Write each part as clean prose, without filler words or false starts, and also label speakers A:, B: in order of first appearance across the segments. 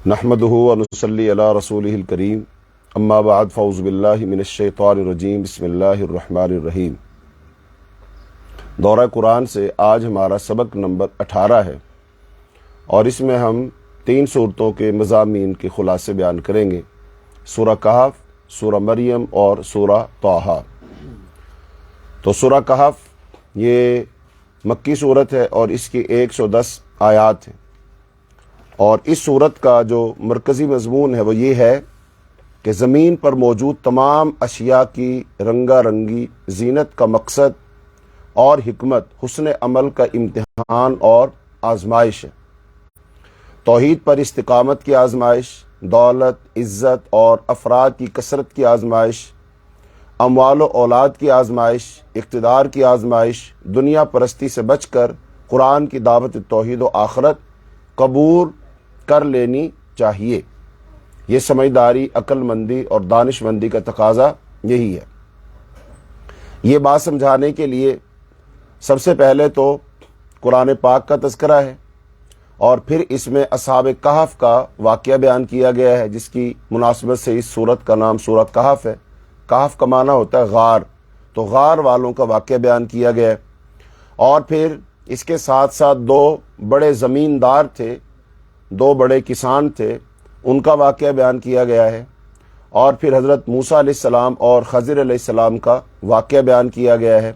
A: نحمدہ ونصلی علی رسولہ الکریم اما بعد فاعوذ باللہ من الشیطان الرجیم بسم اللہ الرحمن الرحیم۔ دورہ قرآن سے آج ہمارا سبق نمبر 18 ہے اور اس میں ہم 3 صورتوں کے مضامین کے خلاصے بیان کریں گے، سورہ کہف، سورہ مریم اور سورہ طٰہٰ۔ تو سورہ کہف یہ مکی صورت ہے اور اس کی 110 آیات ہیں، اور اس صورت کا جو مرکزی مضمون ہے وہ یہ ہے کہ زمین پر موجود تمام اشیاء کی رنگا رنگی زینت کا مقصد اور حکمت حسن عمل کا امتحان اور آزمائش ہے۔ توحید پر استقامت کی آزمائش، دولت، عزت اور افراد کی کثرت کی آزمائش، اموال و اولاد کی آزمائش، اقتدار کی آزمائش، دنیا پرستی سے بچ کر قرآن کی دعوت توحید و آخرت قبول کر لینی چاہیے۔ یہ سمجھداری، عقل مندی اور دانش مندی کا تقاضا یہی ہے۔ یہ بات سمجھانے کے لیے سب سے پہلے تو قرآن پاک کا تذکرہ ہے اور پھر اس میں اصحاب کہف کا واقعہ بیان کیا گیا ہے، جس کی مناسبت سے اس سورت کا نام سورہ کہف ہے۔ کہف کا معنی ہوتا ہے غار، تو غار والوں کا واقعہ بیان کیا گیا ہے، اور پھر اس کے ساتھ ساتھ 2 بڑے زمیندار تھے، 2 بڑے کسان تھے، ان کا واقعہ بیان کیا گیا ہے، اور پھر حضرت موسیٰ علیہ السلام اور خضر علیہ السلام کا واقعہ بیان کیا گیا ہے،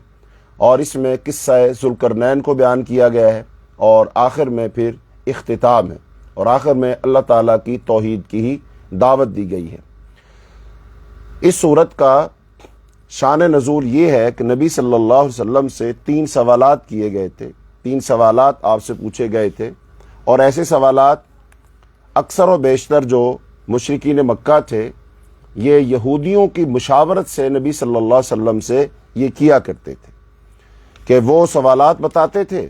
A: اور اس میں قصہ ذوالقرنین کو بیان کیا گیا ہے، اور آخر میں پھر اختتام ہے، اور آخر میں اللہ تعالیٰ کی توحید کی ہی دعوت دی گئی ہے۔ اس صورت کا شان نزول یہ ہے کہ نبی صلی اللہ علیہ وسلم سے 3 سوالات کیے گئے تھے، 3 سوالات آپ سے پوچھے گئے تھے، اور ایسے سوالات اکثر و بیشتر جو مشرکین مکہ تھے یہ یہودیوں کی مشاورت سے نبی صلی اللہ علیہ وسلم سے یہ کیا کرتے تھے کہ وہ سوالات بتاتے تھے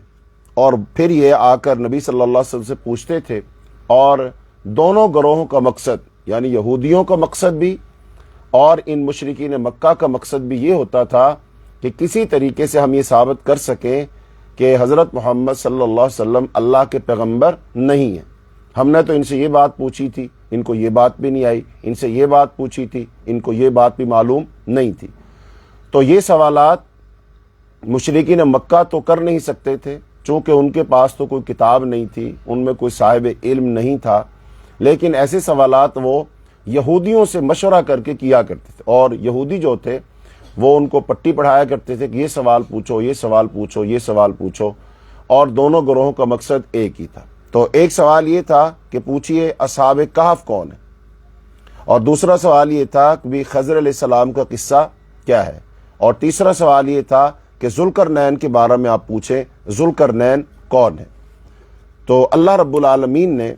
A: اور پھر یہ آ کر نبی صلی اللہ علیہ وسلم سے پوچھتے تھے، اور دونوں گروہوں کا مقصد یعنی یہودیوں کا مقصد بھی اور ان مشرکین مکہ کا مقصد بھی یہ ہوتا تھا کہ کسی طریقے سے ہم یہ ثابت کر سکیں کہ حضرت محمد صلی اللہ علیہ وسلم اللہ کے پیغمبر نہیں ہیں۔ ہم نے تو ان سے یہ بات پوچھی تھی، ان کو یہ بات بھی نہیں آئی، ان سے یہ بات پوچھی تھی، ان کو یہ بات بھی معلوم نہیں تھی۔ تو یہ سوالات مشرکین مکہ تو کر نہیں سکتے تھے، چونکہ ان کے پاس تو کوئی کتاب نہیں تھی، ان میں کوئی صاحب علم نہیں تھا، لیکن ایسے سوالات وہ یہودیوں سے مشورہ کر کے کیا کرتے تھے، اور یہودی جو تھے وہ ان کو پٹی پڑھایا کرتے تھے کہ یہ سوال پوچھو، یہ سوال پوچھو، یہ سوال پوچھو، اور دونوں گروہوں کا مقصد ایک ہی تھا۔ تو ایک سوال یہ تھا کہ پوچھئے اصحاب کہف کون ہے، اور دوسرا سوال یہ تھا کہ بھی خضر علیہ السلام کا قصہ کیا ہے، اور تیسرا سوال یہ تھا کہ ذوالقرنین کے بارے میں آپ پوچھیں ذوالقرنین کون ہے۔ تو اللہ رب العالمین نے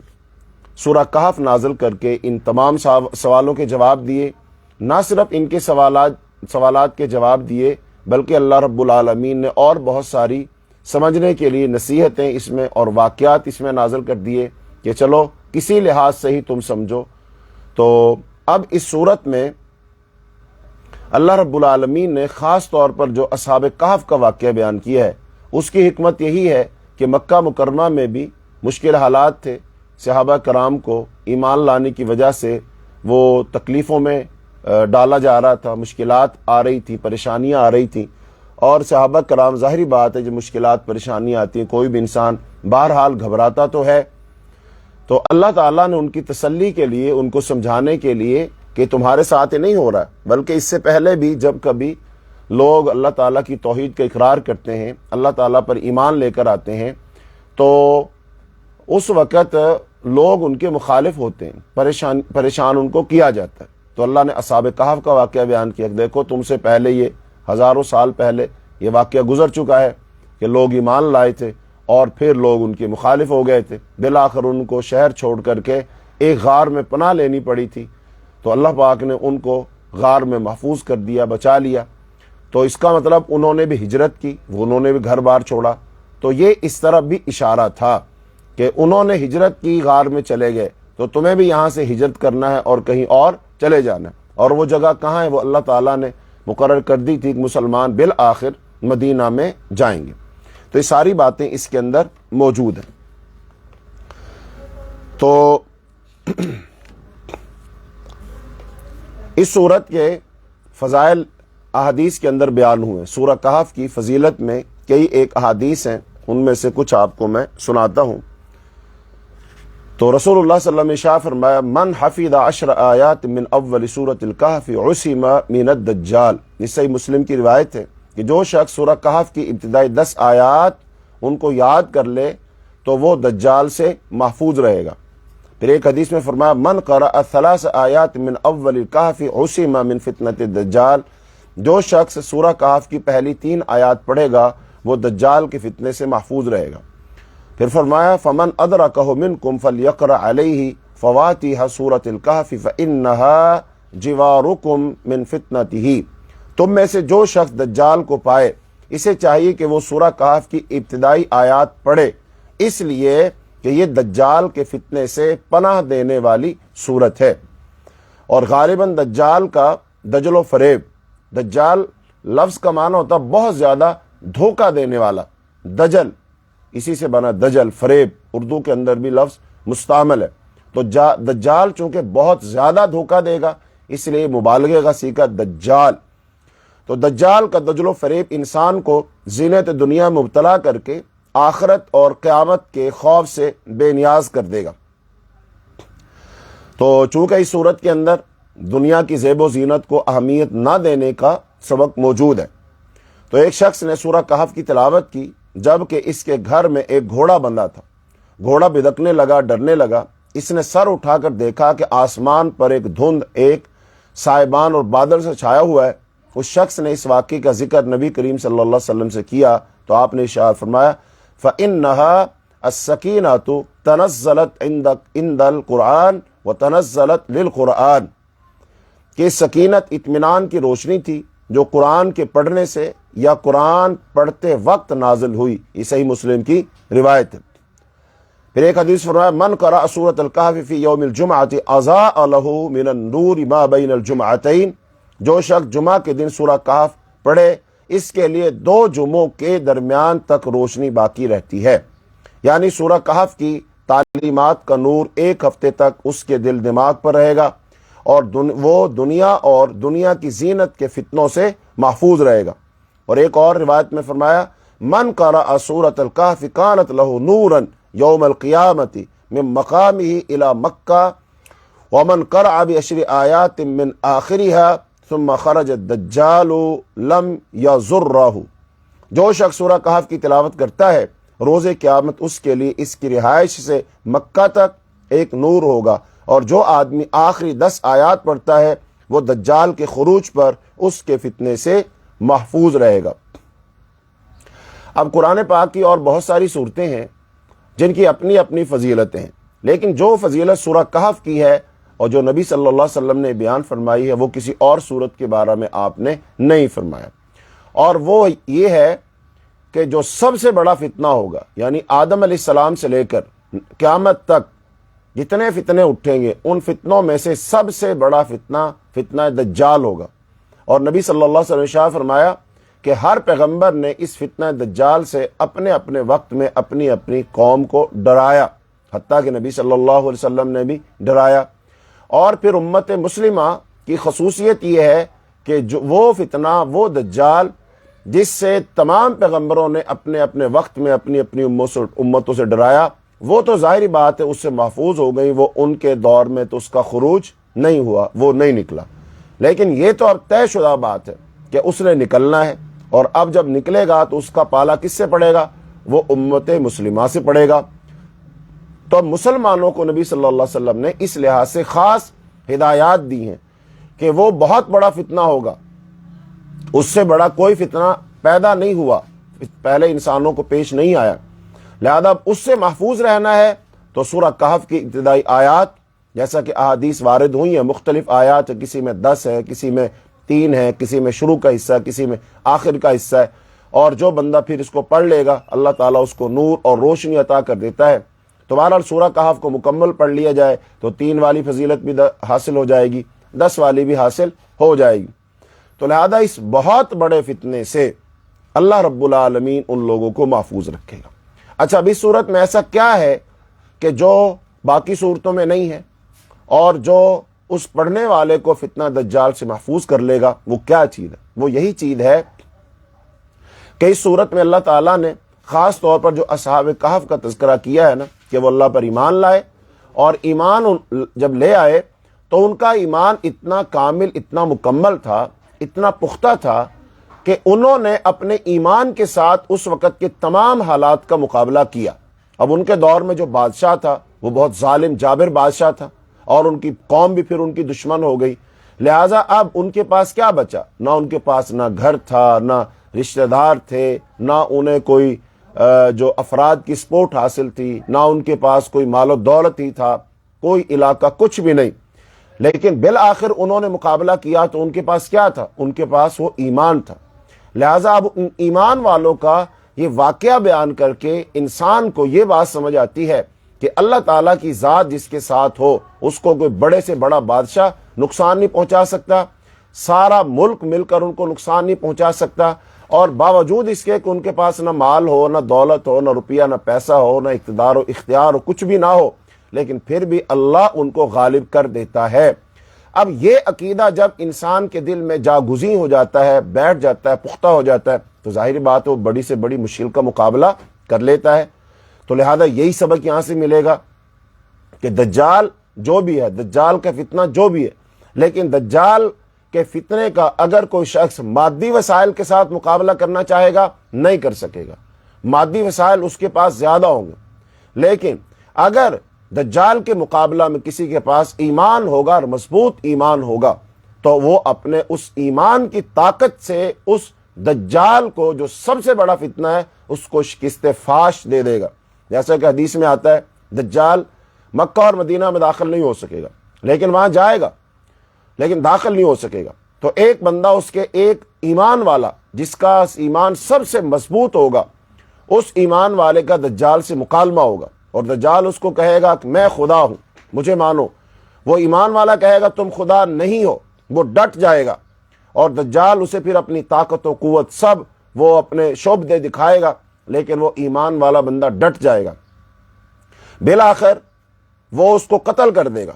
A: سورہ کہف نازل کر کے ان تمام سوالوں کے جواب دیے، نہ صرف ان کے سوالات کے جواب دیے بلکہ اللہ رب العالمین نے اور بہت ساری سمجھنے کے لیے نصیحتیں اس میں اور واقعات اس میں نازل کر دیے کہ چلو کسی لحاظ سے ہی تم سمجھو۔ تو اب اس صورت میں اللہ رب العالمین نے خاص طور پر جو اصحاب کہف کا واقعہ بیان کیا ہے، اس کی حکمت یہی ہے کہ مکہ مکرمہ میں بھی مشکل حالات تھے، صحابہ کرام کو ایمان لانے کی وجہ سے وہ تکلیفوں میں ڈالا جا رہا تھا، مشکلات آ رہی تھی، پریشانیاں آ رہی تھیں، اور صحابہ کرام ظاہری بات ہے جب مشکلات پریشانیاں آتی ہیں کوئی بھی انسان بہرحال گھبراتا تو ہے۔ تو اللہ تعالیٰ نے ان کی تسلی کے لیے، ان کو سمجھانے کے لیے کہ تمہارے ساتھ نہیں ہو رہا، بلکہ اس سے پہلے بھی جب کبھی لوگ اللہ تعالیٰ کی توحید کا اقرار کرتے ہیں، اللہ تعالیٰ پر ایمان لے کر آتے ہیں، تو اس وقت لوگ ان کے مخالف ہوتے ہیں، پریشان ان کو کیا جاتا ہے۔ تو اللہ نے اصحاب کہف کا واقعہ بیان کیا، دیکھو تم سے پہلے یہ ہزاروں سال پہلے یہ واقعہ گزر چکا ہے کہ لوگ ایمان لائے تھے اور پھر لوگ ان کے مخالف ہو گئے تھے، بالآخر ان کو شہر چھوڑ کر کے ایک غار میں پناہ لینی پڑی تھی، تو اللہ پاک نے ان کو غار میں محفوظ کر دیا، بچا لیا۔ تو اس کا مطلب انہوں نے بھی ہجرت کی، انہوں نے بھی گھر بار چھوڑا، تو یہ اس طرف بھی اشارہ تھا کہ انہوں نے ہجرت کی، غار میں چلے گئے، تو تمہیں بھی یہاں سے ہجرت کرنا ہے اور کہیں اور چلے جانا ہے، اور وہ جگہ کہاں ہے وہ اللہ تعالیٰ نے مقرر کر دی تھی کہ مسلمان بالآخر مدینہ میں جائیں گے۔ تو یہ ساری باتیں اس کے اندر موجود ہیں۔ تو اس صورت کے فضائل احادیث کے اندر بیان ہوئے. سورہ کہف کی فضیلت میں کئی ایک احادیث ہیں، ان میں سے کچھ آپ کو میں سناتا ہوں. تو رسول اللہ صلی اللہ علیہ وسلم نے ارشاد فرمایا من حفظ 10 آیات من اول سورۃ الکہف عصم من الدجال. یہ صحیح مسلم کی روایت ہے کہ جو شخص سورہ کہف کی ابتدائی 10 آیات ان کو یاد کر لے تو وہ دجال سے محفوظ رہے گا. پھر ایک حدیث میں فرمایا من قرأ 3 آیات من اول الکہف عصم من فتنۃ الدجال. جو شخص سورہ کہف کی پہلی 3 آیات پڑھے گا وہ دجال کے فتنے سے محفوظ رہے گا. پھر فرمایا فمن ادرکہ منکم فلیقرأ علیہ فواتح سورۃ الکہف فانہا جوارکم من فتنتہ. تم میں سے جو شخص دجال کو پائے اسے چاہیے کہ وہ سورہ کہف کی ابتدائی آیات پڑھے، اس لیے کہ یہ دجال کے فتنے سے پناہ دینے والی صورت ہے. اور غالباً دجال کا دجل و فریب، دجال لفظ کا معنی ہوتا بہت زیادہ دھوکہ دینے والا. دجل اسی سے بنا دجل، فریب اردو کے اندر بھی لفظ مستعمل ہے. تو دجال چونکہ بہت زیادہ دھوکہ دے گا اس لیے مبالغے کا سیکھا دجال. تو دجال کا دجل و فریب انسان کو زینت دنیا میں مبتلا کر کے آخرت اور قیامت کے خوف سے بے نیاز کر دے گا. تو چونکہ اس صورت کے اندر دنیا کی زیب و زینت کو اہمیت نہ دینے کا سبق موجود ہے، تو ایک شخص نے سورہ کہف کی تلاوت کی جبکہ اس کے گھر میں ایک گھوڑا بندھا تھا. گھوڑا بدکنے لگا، ڈرنے لگا. اس نے سر اٹھا کر دیکھا کہ آسمان پر ایک دھند، ایک سائبان اور بادل سے چھایا ہوا ہے. اس شخص نے اس واقعے کا ذکر نبی کریم صلی اللہ علیہ وسلم سے کیا تو آپ نے ارشاد فرمایا فَإِنَّهَا السَّكِينَةُ تَنَزَّلَتْ عِنْدَ الْقُرْآنِ وَتَنَزَّلَتْ لِلْقُرْآنِ کہ سکینت اطمینان کی روشنی تھی جو قرآن کے پڑھنے سے یا قرآن پڑھتے وقت نازل ہوئی. یہ صحیح مسلم کی روایت ہے. پھر ایک حدیث فرمایا من قرأ سورۃ الکہف فی یوم الجمعۃ اضاء لہ من النور ما بین الجمعتین. جو شخص جمعہ کے دن سورہ کہف پڑھے اس کے لیے 2 جمعوں کے درمیان تک روشنی باقی رہتی ہے. یعنی سورہ کہف کی تعلیمات کا نور 1 ہفتے تک اس کے دل دماغ پر رہے گا اور وہ دنیا اور دنیا کی زینت کے فتنوں سے محفوظ رہے گا. اور ایک اور روایت میں فرمایا من قرأ سورۃ الکہف کانت لہ نورا یوم القیامۃ من مقامہ الی مکہ ومن قرأ ب10 آیات من آخرها ثم خرج الدجال لم یضرہ. جو شخص سورہ کہف کی تلاوت کرتا ہے روز قیامت اس کے لیے اس کی رہائش سے مکہ تک ایک نور ہوگا، اور جو آدمی آخری 10 آیات پڑھتا ہے وہ دجال کے خروج پر اس کے فتنے سے محفوظ رہے گا. اب قرآن پاک کی اور بہت ساری صورتیں ہیں جن کی اپنی اپنی فضیلتیں ہیں، لیکن جو فضیلت سورہ کہف کی ہے اور جو نبی صلی اللہ علیہ وسلم نے بیان فرمائی ہے وہ کسی اور صورت کے بارے میں آپ نے نہیں فرمایا. اور وہ یہ ہے کہ جو سب سے بڑا فتنہ ہوگا، یعنی آدم علیہ السلام سے لے کر قیامت تک جتنے فتنے اٹھیں گے ان فتنوں میں سے سب سے بڑا فتنہ دجال ہوگا. اور نبی صلی اللہ علیہ وسلم نے ارشاد فرمایا کہ ہر پیغمبر نے اس فتنہ دجال سے اپنے اپنے وقت میں اپنی اپنی قوم کو ڈرایا، حتیٰ کہ نبی صلی اللہ علیہ وسلم نے بھی ڈرایا. اور پھر امت مسلمہ کی خصوصیت یہ ہے کہ جو وہ فتنہ، وہ دجال جس سے تمام پیغمبروں نے اپنے اپنے وقت میں اپنی اپنی امتوں سے ڈرایا، وہ تو ظاہری بات ہے اس سے محفوظ ہو گئی. وہ ان کے دور میں تو اس کا خروج نہیں ہوا، وہ نہیں نکلا. لیکن یہ تو اب طے شدہ بات ہے کہ اس نے نکلنا ہے، اور اب جب نکلے گا تو اس کا پالا کس سے پڑے گا؟ وہ امت مسلمہ سے پڑے گا. تو مسلمانوں کو نبی صلی اللہ علیہ وسلم نے اس لحاظ سے خاص ہدایات دی ہیں کہ وہ بہت بڑا فتنہ ہوگا، اس سے بڑا کوئی فتنہ پیدا نہیں ہوا، پہلے انسانوں کو پیش نہیں آیا. لہذا اس سے محفوظ رہنا ہے تو سورہ کہف کی ابتدائی آیات، جیسا کہ احادیث وارد ہوئی ہیں، مختلف آیات، کسی میں 10 ہے، کسی میں 3 ہے، کسی میں شروع کا حصہ ہے، کسی میں آخر کا حصہ ہے. اور جو بندہ پھر اس کو پڑھ لے گا اللہ تعالیٰ اس کو نور اور روشنی عطا کر دیتا ہے. تو بہرحال سورہ کہف کو مکمل پڑھ لیا جائے تو 3 والی فضیلت بھی حاصل ہو جائے گی، 10 والی بھی حاصل ہو جائے گی. تو لہذا اس بہت بڑے فتنے سے اللہ رب العالمین ان لوگوں کو محفوظ رکھے گا. اچھا، اب اس صورت میں ایسا کیا ہے کہ جو باقی صورتوں میں نہیں ہے؟ اور جو اس پڑھنے والے کو فتنہ دجال سے محفوظ کر لے گا وہ کیا چیز ہے؟ وہ یہی چیز ہے کہ اس صورت میں اللہ تعالیٰ نے خاص طور پر جو اصحاب کہف کا تذکرہ کیا ہے نا کہ وہ اللہ پر ایمان لائے، اور ایمان جب لے آئے تو ان کا ایمان اتنا کامل، اتنا مکمل تھا، اتنا پختہ تھا کہ انہوں نے اپنے ایمان کے ساتھ اس وقت کے تمام حالات کا مقابلہ کیا۔ اب ان کے دور میں جو بادشاہ تھا وہ بہت ظالم جابر بادشاہ تھا، اور ان کی قوم بھی پھر ان کی دشمن ہو گئی، لہٰذا اب ان کے پاس کیا بچا؟ نہ ان کے پاس نہ گھر تھا، نہ رشتہ دار تھے، نہ انہیں کوئی جو افراد کی سپورٹ حاصل تھی، نہ ان کے پاس کوئی مال و دولت ہی تھا، کوئی علاقہ، کچھ بھی نہیں۔ لیکن بالآخر انہوں نے مقابلہ کیا تو ان کے پاس کیا تھا؟ ان کے پاس وہ ایمان تھا۔ لہٰذا اب ان ایمان والوں کا یہ واقعہ بیان کر کے انسان کو یہ بات سمجھ آتی ہے کہ اللہ تعالیٰ کی ذات جس کے ساتھ ہو اس کو کوئی بڑے سے بڑا بادشاہ نقصان نہیں پہنچا سکتا، سارا ملک مل کر ان کو نقصان نہیں پہنچا سکتا، اور باوجود اس کے کہ ان کے پاس نہ مال ہو، نہ دولت ہو، نہ روپیہ، نہ پیسہ ہو، نہ اقتدار و اختیار ہو، کچھ بھی نہ ہو، لیکن پھر بھی اللہ ان کو غالب کر دیتا ہے۔ اب یہ عقیدہ جب انسان کے دل میں جاگزیں ہو جاتا ہے، بیٹھ جاتا ہے، پختہ ہو جاتا ہے، تو ظاہری بات ہے وہ بڑی سے بڑی مشکل کا مقابلہ کر لیتا ہے۔ تو لہذا یہی سبق یہاں سے ملے گا کہ دجال جو بھی ہے، دجال کا فتنہ جو بھی ہے، لیکن دجال کے فتنے کا اگر کوئی شخص مادی وسائل کے ساتھ مقابلہ کرنا چاہے گا نہیں کر سکے گا، مادی وسائل اس کے پاس زیادہ ہوں گے، لیکن اگر دجال کے مقابلہ میں کسی کے پاس ایمان ہوگا اور مضبوط ایمان ہوگا تو وہ اپنے اس ایمان کی طاقت سے اس دجال کو جو سب سے بڑا فتنہ ہے اس کو شکست فاش دے دے گا۔ جیسا کہ حدیث میں آتا ہے دجال مکہ اور مدینہ میں داخل نہیں ہو سکے گا، لیکن وہاں جائے گا لیکن داخل نہیں ہو سکے گا۔ تو ایک بندہ، اس کے ایک ایمان والا جس کا ایمان سب سے مضبوط ہوگا، اس ایمان والے کا دجال سے مکالمہ ہوگا، اور دجال اس کو کہے گا کہ میں خدا ہوں، مجھے مانو۔ وہ ایمان والا کہے گا تم خدا نہیں ہو، وہ ڈٹ جائے گا، اور دجال اسے پھر اپنی طاقت و قوت سب وہ اپنے شعبدے دکھائے گا، لیکن وہ ایمان والا بندہ ڈٹ جائے گا۔ بالآخر وہ اس کو قتل کر دے گا،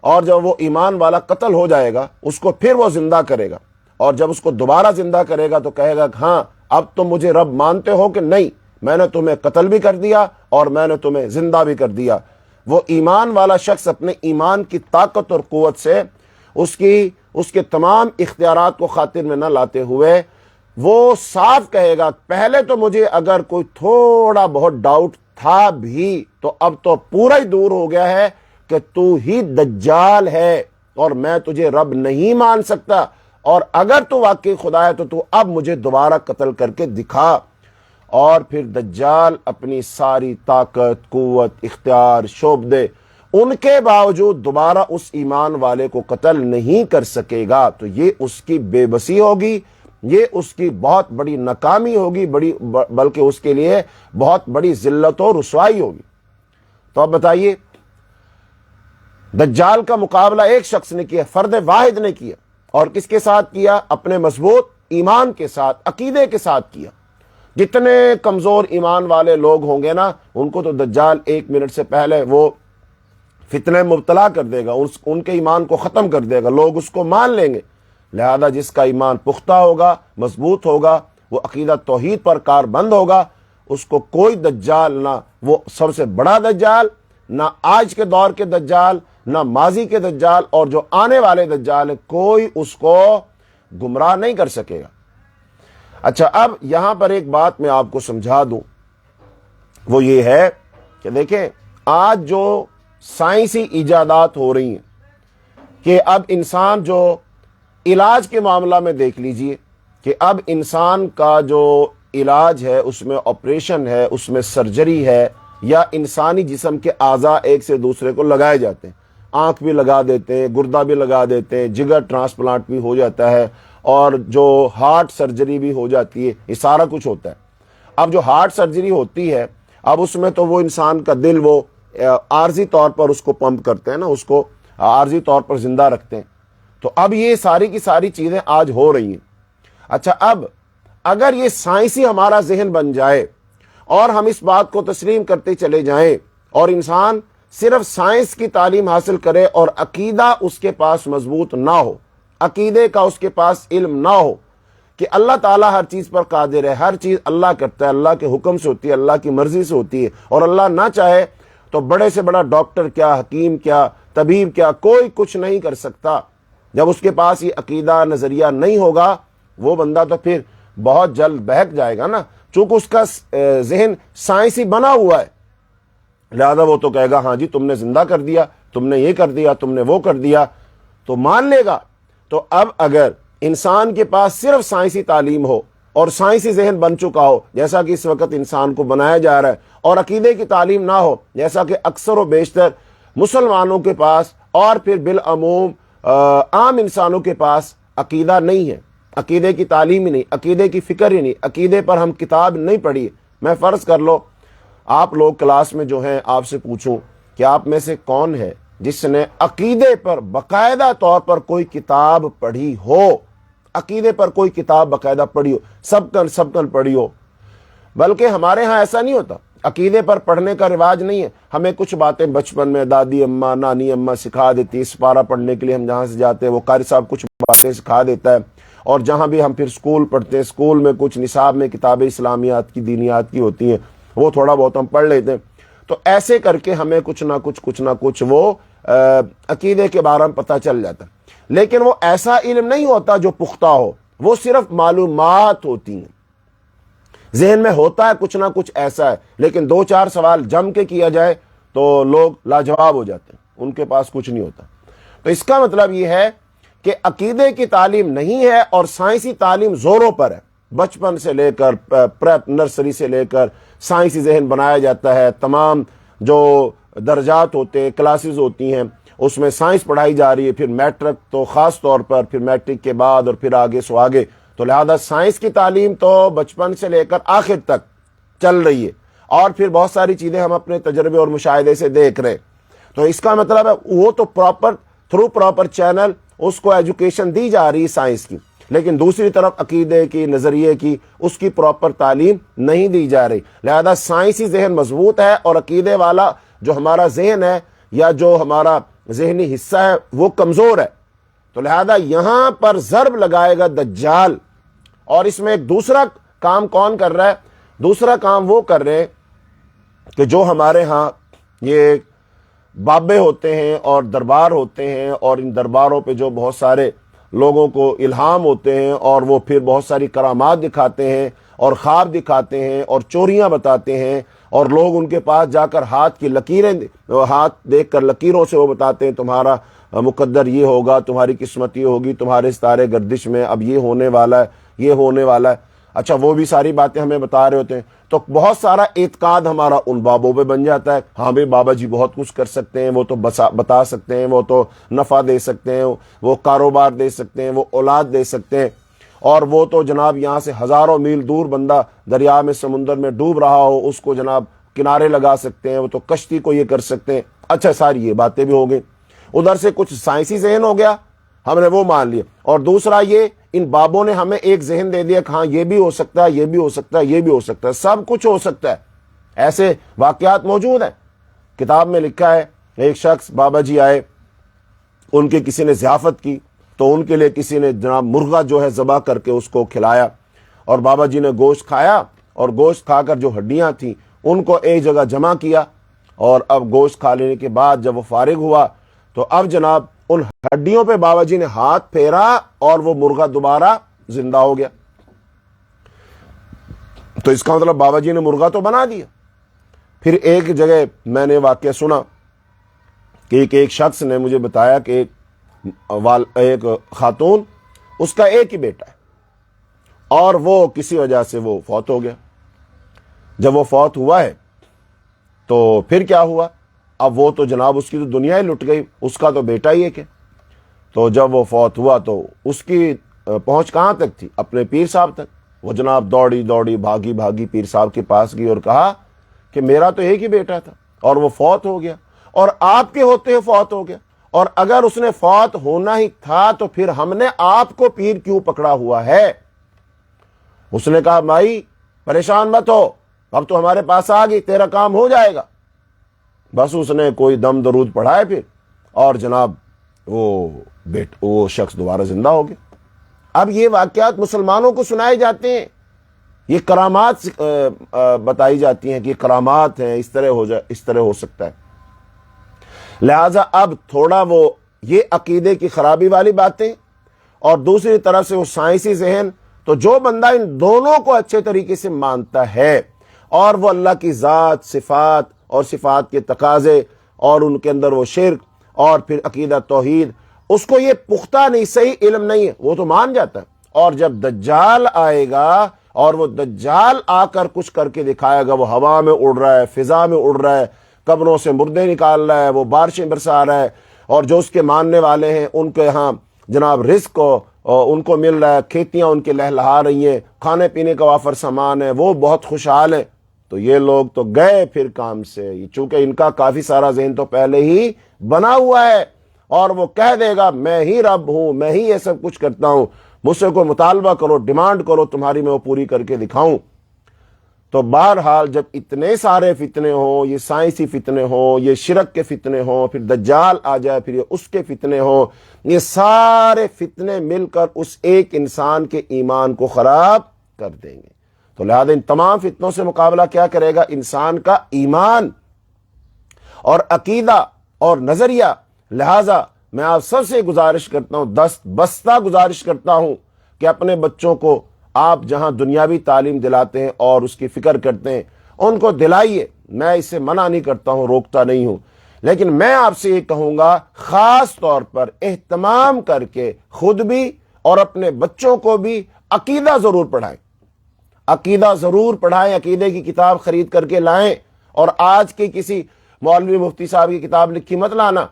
A: اور جب وہ ایمان والا قتل ہو جائے گا اس کو پھر وہ زندہ کرے گا، اور جب اس کو دوبارہ زندہ کرے گا تو کہے گا کہ ہاں اب تم مجھے رب مانتے ہو کہ نہیں؟ میں نے تمہیں قتل بھی کر دیا اور میں نے تمہیں زندہ بھی کر دیا۔ وہ ایمان والا شخص اپنے ایمان کی طاقت اور قوت سے اس کے تمام اختیارات کو خاطر میں نہ لاتے ہوئے وہ صاف کہے گا پہلے تو مجھے اگر کوئی تھوڑا بہت ڈاؤٹ تھا بھی تو اب تو پورا ہی دور ہو گیا ہے کہ تو ہی دجال ہے اور میں تجھے رب نہیں مان سکتا، اور اگر تو واقعی خدا ہے تو اب مجھے دوبارہ قتل کر کے دکھا۔ اور پھر دجال اپنی ساری طاقت، قوت، اختیار، شعبدے ان کے باوجود دوبارہ اس ایمان والے کو قتل نہیں کر سکے گا۔ تو یہ اس کی بے بسی ہوگی، یہ اس کی بہت بڑی ناکامی ہوگی، بلکہ اس کے لیے بہت بڑی ذلت و رسوائی ہوگی۔ تو اب بتائیے، دجال کا مقابلہ ایک شخص نے کیا، فرد واحد نے کیا، اور کس کے ساتھ کیا؟ اپنے مضبوط ایمان کے ساتھ، عقیدے کے ساتھ کیا۔ جتنے کمزور ایمان والے لوگ ہوں گے نا ان کو تو دجال 1 منٹ سے پہلے وہ فتنے مبتلا کر دے گا، ان کے ایمان کو ختم کر دے گا، لوگ اس کو مان لیں گے۔ لہذا جس کا ایمان پختہ ہوگا، مضبوط ہوگا، وہ عقیدہ توحید پر کار بند ہوگا، اس کو کوئی دجال، نہ وہ سب سے بڑا دجال، نہ آج کے دور کے دجال، نہ ماضی کے دجال، اور جو آنے والے دجال ہیں، کوئی اس کو گمراہ نہیں کر سکے گا۔ اچھا، اب یہاں پر ایک بات میں آپ کو سمجھا دوں، وہ یہ ہے کہ دیکھیں آج جو سائنسی ایجادات ہو رہی ہیں کہ اب انسان جو علاج کے معاملہ میں دیکھ لیجئے کہ اب انسان کا جو علاج ہے اس میں آپریشن ہے، اس میں سرجری ہے، یا انسانی جسم کے اعضاء ایک سے دوسرے کو لگائے جاتے ہیں، آنکھ بھی لگا دیتے ہیں، گردہ بھی لگا دیتے ہیں، جگر ٹرانسپلانٹ بھی ہو جاتا ہے، اور جو ہارٹ سرجری بھی ہو جاتی ہے، یہ سارا کچھ ہوتا ہے۔ اب جو ہارٹ سرجری ہوتی ہے، اب اس میں تو وہ انسان کا دل وہ عارضی طور پر اس کو پمپ کرتے ہیں نا، اس کو عارضی طور پر زندہ رکھتے ہیں۔ تو اب یہ ساری کی ساری چیزیں آج ہو رہی ہیں۔ اچھا، اب اگر یہ سائنسی ہمارا ذہن بن جائے اور ہم اس بات کو تسلیم کرتے چلے جائیں اور انسان صرف سائنس کی تعلیم حاصل کرے اور عقیدہ اس کے پاس مضبوط نہ ہو، عقیدے کا اس کے پاس علم نہ ہو کہ اللہ تعالیٰ ہر چیز پر قادر ہے، ہر چیز اللہ کرتا ہے، اللہ کے حکم سے ہوتی ہے، اللہ کی مرضی سے ہوتی ہے، اور اللہ نہ چاہے تو بڑے سے بڑا ڈاکٹر کیا، حکیم کیا، طبیب کیا، کوئی کچھ نہیں کر سکتا۔ جب اس کے پاس یہ عقیدہ نظریہ نہیں ہوگا، وہ بندہ تو پھر بہت جلد بہک جائے گا نا، چونکہ اس کا ذہن سائنسی بنا ہوا ہے، لہذا وہ تو کہے گا ہاں جی تم نے زندہ کر دیا، تم نے یہ کر دیا، تم نے وہ کر دیا، تو مان لے گا۔ تو اب اگر انسان کے پاس صرف سائنسی تعلیم ہو اور سائنسی ذہن بن چکا ہو، جیسا کہ اس وقت انسان کو بنایا جا رہا ہے، اور عقیدے کی تعلیم نہ ہو، جیسا کہ اکثر و بیشتر مسلمانوں کے پاس اور پھر بالعموم عام انسانوں کے پاس عقیدہ نہیں ہے، عقیدے کی تعلیم ہی نہیں، عقیدے کی فکر ہی نہیں، عقیدے پر ہم کتاب نہیں پڑھی۔ میں فرض کر لو آپ لوگ کلاس میں جو ہیں آپ سے پوچھوں کہ آپ میں سے کون ہے جس نے عقیدے پر باقاعدہ طور پر کوئی کتاب پڑھی ہو، عقیدے پر کوئی کتاب باقاعدہ پڑھی ہو، سب کن پڑھی ہو۔ بلکہ ہمارے ہاں ایسا نہیں ہوتا، عقیدے پر پڑھنے کا رواج نہیں ہے۔ ہمیں کچھ باتیں بچپن میں دادی اماں، نانی اماں سکھا دیتی، سپارہ پڑھنے کے لیے ہم جہاں سے جاتے ہیں وہ قاری صاحب کچھ باتیں سکھا دیتا ہے، اور جہاں بھی ہم پھر سکول پڑھتے ہیں، سکول میں کچھ نصاب میں کتابیں اسلامیات کی، دینیات کی ہوتی ہیں، وہ تھوڑا بہت ہم پڑھ لیتے ہیں۔ تو ایسے کر کے ہمیں کچھ نہ کچھ وہ عقیدے کے بارے میں پتہ چل جاتا ہے، لیکن وہ ایسا علم نہیں ہوتا جو پختہ ہو، وہ صرف معلومات ہوتی ہیں، ذہن میں ہوتا ہے کچھ نہ کچھ ایسا ہے، لیکن 2-4 سوال جم کے کیا جائے تو لوگ لاجواب ہو جاتے ہیں، ان کے پاس کچھ نہیں ہوتا۔ تو اس کا مطلب یہ ہے کہ عقیدے کی تعلیم نہیں ہے اور سائنسی تعلیم زوروں پر ہے، بچپن سے لے کر پریپ نرسری سے لے کر سائنسی ذہن بنایا جاتا ہے، تمام جو درجات ہوتے ہیں، کلاسز ہوتی ہیں، اس میں سائنس پڑھائی جا رہی ہے، پھر میٹرک تو خاص طور پر، پھر میٹرک کے بعد اور پھر آگے سو آگے، تو لہذا سائنس کی تعلیم تو بچپن سے لے کر آخر تک چل رہی ہے، اور پھر بہت ساری چیزیں ہم اپنے تجربے اور مشاہدے سے دیکھ رہے۔ تو اس کا مطلب ہے وہ تو تھرو پراپر چینل اس کو ایجوکیشن دی جا رہی ہے سائنس کی، لیکن دوسری طرف عقیدے کی، نظریے کی، اس کی پراپر تعلیم نہیں دی جا رہی، لہذا سائنسی ذہن مضبوط ہے اور عقیدے والا جو ہمارا ذہن ہے یا جو ہمارا ذہنی حصہ ہے وہ کمزور ہے۔ تو لہذا یہاں پر ضرب لگائے گا دجال، اور اس میں ایک دوسرا کام کون کر رہا ہے؟ دوسرا کام وہ کر رہے ہیں کہ جو ہمارے ہاں یہ بابے ہوتے ہیں اور دربار ہوتے ہیں، اور ان درباروں پہ جو بہت سارے لوگوں کو الہام ہوتے ہیں، اور وہ پھر بہت ساری کرامات دکھاتے ہیں اور خواب دکھاتے ہیں اور چوریاں بتاتے ہیں، اور لوگ ان کے پاس جا کر ہاتھ کی لکیریں، ہاتھ دیکھ کر لکیروں سے وہ بتاتے ہیں تمہارا مقدر یہ ہوگا، تمہاری قسمت یہ ہوگی، تمہارے ستارے گردش میں اب یہ ہونے والا ہے، یہ ہونے والا ہے۔ اچھا، وہ بھی ساری باتیں ہمیں بتا رہے ہوتے ہیں، تو بہت سارا اعتقاد ہمارا ان بابوں پہ بن جاتا ہے۔ ہاں بھائی بابا جی بہت کچھ کر سکتے ہیں، وہ تو بتا سکتے ہیں، وہ تو نفع دے سکتے ہیں، وہ کاروبار دے سکتے ہیں، وہ اولاد دے سکتے ہیں، اور وہ تو جناب یہاں سے ہزاروں میل دور بندہ دریا میں، سمندر میں ڈوب رہا ہو اس کو جناب کنارے لگا سکتے ہیں، وہ تو کشتی کو یہ کر سکتے ہیں۔ اچھا، ساری یہ باتیں بھی ہو گئی، ادھر سے کچھ سائنسی ذہن ہو گیا، ہم نے وہ مان لیا، اور دوسرا یہ ان بابوں نے ہمیں ایک ذہن دے دیا کہ ہاں یہ بھی ہو سکتا ہے، یہ بھی ہو سکتا ہے، یہ بھی ہو سکتا ہے، سب کچھ ہو سکتا ہے۔ ایسے واقعات موجود ہیں، کتاب میں لکھا ہے ایک شخص بابا جی آئے، ان کی کسی نے ضیافت کی، تو ان کے لیے کسی نے جناب مرغا جو ہے ذبح کر کے اس کو کھلایا، اور بابا جی نے گوشت کھایا، اور گوشت کھا کر جو ہڈیاں تھیں ان کو ایک جگہ جمع کیا، اور اب گوشت کھا لینے کے بعد جب وہ فارغ ہوا تو اب جناب ان ہڈیوں پہ بابا جی نے ہاتھ پھیرا اور وہ مرغا دوبارہ زندہ ہو گیا۔ تو اس کا مطلب بابا جی نے مرغا تو بنا دیا۔ پھر ایک جگہ میں نے واقعہ سنا کہ ایک شخص نے مجھے بتایا کہ ایک خاتون، اس کا ایک ہی بیٹا ہے، اور وہ کسی وجہ سے وہ فوت ہو گیا۔ جب وہ فوت ہوا ہے تو پھر کیا ہوا؟ اب وہ تو جناب اس کی تو دنیا ہی لٹ گئی، اس کا تو بیٹا ہی ایک ہے۔ تو جب وہ فوت ہوا تو اس کی پہنچ کہاں تک تھی؟ اپنے پیر صاحب تک۔ وہ جناب دوڑی بھاگی پیر صاحب کے پاس گئی اور کہا کہ میرا تو ایک ہی بیٹا تھا اور وہ فوت ہو گیا، اور آپ کے ہوتے ہوئے فوت ہو گیا، اور اگر اس نے فوت ہونا ہی تھا تو پھر ہم نے آپ کو پیر کیوں پکڑا ہوا ہے؟ اس نے کہا بھائی پریشان مت ہو، اب تو ہمارے پاس آ گئی، تیرا کام ہو جائے گا۔ بس اس نے کوئی دم درود پڑھائے پھر، اور جناب وہ شخص دوبارہ زندہ ہو گیا۔ اب یہ واقعات مسلمانوں کو سنائے جاتے ہیں، یہ کرامات بتائی جاتی ہیں کہ یہ کرامات ہیں، اس طرح ہو سکتا ہے۔ لہٰذا اب تھوڑا وہ یہ عقیدے کی خرابی والی باتیں، اور دوسری طرف سے وہ سائنسی ذہن، تو جو بندہ ان دونوں کو اچھے طریقے سے مانتا ہے اور وہ اللہ کی ذات، صفات اور صفات کے تقاضے اور ان کے اندر وہ شرک اور پھر عقیدہ توحید، اس کو یہ پختہ نہیں، صحیح علم نہیں ہے، وہ تو مان جاتا ہے۔ اور جب دجال آئے گا اور وہ دجال آ کر کچھ کر کے دکھائے گا، وہ ہوا میں اڑ رہا ہے، فضا میں اڑ رہا ہے، قبروں سے مردے نکال رہا ہے، وہ بارشیں برسا رہا ہے، اور جو اس کے ماننے والے ہیں ان کے ہاں جناب رزق ان کو مل رہا ہے، کھیتیاں ان کے لہلہا رہی ہیں، کھانے پینے کا وافر سامان ہے، وہ بہت خوشحال ہے، تو یہ لوگ تو گئے پھر کام سے، چونکہ ان کا کافی سارا ذہن تو پہلے ہی بنا ہوا ہے، اور وہ کہہ دے گا میں ہی رب ہوں، میں ہی یہ سب کچھ کرتا ہوں، مجھ سے کوئی مطالبہ کرو، ڈیمانڈ کرو، تمہاری میں وہ پوری کر کے دکھاؤں۔ تو بہرحال جب اتنے سارے فتنے ہوں، یہ سائنسی فتنے ہوں، یہ شرک کے فتنے ہوں، پھر دجال آ جائے، پھر یہ اس کے فتنے ہوں، یہ سارے فتنے مل کر اس ایک انسان کے ایمان کو خراب کر دیں گے۔ تو لہذا ان تمام فتنوں سے مقابلہ کیا کرے گا؟ انسان کا ایمان اور عقیدہ اور نظریہ۔ لہذا میں آپ سب سے گزارش کرتا ہوں، دست بستہ گزارش کرتا ہوں کہ اپنے بچوں کو آپ جہاں دنیاوی تعلیم دلاتے ہیں اور اس کی فکر کرتے ہیں، ان کو دلائیے۔ میں اسے منع نہیں کرتا ہوں، روکتا نہیں ہوں، لیکن میں آپ سے یہ کہوں گا خاص طور پر اہتمام کر کے خود بھی اور اپنے بچوں کو بھی عقیدہ ضرور پڑھائیں، عقیدہ ضرور پڑھائیں، عقیدے کی کتاب خرید کر کے لائیں، اور آج کی کسی مولوی مفتی صاحب کی کتاب لکھی مت لانا۔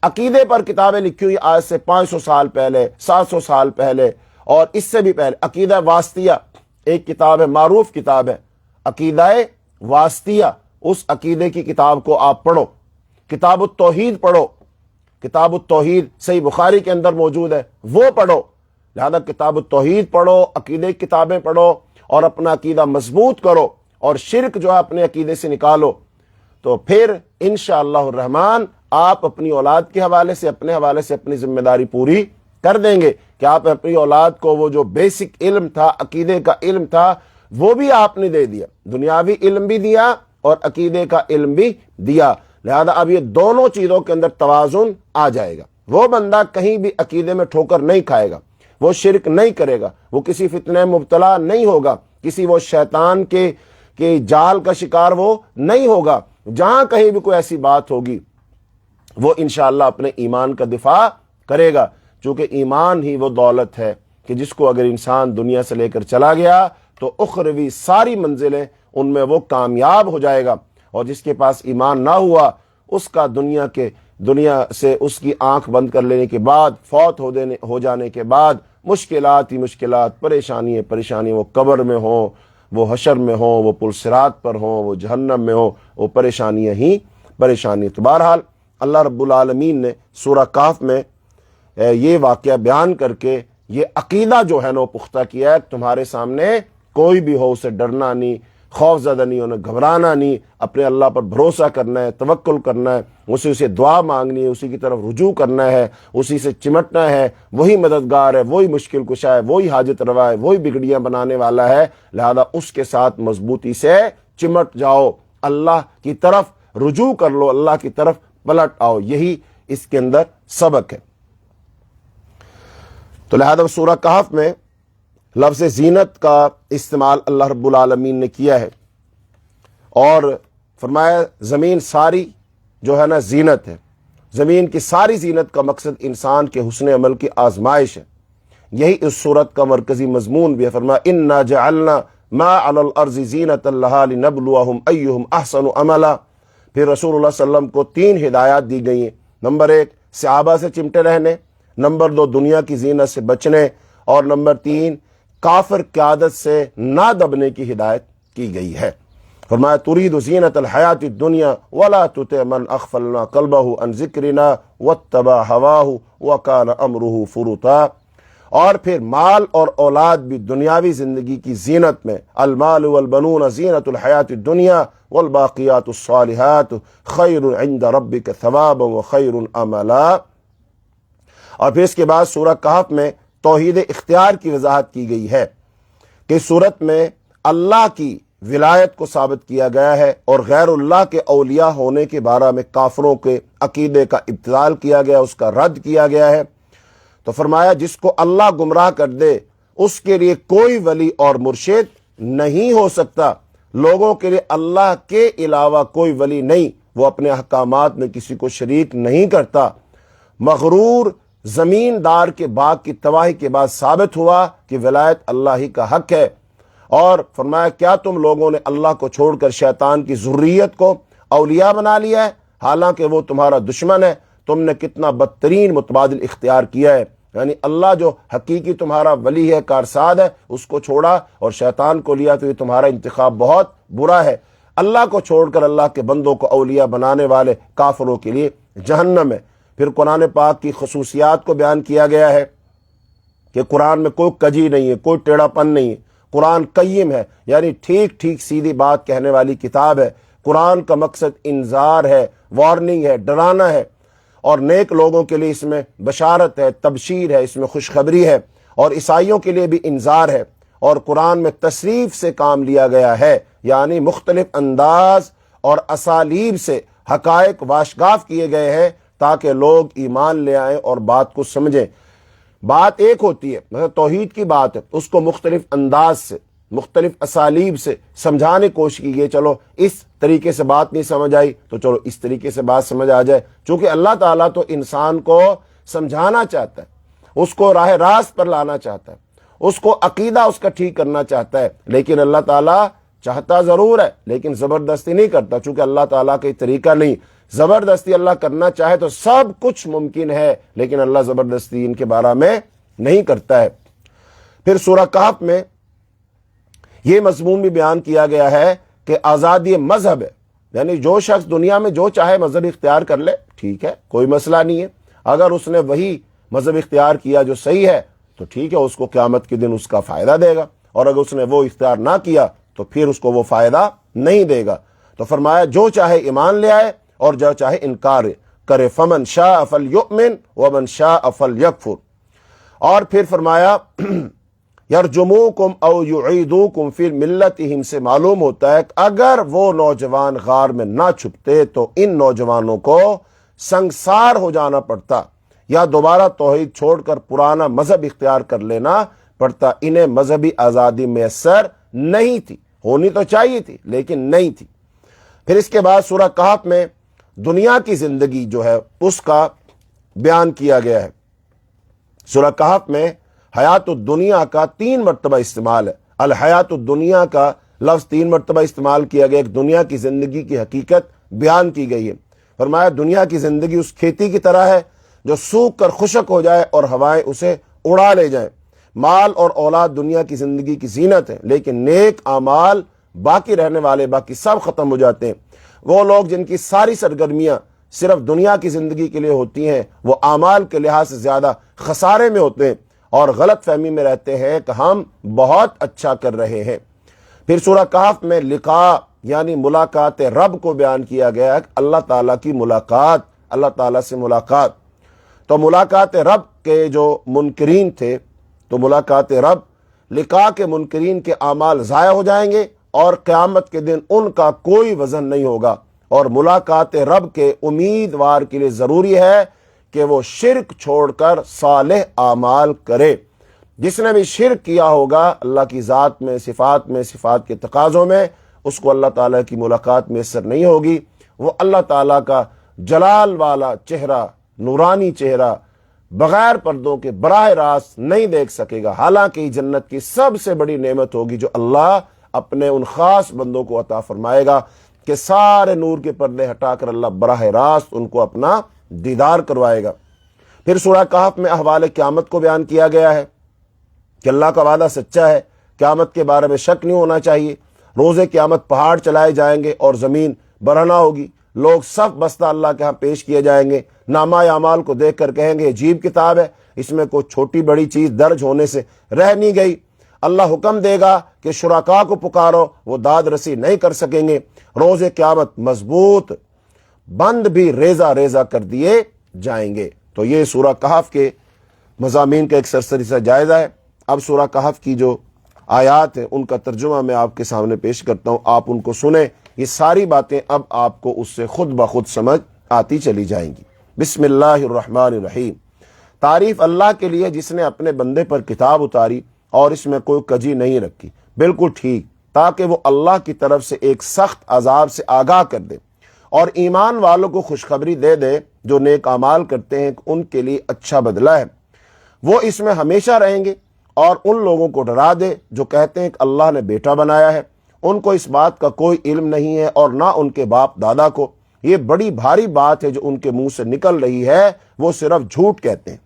A: عقیدے پر کتابیں لکھی ہوئی آج سے 500 سال پہلے، 700 سال پہلے اور اس سے بھی پہلے۔ عقیدہ واسطیہ ایک کتاب ہے، معروف کتاب ہے، عقیدہ واسطیہ، اس عقیدے کی کتاب کو آپ پڑھو۔ کتاب التوحید پڑھو، کتاب التوحید صحیح بخاری کے اندر موجود ہے، وہ پڑھو۔ لہذا کتاب التوحید پڑھو، عقیدے کی کتابیں پڑھو اور اپنا عقیدہ مضبوط کرو، اور شرک جو ہے اپنے عقیدے سے نکالو، تو پھر انشاءاللہ الرحمن آپ اپنی اولاد کے حوالے سے، اپنے حوالے سے اپنی ذمہ داری پوری کر دیں گے کہ آپ اپنی اولاد کو وہ جو بیسک علم تھا، عقیدے کا علم تھا، وہ بھی آپ نے دے دیا، دنیاوی علم بھی دیا اور عقیدے کا علم بھی دیا۔ لہذا اب یہ دونوں چیزوں کے اندر توازن آ جائے گا۔ وہ بندہ کہیں بھی عقیدے میں ٹھوکر نہیں کھائے گا، وہ شرک نہیں کرے گا، وہ کسی فتنے میں مبتلا نہیں ہوگا، کسی وہ شیطان کے جال کا شکار وہ نہیں ہوگا۔ جہاں کہیں بھی کوئی ایسی بات ہوگی وہ انشاءاللہ اپنے ایمان کا دفاع کرے گا، چونکہ ایمان ہی وہ دولت ہے کہ جس کو اگر انسان دنیا سے لے کر چلا گیا تو اخروی ساری منزلیں ان میں وہ کامیاب ہو جائے گا، اور جس کے پاس ایمان نہ ہوا اس کا دنیا سے اس کی آنکھ بند کر لینے کے بعد، فوت ہو جانے کے بعد مشکلات ہی مشکلات، پریشانی، وہ قبر میں ہوں، وہ حشر میں ہوں، وہ پل صراط پر ہوں، وہ جہنم میں ہوں، وہ پریشانیاں ہی پریشانی۔ تو بہرحال اللہ رب العالمین نے سورہ کہف میں یہ واقعہ بیان کر کے یہ عقیدہ جو ہے نا وہ پختہ کیا ہے۔ تمہارے سامنے کوئی بھی ہو اسے ڈرنا نہیں، خوف زدہ نہیں ہونا، گھبرانا نہیں، اپنے اللہ پر بھروسہ کرنا ہے، توکل کرنا ہے، اسی سے دعا مانگنی ہے، اسی کی طرف رجوع کرنا ہے، اسی سے چمٹنا ہے۔ وہی مددگار ہے، وہی مشکل کشا ہے، وہی حاجت روا ہے، وہی بگڑیاں بنانے والا ہے۔ لہذا اس کے ساتھ مضبوطی سے چمٹ جاؤ، اللہ کی طرف رجوع کر لو، اللہ کی طرف پلٹ آؤ، یہی اس کے اندر سبق ہے۔ تو لہذا سورہ کہف میں لفظ زینت کا استعمال اللہ رب العالمین نے کیا ہے، اور فرمایا زمین ساری جو ہے نا زینت ہے، زمین کی ساری زینت کا مقصد انسان کے حسن عمل کی آزمائش ہے۔ یہی اس صورت کا مرکزی مضمون بھی ہے۔ فرمایا انا جعلنا ما علی الارض زینۃ لہا لنبلوہم ایہم احسن عملا۔ پھر رسول اللہ صلی اللہ علیہ وسلم کو 3 ہدایات دی گئی ہیں۔ نمبر 1 صحابہ سے چمٹے رہنے، نمبر 2 دنیا کی زینت سے بچنے، اور نمبر 3 کافر قیادت سے نہ دبنے کی ہدایت کی گئی ہے۔ فرمایا ترید زینت الحیات الدنیا ولا تطع من اغفلنا قلبہ عن ذکرنا واتبع ہواہ وکان امرہ فرطا۔ اور پھر مال اور اولاد بھی دنیاوی زندگی کی زینت میں، المال والبنون زینت الحیات الدنیا والباقیات الصالحات خیر عند ربک ثوابا وخیر املا۔ اور پھر اس کے بعد سورہ کہف میں توحید اختیار کی وضاحت کی گئی ہے کہ صورت میں اللہ کی ولایت کو ثابت کیا گیا ہے اور غیر اللہ کے اولیاء ہونے کے بارے میں کافروں کے عقیدے کا ابطال کیا گیا، اس کا رد کیا گیا ہے۔ تو فرمایا جس کو اللہ گمراہ کر دے اس کے لیے کوئی ولی اور مرشد نہیں ہو سکتا، لوگوں کے لیے اللہ کے علاوہ کوئی ولی نہیں، وہ اپنے احکامات میں کسی کو شریک نہیں کرتا۔ مغرور زمیندار کے باغ کی تباہی کے بعد ثابت ہوا کہ ولایت اللہ ہی کا حق ہے، اور فرمایا کیا تم لوگوں نے اللہ کو چھوڑ کر شیطان کی ذریت کو اولیاء بنا لیا ہے، حالانکہ وہ تمہارا دشمن ہے۔ تم نے کتنا بدترین متبادل اختیار کیا ہے، یعنی اللہ جو حقیقی تمہارا ولی ہے، کارساز ہے، اس کو چھوڑا اور شیطان کو لیا، تو یہ تمہارا انتخاب بہت برا ہے۔ اللہ کو چھوڑ کر اللہ کے بندوں کو اولیاء بنانے والے کافروں کے لیے جہنم ہے۔ پھر قرآن پاک کی خصوصیات کو بیان کیا گیا ہے کہ قرآن میں کوئی کجی نہیں ہے، کوئی ٹیڑھا پن نہیں ہے، قرآن قیم ہے، یعنی ٹھیک ٹھیک سیدھی بات کہنے والی کتاب ہے۔ قرآن کا مقصد انذار ہے، وارننگ ہے، ڈرانا ہے، اور نیک لوگوں کے لیے اس میں بشارت ہے، تبشیر ہے، اس میں خوشخبری ہے، اور عیسائیوں کے لیے بھی انذار ہے۔ اور قرآن میں تصریف سے کام لیا گیا ہے، یعنی مختلف انداز اور اسالیب سے حقائق واشگاف کیے گئے ہیں تاکہ لوگ ایمان لے آئیں اور بات کو سمجھیں۔ بات ایک ہوتی ہے، مثلا توحید کی بات ہے، اس کو مختلف انداز سے، مختلف اسالیب سے سمجھانے کی کوشش کی گئی۔ چلو اس طریقے سے بات نہیں سمجھ آئی تو چلو اس طریقے سے بات سمجھ آ جائے، چونکہ اللہ تعالیٰ تو انسان کو سمجھانا چاہتا ہے، اس کو راہ راست پر لانا چاہتا ہے، اس کو عقیدہ اس کا ٹھیک کرنا چاہتا ہے، لیکن اللہ تعالیٰ چاہتا ضرور ہے لیکن زبردستی نہیں کرتا، چونکہ اللہ تعالیٰ کا طریقہ نہیں۔ زبردستی اللہ کرنا چاہے تو سب کچھ ممکن ہے، لیکن اللہ زبردستی ان کے بارے میں نہیں کرتا ہے۔ پھر سورہ کہف میں یہ مضمون بھی بیان کیا گیا ہے کہ آزادی مذہب ہے، یعنی جو شخص دنیا میں جو چاہے مذہب اختیار کر لے، ٹھیک ہے، کوئی مسئلہ نہیں ہے۔ اگر اس نے وہی مذہب اختیار کیا جو صحیح ہے تو ٹھیک ہے، اس کو قیامت کے دن اس کا فائدہ دے گا، اور اگر اس نے وہ اختیار نہ کیا تو پھر اس کو وہ فائدہ نہیں دے گا۔ تو فرمایا جو چاہے ایمان لے آئے اور جو چاہے انکار کرے، فمن شاء فلیؤمن ومن شاء فلیکفر۔ اور پھر فرمایا یرجموکم او یعیدوکم فی ملتہم سے معلوم ہوتا ہے کہ اگر وہ نوجوان غار میں نہ چھپتے تو ان نوجوانوں کو سنگسار ہو جانا پڑتا، یا دوبارہ توحید چھوڑ کر پرانا مذہب اختیار کر لینا پڑتا۔ انہیں مذہبی آزادی میسر نہیں تھی، ہونی تو چاہیے تھی لیکن نہیں تھی۔ پھر اس کے بعد سورہ کہف میں دنیا کی زندگی جو ہے اس کا بیان کیا گیا ہے۔ سورہ کہف میں حیات الدنیا کا 3 مرتبہ استعمال ہے، الحیات الدنیا کا لفظ 3 مرتبہ استعمال کیا گیا، ایک دنیا کی زندگی کی حقیقت بیان کی گئی ہے۔ فرمایا دنیا کی زندگی اس کھیتی کی طرح ہے جو سوکھ کر خشک ہو جائے اور ہوائیں اسے اڑا لے جائیں۔ مال اور اولاد دنیا کی زندگی کی زینت ہے، لیکن نیک اعمال باقی رہنے والے، باقی سب ختم ہو جاتے ہیں۔ وہ لوگ جن کی ساری سرگرمیاں صرف دنیا کی زندگی کے لیے ہوتی ہیں، وہ اعمال کے لحاظ سے زیادہ خسارے میں ہوتے ہیں اور غلط فہمی میں رہتے ہیں کہ ہم بہت اچھا کر رہے ہیں۔ پھر سورہ کہف میں لقاء یعنی ملاقات رب کو بیان کیا گیا ہے، اللہ تعالیٰ کی ملاقات، اللہ تعالیٰ سے ملاقات۔ تو ملاقات رب کے جو منکرین تھے، تو ملاقات رب، لقاء کے منکرین کے اعمال ضائع ہو جائیں گے اور قیامت کے دن ان کا کوئی وزن نہیں ہوگا۔ اور ملاقات رب کے امیدوار کے لیے ضروری ہے کہ وہ شرک چھوڑ کر صالح اعمال کرے۔ جس نے بھی شرک کیا ہوگا اللہ کی ذات میں، صفات کے تقاضوں میں، اس کو اللہ تعالیٰ کی ملاقات میسر نہیں ہوگی۔ وہ اللہ تعالیٰ کا جلال والا چہرہ، نورانی چہرہ بغیر پردوں کے براہ راست نہیں دیکھ سکے گا، حالانکہ یہ جنت کی سب سے بڑی نعمت ہوگی جو اللہ اپنے ان خاص بندوں کو عطا فرمائے گا کہ سارے نور کے پردے ہٹا کر اللہ براہ راست ان کو اپنا دیدار کروائے گا۔ پھر سورہ کہف میں احوال قیامت کو بیان کیا گیا ہے کہ اللہ کا وعدہ سچا ہے، قیامت کے بارے میں شک نہیں ہونا چاہیے۔ روز قیامت پہاڑ چلائے جائیں گے اور زمین برہنہ ہوگی، لوگ صف بستہ اللہ کے ہاں پیش کیے جائیں گے، نامہ اعمال کو دیکھ کر کہیں گے عجیب کتاب ہے، اس میں کوئی چھوٹی بڑی چیز درج ہونے سے رہ نہیں گئی۔ اللہ حکم دے گا کہ شرکاء کو پکارو، وہ داد رسی نہیں کر سکیں گے۔ روز قیامت مضبوط بند بھی ریزہ ریزہ کر دیے جائیں گے۔ تو یہ سورہ کہف کے مضامین کا ایک سرسری سا جائزہ ہے۔ اب سورہ کہف کی جو آیات ہیں ان کا ترجمہ میں آپ کے سامنے پیش کرتا ہوں، آپ ان کو سنیں۔ یہ ساری باتیں اب آپ کو اس سے خود بخود سمجھ آتی چلی جائیں گی۔ بسم اللہ الرحمن الرحیم۔ تعریف اللہ کے لیے جس نے اپنے بندے پر کتاب اتاری اور اس میں کوئی کجی نہیں رکھی، بالکل ٹھیک، تاکہ وہ اللہ کی طرف سے ایک سخت عذاب سے آگاہ کر دے اور ایمان والوں کو خوشخبری دے دے جو نیک اعمال کرتے ہیں کہ ان کے لیے اچھا بدلہ ہے، وہ اس میں ہمیشہ رہیں گے۔ اور ان لوگوں کو ڈرا دے جو کہتے ہیں کہ اللہ نے بیٹا بنایا ہے، ان کو اس بات کا کوئی علم نہیں ہے اور نہ ان کے باپ دادا کو۔ یہ بڑی بھاری بات ہے جو ان کے منہ سے نکل رہی ہے، وہ صرف جھوٹ کہتے ہیں۔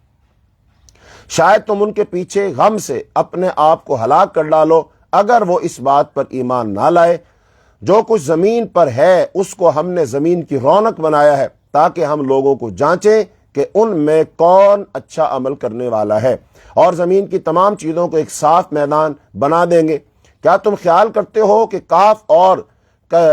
A: شاید تم ان کے پیچھے غم سے اپنے آپ کو ہلاک کر ڈالو اگر وہ اس بات پر ایمان نہ لائے۔ جو کچھ زمین پر ہے اس کو ہم نے زمین کی رونق بنایا ہے تاکہ ہم لوگوں کو جانچیں کہ ان میں کون اچھا عمل کرنے والا ہے، اور زمین کی تمام چیزوں کو ایک صاف میدان بنا دیں گے۔ کیا تم خیال کرتے ہو کہ کاف اور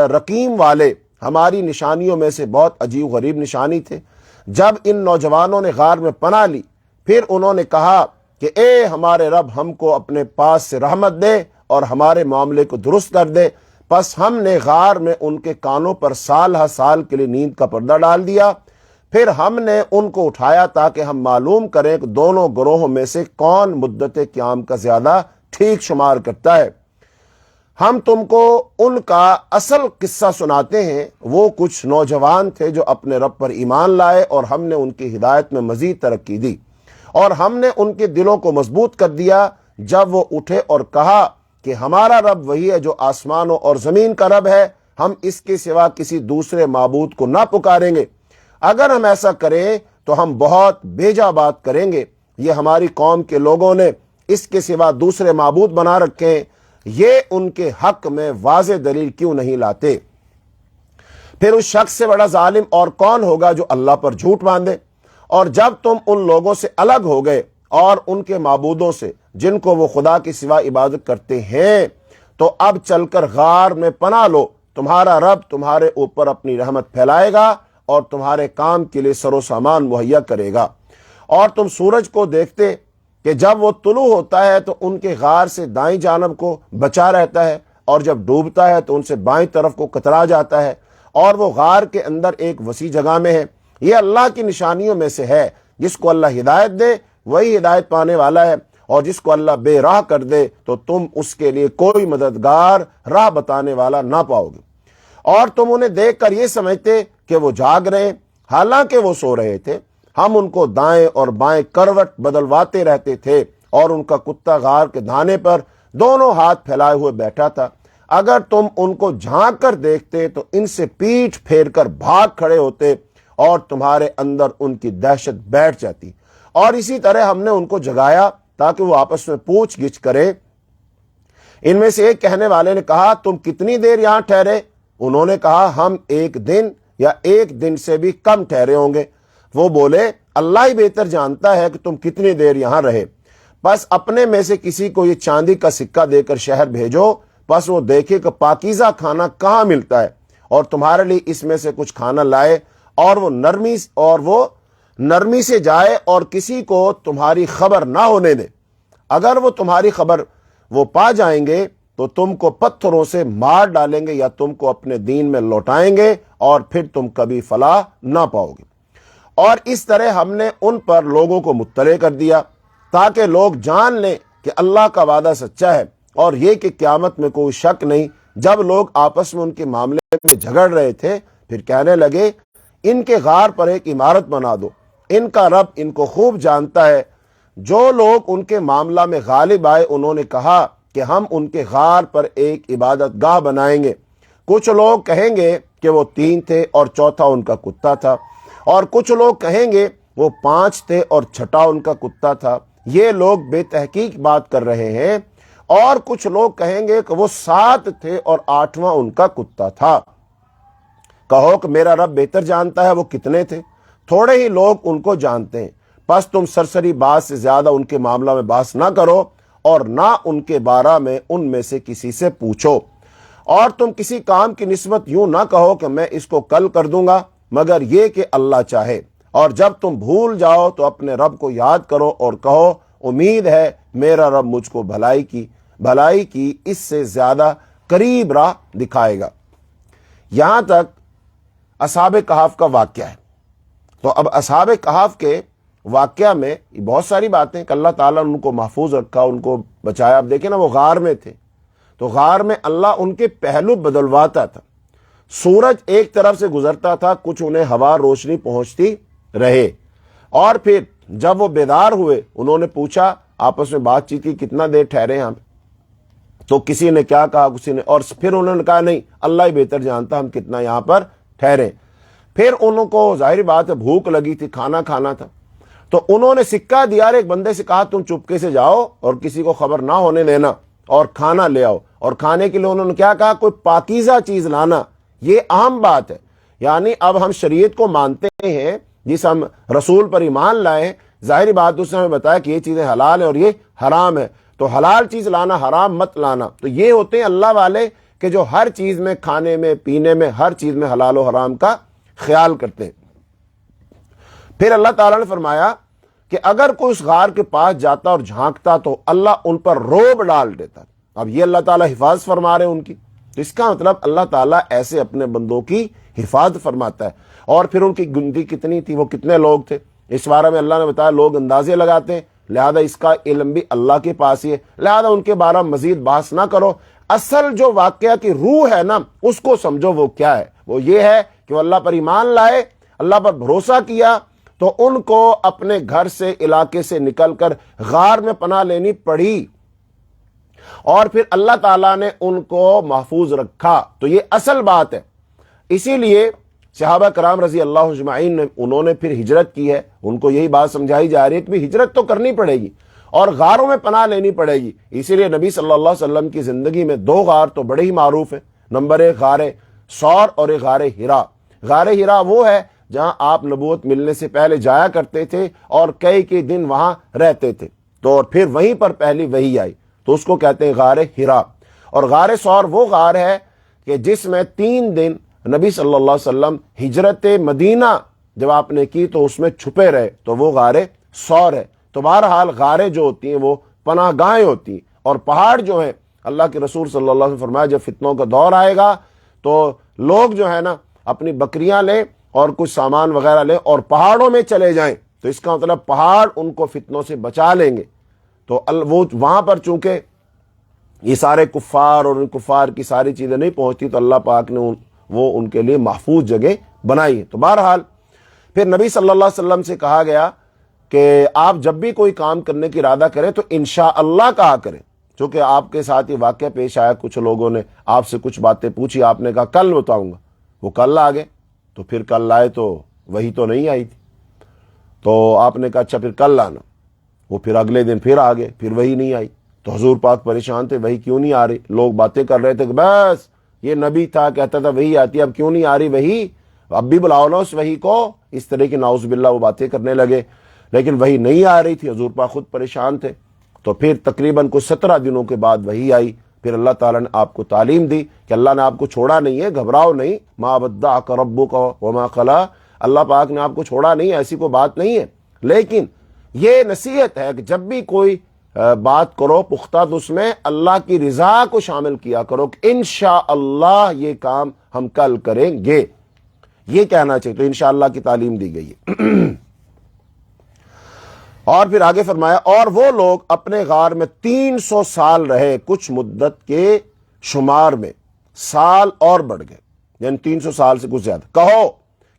A: رقیم والے ہماری نشانیوں میں سے بہت عجیب غریب نشانی تھے؟ جب ان نوجوانوں نے غار میں پناہ لی، پھر انہوں نے کہا کہ اے ہمارے رب، ہم کو اپنے پاس سے رحمت دے اور ہمارے معاملے کو درست کر دے۔ پس ہم نے غار میں ان کے کانوں پر سال ہر سال کے لیے نیند کا پردہ ڈال دیا۔ پھر ہم نے ان کو اٹھایا تاکہ ہم معلوم کریں کہ دونوں گروہوں میں سے کون مدت قیام کا زیادہ ٹھیک شمار کرتا ہے۔ ہم تم کو ان کا اصل قصہ سناتے ہیں۔ وہ کچھ نوجوان تھے جو اپنے رب پر ایمان لائے اور ہم نے ان کی ہدایت میں مزید ترقی دی، اور ہم نے ان کے دلوں کو مضبوط کر دیا جب وہ اٹھے اور کہا کہ ہمارا رب وہی ہے جو آسمانوں اور زمین کا رب ہے، ہم اس کے سوا کسی دوسرے معبود کو نہ پکاریں گے۔ اگر ہم ایسا کریں تو ہم بہت بیجا بات کریں گے۔ یہ ہماری قوم کے لوگوں نے اس کے سوا دوسرے معبود بنا رکھے ہیں، یہ ان کے حق میں واضح دلیل کیوں نہیں لاتے؟ پھر اس شخص سے بڑا ظالم اور کون ہوگا جو اللہ پر جھوٹ باندھے؟ اور جب تم ان لوگوں سے الگ ہو گئے اور ان کے معبودوں سے جن کو وہ خدا کے سوا عبادت کرتے ہیں، تو اب چل کر غار میں پناہ لو، تمہارا رب تمہارے اوپر اپنی رحمت پھیلائے گا اور تمہارے کام کے لیے سر و سامان مہیا کرے گا۔ اور تم سورج کو دیکھتے کہ جب وہ طلوع ہوتا ہے تو ان کے غار سے دائیں جانب کو بچا رہتا ہے، اور جب ڈوبتا ہے تو ان سے بائیں طرف کو کترا جاتا ہے، اور وہ غار کے اندر ایک وسیع جگہ میں ہے۔ یہ اللہ کی نشانیوں میں سے ہے۔ جس کو اللہ ہدایت دے وہی ہدایت پانے والا ہے، اور جس کو اللہ بے راہ کر دے تو تم اس کے لیے کوئی مددگار راہ بتانے والا نہ پاؤ گے۔ اور تم انہیں دیکھ کر یہ سمجھتے کہ وہ جاگ رہے، حالانکہ وہ سو رہے تھے۔ ہم ان کو دائیں اور بائیں کروٹ بدلواتے رہتے تھے، اور ان کا کتا غار کے دھانے پر دونوں ہاتھ پھیلائے ہوئے بیٹھا تھا۔ اگر تم ان کو جھانک کر دیکھتے تو ان سے پیٹھ پھیر کر بھاگ کھڑے ہوتے، اور تمہارے اندر ان کی دہشت بیٹھ جاتی۔ اور اسی طرح ہم نے ان کو جگایا تاکہ وہ آپس میں پوچھ گچھ کرے۔ ان میں سے ایک کہنے والے نے کہا، تم کتنی دیر یہاں ٹھہرے؟ انہوں نے کہا، ہم 1 دن یا 1 دن سے بھی کم ٹھہرے ہوں گے۔ وہ بولے، اللہ ہی بہتر جانتا ہے کہ تم کتنی دیر یہاں رہے۔ بس اپنے میں سے کسی کو یہ چاندی کا سکہ دے کر شہر بھیجو، بس وہ دیکھے کہ پاکیزہ کھانا کہاں ملتا ہے، اور تمہارے لیے اس میں سے کچھ کھانا لائے، اور وہ نرمی سے جائے اور کسی کو تمہاری خبر نہ ہونے دے۔ اگر وہ تمہاری خبر وہ پا جائیں گے تو تم کو پتھروں سے مار ڈالیں گے یا تم کو اپنے دین میں لوٹائیں گے، اور پھر تم کبھی فلاح نہ پاؤ گے۔ اور اس طرح ہم نے ان پر لوگوں کو مطلع کر دیا تاکہ لوگ جان لیں کہ اللہ کا وعدہ سچا ہے، اور یہ کہ قیامت میں کوئی شک نہیں۔ جب لوگ آپس میں ان کے معاملے میں جھگڑ رہے تھے، پھر کہنے لگے، ان کے غار پر ایک عمارت بنا دو، ان کا رب ان کو خوب جانتا ہے۔ جو لوگ ان کے معاملہ میں غالب آئے انہوں نے کہا کہ ہم ان کے غار پر ایک عبادت گاہ بنائیں گے۔ کچھ لوگ کہیں گے کہ وہ 3 تھے اور چوتھا ان کا کتا تھا، اور کچھ لوگ کہیں گے وہ 5 تھے اور چھٹا ان کا کتا تھا۔ یہ لوگ بے تحقیق بات کر رہے ہیں۔ اور کچھ لوگ کہیں گے کہ وہ 7 تھے اور 8واں ان کا کتا تھا۔ کہو کہ میرا رب بہتر جانتا ہے وہ کتنے تھے، تھوڑے ہی لوگ ان کو جانتے ہیں، پس تم سرسری بات سے زیادہ ان کے معاملہ میں بحث نہ کرو اور نہ ان کے بارے میں ان میں سے کسی سے پوچھو، اور تم کسی کام کی نسبت یوں نہ کہو کہ میں اس کو کل کر دوں گا مگر یہ کہ اللہ چاہے، اور جب تم بھول جاؤ تو اپنے رب کو یاد کرو اور کہو امید ہے میرا رب مجھ کو بھلائی کی اس سے زیادہ قریب راہ دکھائے گا۔ یہاں تک اصحاب کہف کا واقعہ ہے۔ تو اب اصحاب کہف کے واقعہ میں بہت ساری باتیں کہ اللہ تعالیٰ نے ان کو محفوظ رکھا، ان کو بچایا۔ اب دیکھیں نا، وہ غار میں تھے تو غار میں اللہ ان کے پہلو بدلواتا تھا، سورج ایک طرف سے گزرتا تھا، کچھ انہیں ہوا روشنی پہنچتی رہے، اور پھر جب وہ بیدار ہوئے انہوں نے پوچھا، آپس میں بات چیت کی، کتنا دیر ٹھہرے ہم؟ تو کسی نے کیا کہا، کسی نے، اور پھر انہوں نے کہا نہیں، اللہ ہی بہتر جانتا ہم کتنا یہاں پر ٹھہرے۔ پھر انہوں کو ظاہری بات ہے بھوک لگی تھی، کھانا کھانا تھا، تو انہوں نے سکہ دیا اور ایک بندے سے کہا تم چپکے سے جاؤ اور کسی کو خبر نہ ہونے دینا اور کھانا لے آؤ، اور کھانے کے لیے انہوں نے کیا کہا، کوئی پاکیزہ چیز لانا۔ یہ اہم بات ہے، یعنی اب ہم شریعت کو مانتے ہیں، جس ہم رسول پر ایمان لائے ہیں، ظاہری بات اس نے ہمیں بتایا کہ یہ چیزیں حلال ہیں اور یہ حرام ہے، تو حلال چیز لانا، حرام مت لانا۔ تو یہ ہوتے ہیں اللہ والے کہ جو ہر چیز میں، کھانے میں، پینے میں، ہر چیز میں حلال و حرام کا خیال کرتے ہیں۔ پھر اللہ تعالیٰ نے فرمایا کہ اگر کوئی اس غار کے پاس جاتا اور جھانکتا تو اللہ ان پر رعب ڈال دیتا۔ اب یہ اللہ تعالیٰ حفاظت فرما رہے ہیں ان کی، تو اس کا مطلب اللہ تعالیٰ ایسے اپنے بندوں کی حفاظت فرماتا ہے۔ اور پھر ان کی گنتی کتنی تھی، وہ کتنے لوگ تھے، اس بارے میں اللہ نے بتایا لوگ اندازے لگاتے ہیں، لہذا اس کا علم بھی اللہ کے پاس ہی ہے، لہذا ان کے بارے میں مزید بحث نہ کرو۔ اصل جو واقعہ کی روح ہے نا، اس کو سمجھو وہ کیا ہے، وہ یہ ہے کہ وہ اللہ پر ایمان لائے، اللہ پر بھروسہ کیا، تو ان کو اپنے گھر سے، علاقے سے نکل کر غار میں پناہ لینی پڑی، اور پھر اللہ تعالیٰ نے ان کو محفوظ رکھا۔ تو یہ اصل بات ہے۔ اسی لیے صحابہ کرام رضی اللہ اجمعین نے، انہوں نے پھر ہجرت کی ہے، ان کو یہی بات سمجھائی جا رہی ہے کہ بھی ہجرت تو کرنی پڑے گی اور غاروں میں پناہ لینی پڑے گی۔ اسی لیے نبی صلی اللہ علیہ وسلم کی زندگی میں دو غار تو بڑے ہی معروف ہیں، نمبر ایک غار ثور اور ایک غار ہرا۔ غار ہرا وہ ہے جہاں آپ نبوت ملنے سے پہلے جایا کرتے تھے اور کئی دن وہاں رہتے تھے، تو اور پھر وہیں پر پہلی وحی آئی، تو اس کو کہتے ہیں غار ہرا۔ اور غار ثور وہ غار ہے کہ جس میں 3 دن نبی صلی اللہ علیہ وسلم ہجرت مدینہ جب آپ نے کی تو اس میں چھپے رہے، تو وہ غار ثور ہے۔ تو بہرحال غاریں جو ہوتی ہیں وہ پناہ گاہیں ہوتی ہیں، اور پہاڑ جو ہیں، اللہ کے رسول صلی اللہ علیہ وسلم نے فرمایا جب فتنوں کا دور آئے گا تو لوگ جو ہے نا اپنی بکریاں لیں اور کچھ سامان وغیرہ لیں اور پہاڑوں میں چلے جائیں، تو اس کا مطلب پہاڑ ان کو فتنوں سے بچا لیں گے۔ تو وہ وہاں پر چونکہ یہ سارے کفار اور ان کفار کی ساری چیزیں نہیں پہنچتی، تو اللہ پاک نے وہ ان کے لیے محفوظ جگہ بنائی ہے۔ تو بہرحال پھر نبی صلی اللہ علیہ وسلم سے کہا گیا کہ آپ جب بھی کوئی کام کرنے کی ارادہ کریں تو انشاءاللہ کہا کریں، چونکہ آپ کے ساتھ یہ واقعہ پیش آیا، کچھ لوگوں نے آپ سے کچھ باتیں پوچھی، آپ نے کہا کل بتاؤں گا، وہ کل آ گئے، تو پھر کل آئے تو وہی تو نہیں آئی تھی، تو آپ نے کہا اچھا پھر کل آنا، وہ پھر اگلے دن پھر آ گئے، پھر وہی نہیں آئی، تو حضور پاک پریشان تھے، وہی کیوں نہیں آ رہی؟ لوگ باتیں کر رہے تھے کہ بس یہ نبی تھا کہتا تھا وہی آتی، اب کیوں نہیں آ رہی وہی، اب بھی بلاؤ نا اس وہی کو، اس طرح کی نعوذ باللہ وہ باتیں کرنے لگے، لیکن وہی نہیں آ رہی تھی، حضور پاک خود پریشان تھے۔ تو پھر تقریباً کچھ 17 دنوں کے بعد وہی آئی، پھر اللہ تعالیٰ نے آپ کو تعلیم دی کہ اللہ نے آپ کو چھوڑا نہیں ہے، گھبراؤ نہیں، ما ودعک ربک وما قلی، اللہ پاک نے آپ کو چھوڑا نہیں ہے، ایسی کوئی بات نہیں ہے، لیکن یہ نصیحت ہے کہ جب بھی کوئی بات کرو پختہ تو اس میں اللہ کی رضا کو شامل کیا کرو کہ انشاءاللہ یہ کام ہم کل کریں گے، یہ کہنا چاہیے۔ تو انشاءاللہ کی تعلیم دی گئی ہے۔ اور پھر آگے فرمایا اور وہ لوگ اپنے غار میں 300 سال رہے، کچھ مدت کے شمار میں سال اور بڑھ گئے، یعنی 300 سال سے کچھ زیادہ۔ کہو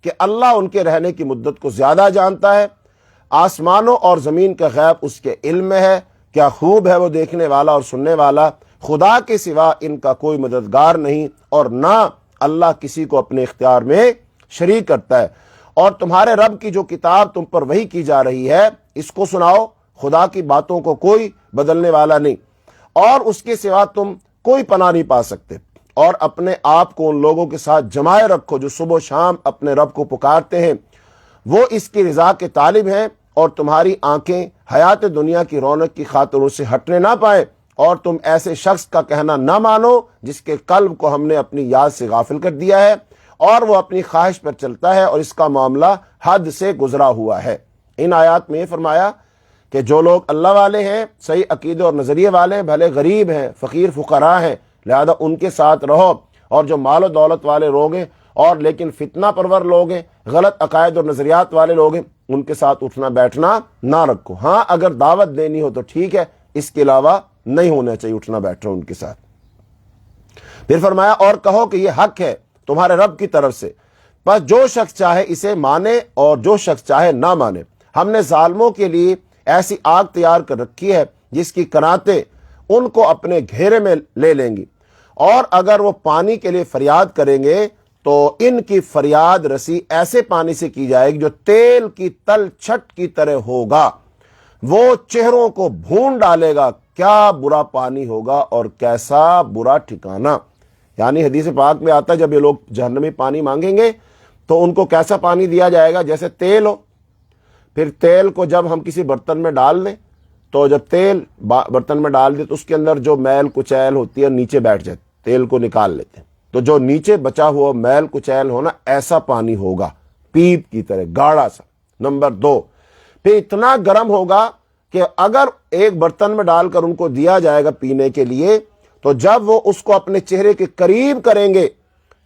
A: کہ اللہ ان کے رہنے کی مدت کو زیادہ جانتا ہے، آسمانوں اور زمین کا غیب اس کے علم میں ہے، کیا خوب ہے وہ دیکھنے والا اور سننے والا، خدا کے سوا ان کا کوئی مددگار نہیں اور نہ اللہ کسی کو اپنے اختیار میں شریک کرتا ہے۔ اور تمہارے رب کی جو کتاب تم پر وحی کی جا رہی ہے اس کو سناؤ، خدا کی باتوں کو کوئی بدلنے والا نہیں اور اس کے سوا تم کوئی پناہ نہیں پا سکتے، اور اپنے آپ کو ان لوگوں کے ساتھ جمائے رکھو جو صبح و شام اپنے رب کو پکارتے ہیں، وہ اس کی رضا کے طالب ہیں، اور تمہاری آنکھیں حیات دنیا کی رونق کی خاطر اس سے ہٹنے نہ پائیں، اور تم ایسے شخص کا کہنا نہ مانو جس کے قلب کو ہم نے اپنی یاد سے غافل کر دیا ہے اور وہ اپنی خواہش پر چلتا ہے اور اس کا معاملہ حد سے گزرا ہوا ہے۔ ان آیات میں یہ فرمایا کہ جو لوگ اللہ والے ہیں، صحیح عقیدے اور نظریے والے ہیں، بھلے غریب ہیں، فقیر فقراء ہیں، لہذا ان کے ساتھ رہو، اور جو مال و دولت والے لوگ ہیں اور لیکن فتنہ پرور لوگ ہیں، غلط عقائد اور نظریات والے لوگ ہیں، ان کے ساتھ اٹھنا بیٹھنا نہ رکھو۔ ہاں اگر دعوت دینی ہو تو ٹھیک ہے، اس کے علاوہ نہیں ہونا چاہیے اٹھنا بیٹھنا ان کے ساتھ۔ پھر فرمایا اور کہو کہ یہ حق ہے تمہارے رب کی طرف سے، بس جو شخص چاہے اسے مانے اور جو شخص چاہے نہ مانے۔ ہم نے ظالموں کے لیے ایسی آگ تیار کر رکھی ہے جس کی کناتیں ان کو اپنے گھیرے میں لے لیں گی، اور اگر وہ پانی کے لیے فریاد کریں گے تو ان کی فریاد رسی ایسے پانی سے کی جائے گی جو تیل کی تل چھٹ کی طرح ہوگا، وہ چہروں کو بھون ڈالے گا۔ کیا برا پانی ہوگا اور کیسا برا ٹھکانہ۔ یعنی حدیث پاک میں آتا ہے جب یہ لوگ جہنمی پانی مانگیں گے تو ان کو کیسا پانی دیا جائے گا؟ جیسے تیل ہو، پھر تیل کو جب ہم کسی برتن میں ڈال دیں تو جب تیل برتن میں ڈال دیں تو اس کے اندر جو میل کچیل ہوتی ہے نیچے بیٹھ جاتی، تیل کو نکال لیتے ہیں، تو جو نیچے بچا ہوا میل کچیل ہونا ایسا پانی ہوگا، پیپ کی طرح گاڑھا سا۔ نمبر 2، پھر اتنا گرم ہوگا کہ اگر ایک برتن میں ڈال کر ان کو دیا جائے گا پینے کے لیے تو جب وہ اس کو اپنے چہرے کے قریب کریں گے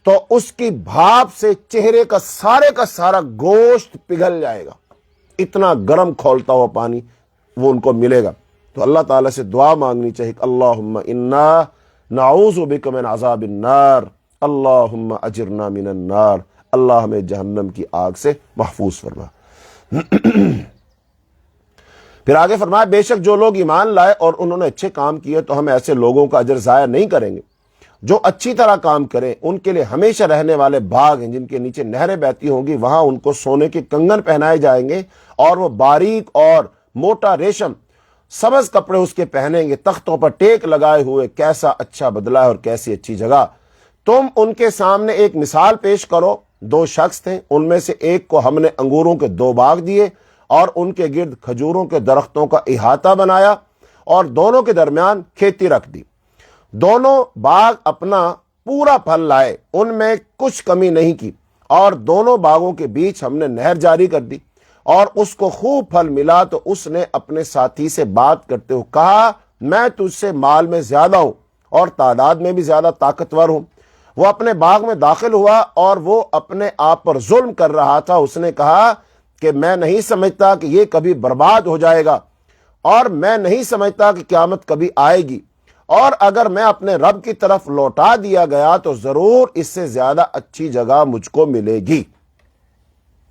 A: تو اس کی بھاپ سے چہرے کا سارا گوشت پگھل جائے گا، اتنا گرم کھولتا ہوا پانی وہ ان کو ملے گا۔ تو اللہ تعالیٰ سے دعا مانگنی چاہیے کہ اللہم انا نعوذ بک من عذاب النار، اللہم اجرنا من النار، اللہ ہمیں جہنم کی آگ سے محفوظ فرما۔ پھر آگے فرمایا بے شک جو لوگ ایمان لائے اور انہوں نے اچھے کام کیے تو ہم ایسے لوگوں کا اجر ضائع نہیں کریں گے جو اچھی طرح کام کریں، ان کے لیے ہمیشہ رہنے والے باغ ہیں جن کے نیچے نہریں بہتی ہوں گی، وہاں ان کو سونے کے کنگن پہنائے جائیں گے اور وہ باریک اور موٹا ریشم سبز کپڑے اس کے پہنیں گے، تختوں پر ٹیک لگائے ہوئے، کیسا اچھا بدلہ ہے اور کیسی اچھی جگہ۔ تم ان کے سامنے ایک مثال پیش کرو، 2 شخص تھے، ان میں سے ایک کو ہم نے انگوروں کے 2 باغ دیے اور ان کے گرد کھجوروں کے درختوں کا احاطہ بنایا اور دونوں کے درمیان کھیتی رکھ دی۔ دونوں باغ اپنا پورا پھل لائے، ان میں کچھ کمی نہیں کی، اور دونوں باغوں کے بیچ ہم نے نہر جاری کر دی، اور اس کو خوب پھل ملا تو اس نے اپنے ساتھی سے بات کرتے ہوئے کہا میں تجھ سے مال میں زیادہ ہوں اور تعداد میں بھی زیادہ طاقتور ہوں۔ وہ اپنے باغ میں داخل ہوا اور وہ اپنے آپ پر ظلم کر رہا تھا۔ اس نے کہا کہ میں نہیں سمجھتا کہ یہ کبھی برباد ہو جائے گا، اور میں نہیں سمجھتا کہ قیامت کبھی آئے گی، اور اگر میں اپنے رب کی طرف لوٹا دیا گیا تو ضرور اس سے زیادہ اچھی جگہ مجھ کو ملے گی۔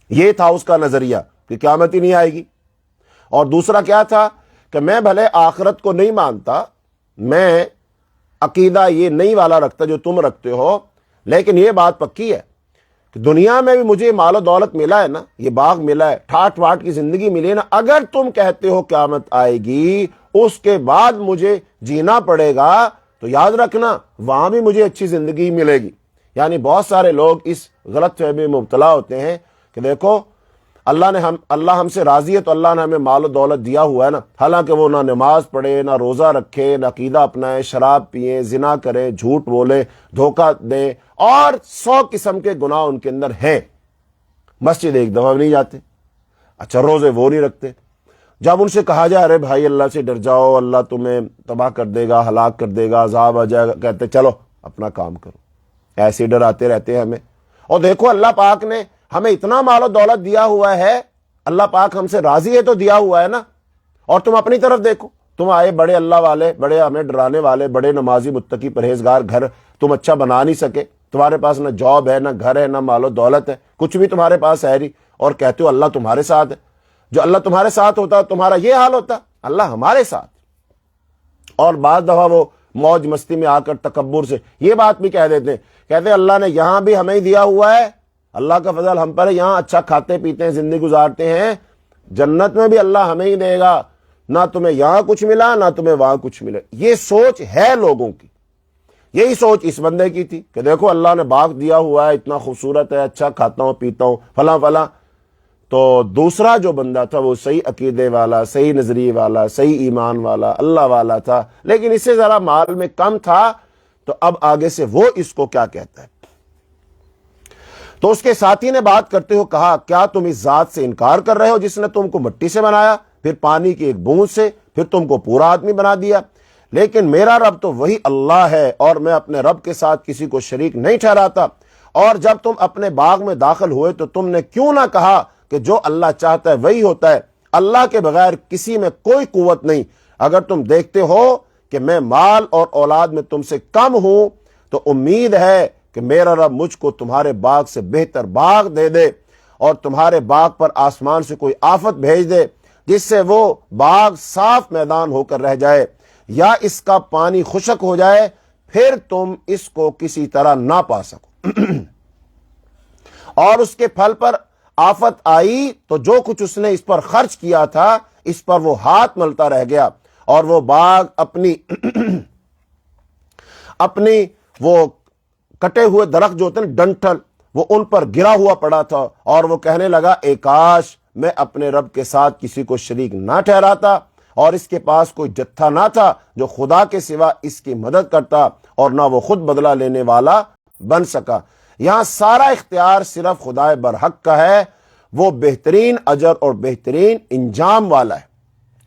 A: یہ تھا اس کا نظریہ کہ قیامت ہی نہیں آئے گی۔ اور دوسرا کیا تھا کہ میں بھلے آخرت کو نہیں مانتا، میں عقیدہ یہ نہیں والا رکھتا جو تم رکھتے ہو، لیکن یہ بات پکی ہے کہ دنیا میں بھی مجھے مال و دولت ملا ہے نا، یہ باغ ملا ہے، ٹھاٹ واٹ کی زندگی ملی ہے نا، اگر تم کہتے ہو قیامت آئے گی اس کے بعد مجھے جینا پڑے گا تو یاد رکھنا وہاں بھی مجھے اچھی زندگی ملے گی۔ یعنی بہت سارے لوگ اس غلط فہمی میں مبتلا ہوتے ہیں کہ دیکھو اللہ ہم سے راضی ہے تو اللہ نے ہمیں مال و دولت دیا ہوا ہے نا، حالانکہ وہ نہ نماز پڑھے، نہ روزہ رکھے، نہ عقیدہ اپنائے، شراب پیئے، زنا کرے، جھوٹ بولے، دھوکہ دیں، اور 100 قسم کے گناہ ان کے اندر ہیں۔ مسجد ایک دفعہ نہیں جاتے، اچھا روزے وہ نہیں رکھتے۔ جب ان سے کہا جائے ارے بھائی اللہ سے ڈر جاؤ، اللہ تمہیں تباہ کر دے گا، ہلاک کر دے گا، عذاب آ جائے گا، کہتے چلو اپنا کام کرو۔ ایسے ڈراتے رہتے ہیں ہمیں۔ اور دیکھو اللہ پاک نے ہمیں اتنا مال و دولت دیا ہوا ہے، اللہ پاک ہم سے راضی ہے تو دیا ہوا ہے نا۔ اور تم اپنی طرف دیکھو، تم آئے بڑے اللہ والے، بڑے ہمیں ڈرانے والے، بڑے نمازی متقی پرہیزگار، گھر تم اچھا بنا نہیں سکے، تمہارے پاس نہ جاب ہے، نہ گھر ہے، نہ مال و دولت ہے، کچھ بھی تمہارے پاس ہے نہیں، اور کہتے ہو اللہ تمہارے ساتھ ہے۔ جو اللہ تمہارے ساتھ ہوتا تمہارا یہ حال ہوتا، اللہ ہمارے ساتھ۔ اور بعض دفعہ وہ موج مستی میں آ کر تکبر سے یہ بات بھی کہہ دیتے ہیں، کہتے ہیں اللہ نے یہاں بھی ہمیں ہی دیا ہوا ہے، اللہ کا فضل ہم پر ہے، یہاں اچھا کھاتے پیتے ہیں، زندگی گزارتے ہیں، جنت میں بھی اللہ ہمیں ہی دے گا، نہ تمہیں یہاں کچھ ملا نہ تمہیں وہاں کچھ ملے۔ یہ سوچ ہے لوگوں کی، یہی سوچ اس بندے کی تھی کہ دیکھو اللہ نے باغ دیا ہوا ہے، اتنا خوبصورت ہے، اچھا کھاتا ہوں پیتا ہوں فلاں فلاں. تو دوسرا جو بندہ تھا وہ صحیح عقیدے والا، صحیح نظریے والا، صحیح ایمان والا، اللہ والا تھا، لیکن اس سے ذرا مال میں کم تھا. تو اب آگے سے وہ اس کو کیا کہتا ہے. تو اس کے ساتھی نے بات کرتے ہوئے کہا کیا تم اس ذات سے انکار کر رہے ہو جس نے تم کو مٹی سے بنایا، پھر پانی کی ایک بوند سے، پھر تم کو پورا آدمی بنا دیا. لیکن میرا رب تو وہی اللہ ہے اور میں اپنے رب کے ساتھ کسی کو شریک نہیں ٹھہراتا. اور جب تم اپنے باغ میں داخل ہوئے تو تم نے کیوں نہ کہا کہ جو اللہ چاہتا ہے وہی ہوتا ہے، اللہ کے بغیر کسی میں کوئی قوت نہیں. اگر تم دیکھتے ہو کہ میں مال اور اولاد میں تم سے کم ہوں تو امید ہے کہ میرا رب مجھ کو تمہارے باغ سے بہتر باغ دے دے اور تمہارے باغ پر آسمان سے کوئی آفت بھیج دے جس سے وہ باغ صاف میدان ہو کر رہ جائے یا اس کا پانی خشک ہو جائے، پھر تم اس کو کسی طرح نہ پا سکو. اور اس کے پھل پر آفت آئی تو جو کچھ اس نے اس پر خرچ کیا تھا اس پر وہ ہاتھ ملتا رہ گیا اور وہ باغ اپنی وہ کٹے ہوئے درخت جو ہوتے ہیں ڈنٹل، وہ ان پر گرا ہوا پڑا تھا اور وہ کہنے لگا اے کاش میں اپنے رب کے ساتھ کسی کو شریک نہ ٹھہراتا. اور اس کے پاس کوئی جتھا نہ تھا جو خدا کے سوا اس کی مدد کرتا اور نہ وہ خود بدلہ لینے والا بن سکا. یہاں سارا اختیار صرف خدا برحق کا ہے، وہ بہترین اجر اور بہترین انجام والا ہے.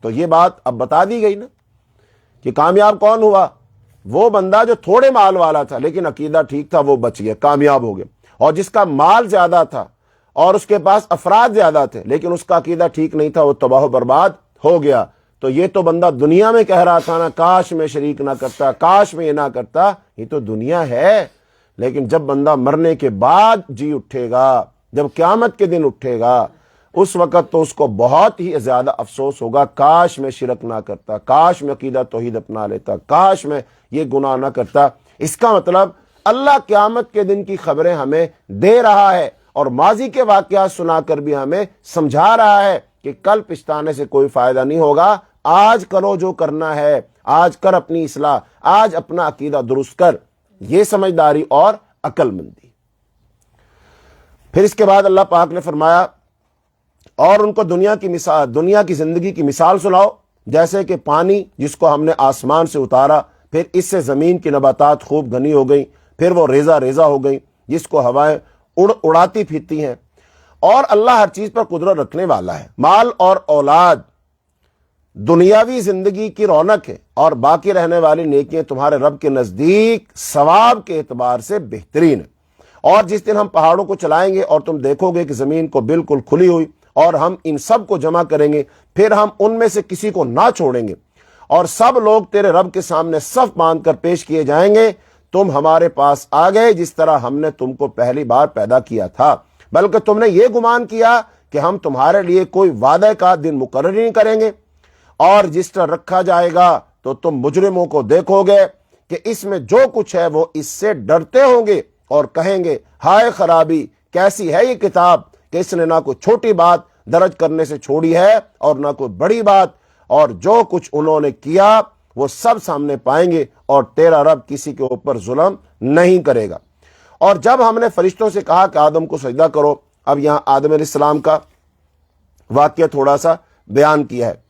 A: تو یہ بات اب بتا دی گئی نا کہ کامیاب کون ہوا. وہ بندہ جو تھوڑے مال والا تھا لیکن عقیدہ ٹھیک تھا، وہ بچ گیا، کامیاب ہو گیا. اور جس کا مال زیادہ تھا اور اس کے پاس افراد زیادہ تھے لیکن اس کا عقیدہ ٹھیک نہیں تھا، وہ تباہ و برباد ہو گیا. تو یہ تو بندہ دنیا میں کہہ رہا تھا نا کاش میں شریک نہ کرتا، کاش میں یہ نہ کرتا. یہ تو دنیا ہے، لیکن جب بندہ مرنے کے بعد جی اٹھے گا، جب قیامت کے دن اٹھے گا، اس وقت تو اس کو بہت ہی زیادہ افسوس ہوگا کاش میں شرک نہ کرتا، کاش میں عقیدہ توحید اپنا لیتا، کاش میں یہ گناہ نہ کرتا. اس کا مطلب اللہ قیامت کے دن کی خبریں ہمیں دے رہا ہے اور ماضی کے واقعات سنا کر بھی ہمیں سمجھا رہا ہے کہ کل پچھتانے سے کوئی فائدہ نہیں ہوگا. آج کرو جو کرنا ہے، آج کر اپنی اصلاح، آج اپنا عقیدہ درست کر. یہ سمجھداری اور عقل مندی. پھر اس کے بعد اللہ پاک نے فرمایا اور ان کو دنیا کی زندگی کی مثال سناؤ، جیسے کہ پانی جس کو ہم نے آسمان سے اتارا، پھر اس سے زمین کی نباتات خوب گھنی ہو گئی، پھر وہ ریزہ ریزہ ہو گئی جس کو ہوائیں اڑاتی پھرتی ہیں. اور اللہ ہر چیز پر قدرت رکھنے والا ہے. مال اور اولاد دنیاوی زندگی کی رونق ہے اور باقی رہنے والی نیکیاں تمہارے رب کے نزدیک ثواب کے اعتبار سے بہترین ہے. اور جس دن ہم پہاڑوں کو چلائیں گے اور تم دیکھو گے کہ زمین کو بالکل کھلی ہوئی اور ہم ان سب کو جمع کریں گے، پھر ہم ان میں سے کسی کو نہ چھوڑیں گے اور سب لوگ تیرے رب کے سامنے صف باندھ کر پیش کیے جائیں گے. تم ہمارے پاس آ گئے جس طرح ہم نے تم کو پہلی بار پیدا کیا تھا، بلکہ تم نے یہ گمان کیا کہ ہم تمہارے لیے کوئی وعدے کا دن مقرر نہیں کریں گے اور جس طرح رکھا جائے گا تو تم مجرموں کو دیکھو گے کہ اس میں جو کچھ ہے وہ اس سے ڈرتے ہوں گے اور کہیں گے ہائے خرابی، کیسی ہے یہ کتاب کہ اس نے نہ کوئی چھوٹی بات درج کرنے سے چھوڑی ہے اور نہ کوئی بڑی بات، اور جو کچھ انہوں نے کیا وہ سب سامنے پائیں گے اور تیرا رب کسی کے اوپر ظلم نہیں کرے گا. اور جب ہم نے فرشتوں سے کہا کہ آدم کو سجدہ کرو، اب یہاں آدم علیہ السلام کا واقعہ تھوڑا سا بیان کیا ہے.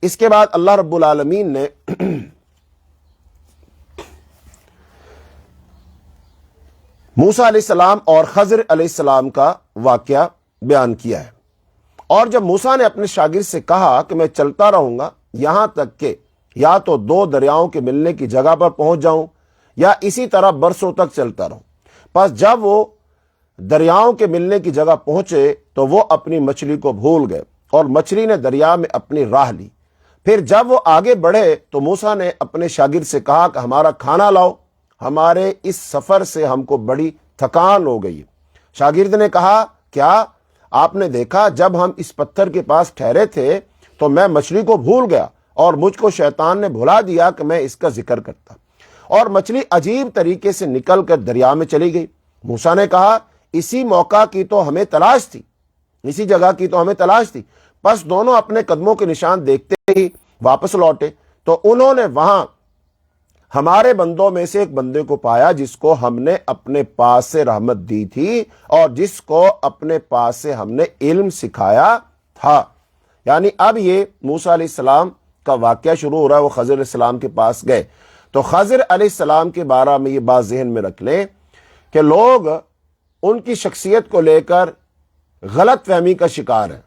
A: اس کے بعد اللہ رب العالمین نے موسیٰ علیہ السلام اور خضر علیہ السلام کا واقعہ بیان کیا ہے. اور جب موسیٰ نے اپنے شاگرد سے کہا کہ میں چلتا رہوں گا یہاں تک کہ یا تو دو دریاؤں کے ملنے کی جگہ پر پہنچ جاؤں یا اسی طرح برسوں تک چلتا رہوں، پس جب وہ دریاؤں کے ملنے کی جگہ پہنچے تو وہ اپنی مچھلی کو بھول گئے اور مچھلی نے دریا میں اپنی راہ لی. پھر جب وہ آگے بڑھے تو موسیٰ نے اپنے شاگرد سے کہا کہ ہمارا کھانا لاؤ، ہمارے اس سفر سے ہم کو بڑی تھکان ہو گئی. شاگرد نے کہا کیا آپ نے دیکھا جب ہم اس پتھر کے پاس ٹھہرے تھے تو میں مچھلی کو بھول گیا اور مجھ کو شیطان نے بھلا دیا کہ میں اس کا ذکر کرتا، اور مچھلی عجیب طریقے سے نکل کر دریا میں چلی گئی. موسیٰ نے کہا اسی موقع کی تو ہمیں تلاش تھی، اسی جگہ کی تو ہمیں تلاش تھی. پس دونوں اپنے قدموں کے نشان دیکھتے ہی واپس لوٹے تو انہوں نے وہاں ہمارے بندوں میں سے ایک بندے کو پایا جس کو ہم نے اپنے پاس سے رحمت دی تھی اور جس کو اپنے پاس سے ہم نے علم سکھایا تھا. یعنی اب یہ موسیٰ علیہ السلام کا واقعہ شروع ہو رہا ہے. وہ خضر علیہ السلام کے پاس گئے تو خضر علیہ السلام کے بارے میں یہ بات ذہن میں رکھ لیں کہ لوگ ان کی شخصیت کو لے کر غلط فہمی کا شکار ہیں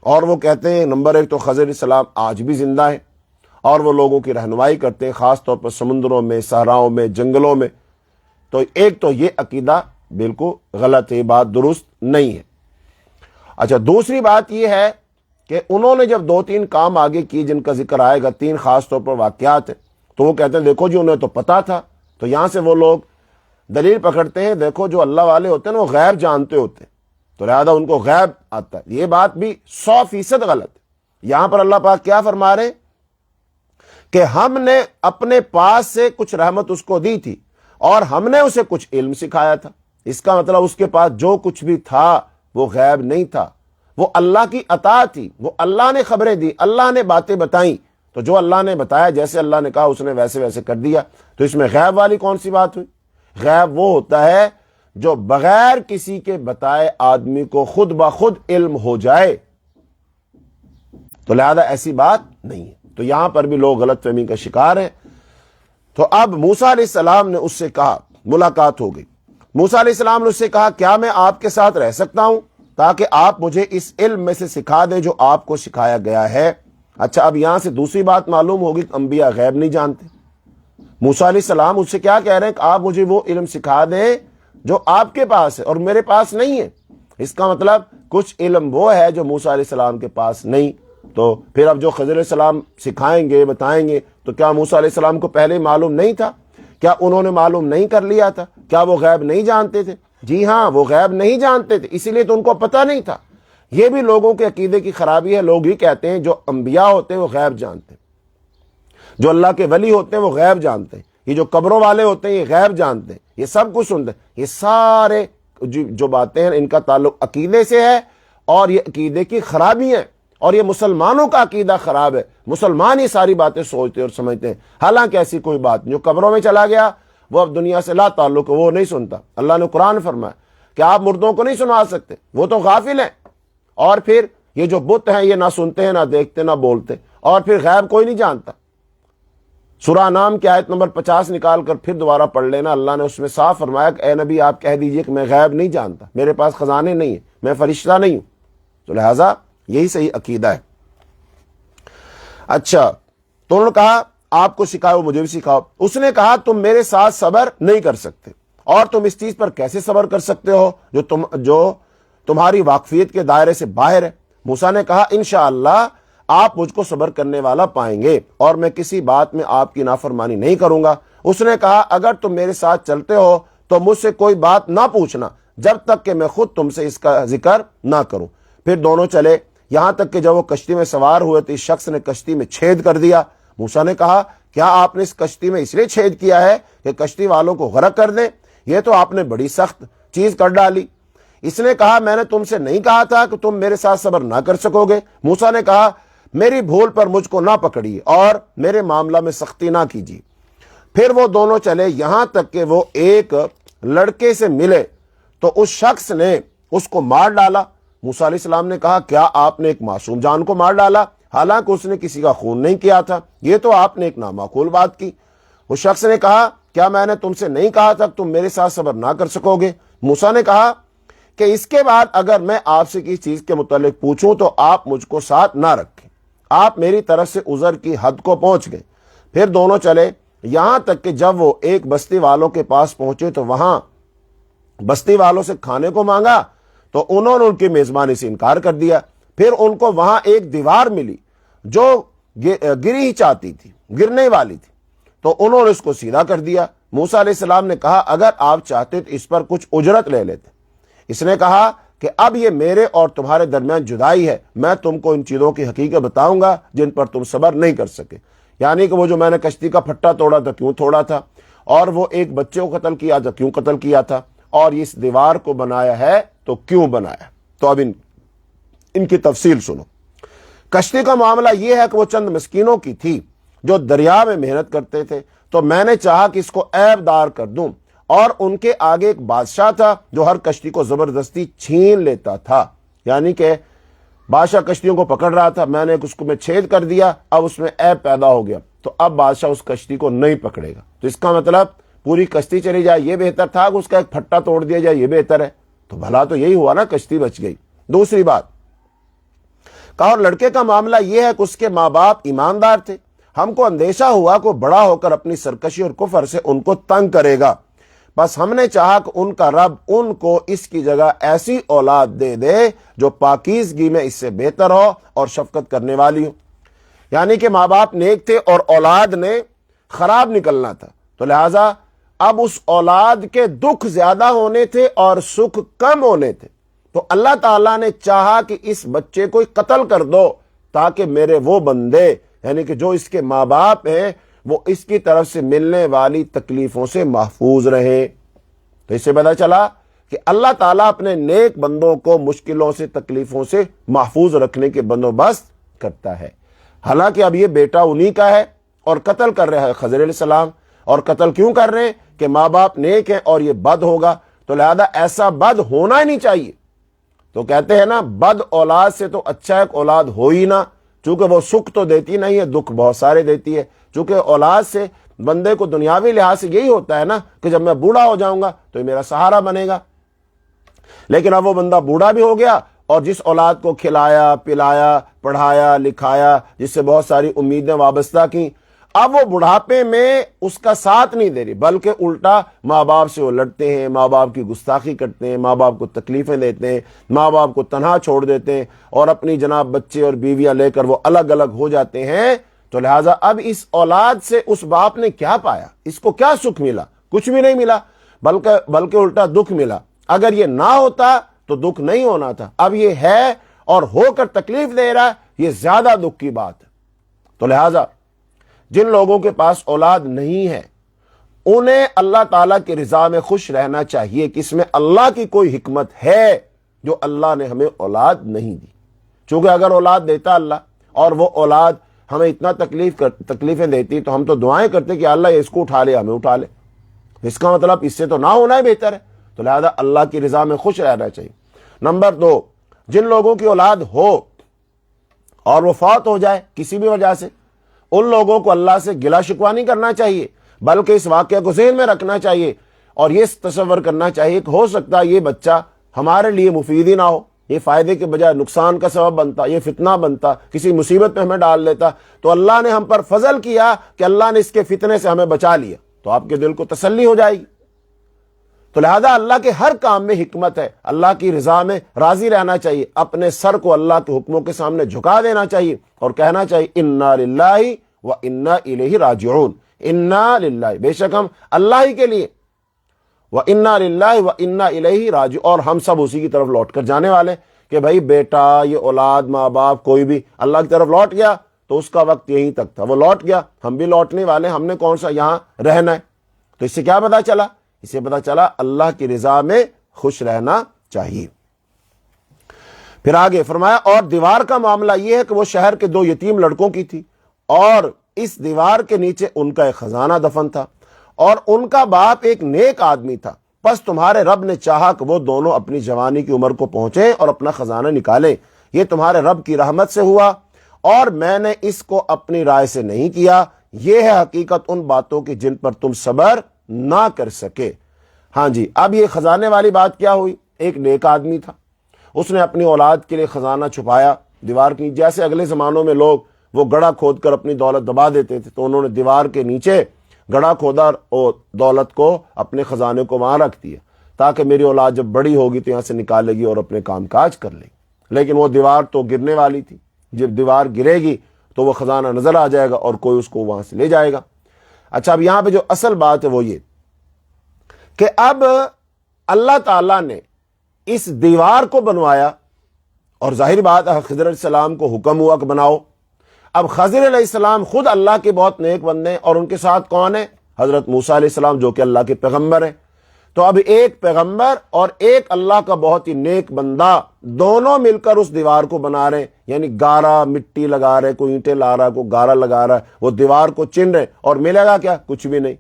A: اور وہ کہتے ہیں نمبر ایک تو خضر علیہ السلام آج بھی زندہ ہیں اور وہ لوگوں کی رہنمائی کرتے ہیں، خاص طور پر سمندروں میں، صحراؤں میں، جنگلوں میں. تو ایک تو یہ عقیدہ بالکل غلط ہے، بات درست نہیں ہے. اچھا، دوسری بات یہ ہے کہ انہوں نے جب 2-3 کام آگے کی جن کا ذکر آئے گا، 3 خاص طور پر واقعات ہیں، تو وہ کہتے ہیں دیکھو جی انہیں تو پتا تھا. تو یہاں سے وہ لوگ دلیل پکڑتے ہیں دیکھو جو اللہ والے ہوتے ہیں نا وہ غیب جانتے ہوتے ہیں تو لہذا ان کو غیب آتا ہے. یہ بات بھی 100% غلط ہے. یہاں پر اللہ پاک کیا فرما رہے ہیں کہ ہم نے اپنے پاس سے کچھ رحمت اس کو دی تھی اور ہم نے اسے کچھ علم سکھایا تھا. اس کا مطلب اس کے پاس جو کچھ بھی تھا وہ غیب نہیں تھا، وہ اللہ کی عطا تھی. وہ اللہ نے خبریں دی، اللہ نے باتیں بتائیں، تو جو اللہ نے بتایا جیسے اللہ نے کہا اس نے ویسے ویسے کر دیا. تو اس میں غیب والی کون سی بات ہوئی؟ غیب وہ ہوتا ہے جو بغیر کسی کے بتائے آدمی کو خود بخود علم ہو جائے. تو لہذا ایسی بات نہیں ہے. تو یہاں پر بھی لوگ غلط فہمی کا شکار ہیں. تو اب موسیٰ علیہ السلام نے اس سے کہا، ملاقات ہو گئی. موسیٰ علیہ السلام نے اس سے کہا کیا میں آپ کے ساتھ رہ سکتا ہوں تاکہ آپ مجھے اس علم میں سے سکھا دیں جو آپ کو سکھایا گیا ہے. اچھا، اب یہاں سے دوسری بات معلوم ہوگی کہ انبیاء غیب نہیں جانتے. موسیٰ علیہ السلام اس سے کیا کہہ رہے ہیں کہ آپ مجھے وہ علم سکھا دیں جو آپ کے پاس ہے اور میرے پاس نہیں ہے. اس کا مطلب کچھ علم وہ ہے جو موسیٰ علیہ السلام کے پاس نہیں. تو پھر اب جو خضر علیہ السلام سکھائیں گے بتائیں گے تو کیا موسیٰ علیہ السلام کو پہلے معلوم نہیں تھا؟ کیا انہوں نے معلوم نہیں کر لیا تھا؟ کیا وہ غیب نہیں جانتے تھے؟ جی ہاں، وہ غیب نہیں جانتے تھے، اسی لیے تو ان کو پتہ نہیں تھا. یہ بھی لوگوں کے عقیدے کی خرابی ہے. لوگ ہی کہتے ہیں جو انبیاء ہوتے ہیں وہ غیب جانتے ہیں، جو اللہ کے ولی ہوتے ہیں وہ غیب جانتے ہیں، یہ جو قبروں والے ہوتے ہیں یہ غیب جانتے ہیں، یہ سب کچھ سنتے ہیں. یہ سارے جو باتیں ہیں ان کا تعلق عقیدے سے ہے اور یہ عقیدے کی خرابی ہے اور یہ مسلمانوں کا عقیدہ خراب ہے. مسلمان یہ ساری باتیں سوچتے اور سمجھتے ہیں، حالانکہ ایسی کوئی بات نہیں. جو قبروں میں چلا گیا وہ اب دنیا سے لا تعلق ہے، وہ نہیں سنتا. اللہ نے قرآن فرمایا کہ آپ مردوں کو نہیں سنا سکتے، وہ تو غافل ہیں. اور پھر یہ جو بت ہیں یہ نہ سنتے ہیں، نہ دیکھتے، نہ بولتے، اور پھر غیب کوئی نہیں جانتا. سورہ نام کی آیت نمبر 50 نکال کر پھر دوبارہ پڑھ لینا. اللہ نے اس میں صاف فرمایا کہ اے نبی آپ کہہ دیجئے کہ میں غیب نہیں جانتا، میرے پاس خزانے نہیں ہیں، میں فرشتہ نہیں ہوں. تو لہٰذا یہی صحیح عقیدہ ہے. اچھا، تو انہوں نے کہا آپ کو سکھاؤ مجھے بھی سکھاؤ. اس نے کہا تم میرے ساتھ صبر نہیں کر سکتے اور تم اس چیز پر کیسے صبر کر سکتے ہو جو تمہاری واقفیت کے دائرے سے باہر ہے. موسیٰ نے کہا انشاءاللہ آپ مجھ کو صبر کرنے والا پائیں گے اور میں کسی بات میں آپ کی نافرمانی نہیں کروں گا. اس نے کہا اگر تم میرے ساتھ چلتے ہو تو مجھ سے کوئی بات نہ پوچھنا جب تک کہ میں خود تم سے اس کا ذکر نہ کروں. پھر دونوں چلے یہاں تک کہ جب وہ کشتی میں سوار ہوئے تو اس شخص نے کشتی میں چھید کر دیا. موسیٰ نے کہا کیا آپ نے اس کشتی میں اس لیے چھید کیا ہے کہ کشتی والوں کو غرق کر دیں؟ یہ تو آپ نے بڑی سخت چیز کر ڈالی. اس نے کہا میں نے تم سے نہیں کہا تھا کہ تم میرے ساتھ صبر نہ کر سکو گے. موسیٰ نے کہا میری بھول پر مجھ کو نہ پکڑیے اور میرے معاملہ میں سختی نہ کیجیے. پھر وہ دونوں چلے یہاں تک کہ وہ ایک لڑکے سے ملے تو اس شخص نے اس کو مار ڈالا. موسیٰ علیہ السلام نے کہا کیا آپ نے ایک معصوم جان کو مار ڈالا حالانکہ اس نے کسی کا خون نہیں کیا تھا؟ یہ تو آپ نے ایک نامعقول بات کی. اس شخص نے کہا کیا میں نے تم سے نہیں کہا تھا کہ تم میرے ساتھ صبر نہ کر سکو گے؟ موسیٰ نے کہا کہ اس کے بعد اگر میں آپ سے کسی چیز کے متعلق پوچھوں تو آپ مجھ کو ساتھ نہ رکھیں. آپ میری طرف سے عذر کی حد کو پہنچ گئے. پھر دونوں چلے یہاں تک کہ جب وہ ایک بستی والوں کے پاس پہنچے تو وہاں بستی والوں سے کھانے کو مانگا تو انہوں نے ان کی میزبانی سے انکار کر دیا. پھر ان کو وہاں ایک دیوار ملی جو گری ہی چاہتی تھی، گرنے والی تھی، تو انہوں نے اس کو سیدھا کر دیا. موسیٰ علیہ السلام نے کہا اگر آپ چاہتے تو اس پر کچھ اجرت لے لیتے. اس نے کہا کہ اب یہ میرے اور تمہارے درمیان جدائی ہے، میں تم کو ان چیزوں کی حقیقت بتاؤں گا جن پر تم صبر نہیں کر سکے. یعنی کہ وہ جو میں نے کشتی کا پھٹا توڑا تھا کیوں توڑا تھا، اور وہ ایک بچے کو قتل کیا تھا کیوں قتل کیا تھا، اور اس دیوار کو بنایا ہے تو کیوں بنایا. تو اب ان کی تفصیل سنو. کشتی کا معاملہ یہ ہے کہ وہ چند مسکینوں کی تھی جو دریا میں محنت کرتے تھے، تو میں نے چاہا کہ اس کو عیب دار کر دوں، اور ان کے آگے ایک بادشاہ تھا جو ہر کشتی کو زبردستی چھین لیتا تھا، یعنی کہ بادشاہ کشتیوں کو پکڑ رہا تھا، میں نے اس کو میں چھید کر دیا، اب اس میں عیب پیدا ہو گیا، تو اب بادشاہ اس کشتی کو نہیں پکڑے گا، تو اس کا مطلب پوری کشتی چلی جائے یہ بہتر تھا کہ اس کا ایک پھٹا توڑ دیا جائے یہ بہتر ہے، تو بھلا تو یہی ہوا نا، کشتی بچ گئی۔ دوسری بات کہا، اور لڑکے کا معاملہ یہ ہے کہ اس کے ماں باپ ایماندار تھے، ہم کو اندیشہ ہوا کہ بڑا ہو کر اپنی سرکشی اور کفر سے ان کو تنگ کرے گا، بس ہم نے چاہا کہ ان کا رب ان کو اس کی جگہ ایسی اولاد دے دے جو پاکیزگی میں اس سے بہتر ہو اور شفقت کرنے والی ہو، یعنی کہ ماں باپ نیک تھے اور اولاد نے خراب نکلنا تھا، تو لہٰذا اب اس اولاد کے دکھ زیادہ ہونے تھے اور سکھ کم ہونے تھے، تو اللہ تعالیٰ نے چاہا کہ اس بچے کو قتل کر دو تاکہ میرے وہ بندے، یعنی کہ جو اس کے ماں باپ ہیں، وہ اس کی طرف سے ملنے والی تکلیفوں سے محفوظ رہے۔ تو اس سے پتہ چلا کہ اللہ تعالیٰ اپنے نیک بندوں کو مشکلوں سے، تکلیفوں سے محفوظ رکھنے کے بندوبست کرتا ہے۔ حالانکہ اب یہ بیٹا انہی کا ہے اور قتل کر رہا ہے خضر علیہ السلام، اور قتل کیوں کر رہے ہیں کہ ماں باپ نیک ہیں اور یہ بد ہوگا، تو لہذا ایسا بد ہونا ہی نہیں چاہیے۔ تو کہتے ہیں نا، بد اولاد سے تو اچھا ایک اولاد ہو ہی نہ، چونکہ وہ سکھ تو دیتی نہیں ہے، دکھ بہت سارے دیتی ہے، چونکہ اولاد سے بندے کو دنیاوی لحاظ سے یہی ہوتا ہے نا کہ جب میں بوڑھا ہو جاؤں گا تو یہ میرا سہارا بنے گا، لیکن اب وہ بندہ بوڑھا بھی ہو گیا، اور جس اولاد کو کھلایا پلایا پڑھایا لکھایا، جس سے بہت ساری امیدیں وابستہ کی، اب وہ بڑھاپے میں اس کا ساتھ نہیں دے رہی، بلکہ الٹا ماں باپ سے وہ لڑتے ہیں، ماں باپ کی گستاخی کرتے ہیں، ماں باپ کو تکلیفیں دیتے ہیں، ماں باپ کو تنہا چھوڑ دیتے ہیں، اور اپنی جناب بچے اور بیویاں لے کر وہ الگ الگ ہو جاتے ہیں۔ تو لہٰذا اب اس اولاد سے اس باپ نے کیا پایا؟ اس کو کیا سکھ ملا؟ کچھ بھی نہیں ملا، بلکہ الٹا دکھ ملا۔ اگر یہ نہ ہوتا تو دکھ نہیں ہونا تھا، اب یہ ہے اور ہو کر تکلیف دے رہا ہے، یہ زیادہ دکھ کی بات ہے۔ تو لہٰذا جن لوگوں کے پاس اولاد نہیں ہے، انہیں اللہ تعالیٰ کی رضا میں خوش رہنا چاہیے کہ اس میں اللہ کی کوئی حکمت ہے جو اللہ نے ہمیں اولاد نہیں دی، چونکہ اگر اولاد دیتا اللہ اور وہ اولاد ہمیں اتنا تکلیفیں دیتی تو ہم تو دعائیں کرتے کہ اللہ اس کو اٹھا لے، ہمیں اٹھا لے، اس کا مطلب اس سے تو نہ ہونا ہی بہتر ہے۔ تو لہذا اللہ کی رضا میں خوش رہنا چاہیے۔ نمبر 2، جن لوگوں کی اولاد ہو اور وہ فوت ہو جائے کسی بھی وجہ سے، ان لوگوں کو اللہ سے گلہ شکوہ نہیں کرنا چاہیے، بلکہ اس واقعہ کو ذہن میں رکھنا چاہیے اور یہ تصور کرنا چاہیے کہ ہو سکتا ہے یہ بچہ ہمارے لیے مفید ہی نہ ہو، یہ فائدے کے بجائے نقصان کا سبب بنتا، یہ فتنہ بنتا، کسی مصیبت میں ہمیں ڈال دیتا، تو اللہ نے ہم پر فضل کیا کہ اللہ نے اس کے فتنے سے ہمیں بچا لیا، تو آپ کے دل کو تسلی ہو جائے گی۔ تو لہذا اللہ کے ہر کام میں حکمت ہے، اللہ کی رضا میں راضی رہنا چاہیے، اپنے سر کو اللہ کے حکموں کے سامنے جھکا دینا چاہیے اور کہنا چاہیے انا للہ و انا الیہ راجعون، انا للہ، بے شک ہم اللہ ہی کے لیے، و انا للہ و انا الیہ راجعون، اور ہم سب اسی کی طرف لوٹ کر جانے والے، کہ بھائی بیٹا، یہ اولاد، ماں باپ، کوئی بھی اللہ کی طرف لوٹ گیا تو اس کا وقت یہیں تک تھا، وہ لوٹ گیا، ہم بھی لوٹنے والے، ہم نے کون سا یہاں رہنا ہے۔ تو اس سے کیا پتا چلا؟ اس سے پتا چلا اللہ کی رضا میں خوش رہنا چاہیے۔ پھر آگے فرمایا، اور دیوار کا معاملہ یہ ہے کہ وہ شہر کے 2 یتیم لڑکوں کی تھی، اور اس دیوار کے نیچے ان کا ایک خزانہ دفن تھا، اور ان کا باپ ایک نیک آدمی تھا، پس تمہارے رب نے چاہا کہ وہ دونوں اپنی جوانی کی عمر کو پہنچیں اور اپنا خزانہ نکالیں، یہ تمہارے رب کی رحمت سے ہوا، اور میں نے اس کو اپنی رائے سے نہیں کیا، یہ ہے حقیقت ان باتوں کی جن پر تم صبر نہ کر سکے۔ ہاں جی، اب یہ خزانے والی بات کیا ہوئی؟ ایک نیک آدمی تھا، اس نے اپنی اولاد کے لیے خزانہ چھپایا دیوار کی، جیسے اگلے زمانوں میں لوگ وہ گڑھا کھود کر اپنی دولت دبا دیتے تھے، تو انہوں نے دیوار کے نیچے گڑھا کھودا اور دولت کو، اپنے خزانے کو وہاں رکھ دیا تاکہ میری اولاد جب بڑی ہوگی تو یہاں سے نکالے گی اور اپنے کام کاج کر لے گی، لیکن وہ دیوار تو گرنے والی تھی، جب دیوار گرے گی تو وہ خزانہ نظر آ جائے گا اور کوئی اس کو وہاں سے لے جائے گا۔ اچھا، اب یہاں پہ جو اصل بات ہے وہ یہ کہ اب اللہ تعالیٰ نے اس دیوار کو بنوایا، اور ظاہر بات ہے خضر علیہ السلام کو حکم ہوا کہ بناؤ۔ اب خضر علیہ السلام خود اللہ کے بہت نیک بندے ہیں، اور ان کے ساتھ کون ہے؟ حضرت موسیٰ علیہ السلام، جو کہ اللہ کے پیغمبر ہیں۔ تو اب ایک پیغمبر اور ایک اللہ کا بہت ہی نیک بندہ دونوں مل کر اس دیوار کو بنا رہے ہیں، یعنی گارا مٹی لگا رہے، کوئی اینٹیں لا رہا، کوئی گارا لگا رہا ہے، وہ دیوار کو چن رہے، اور ملے گا کیا؟ کچھ بھی نہیں۔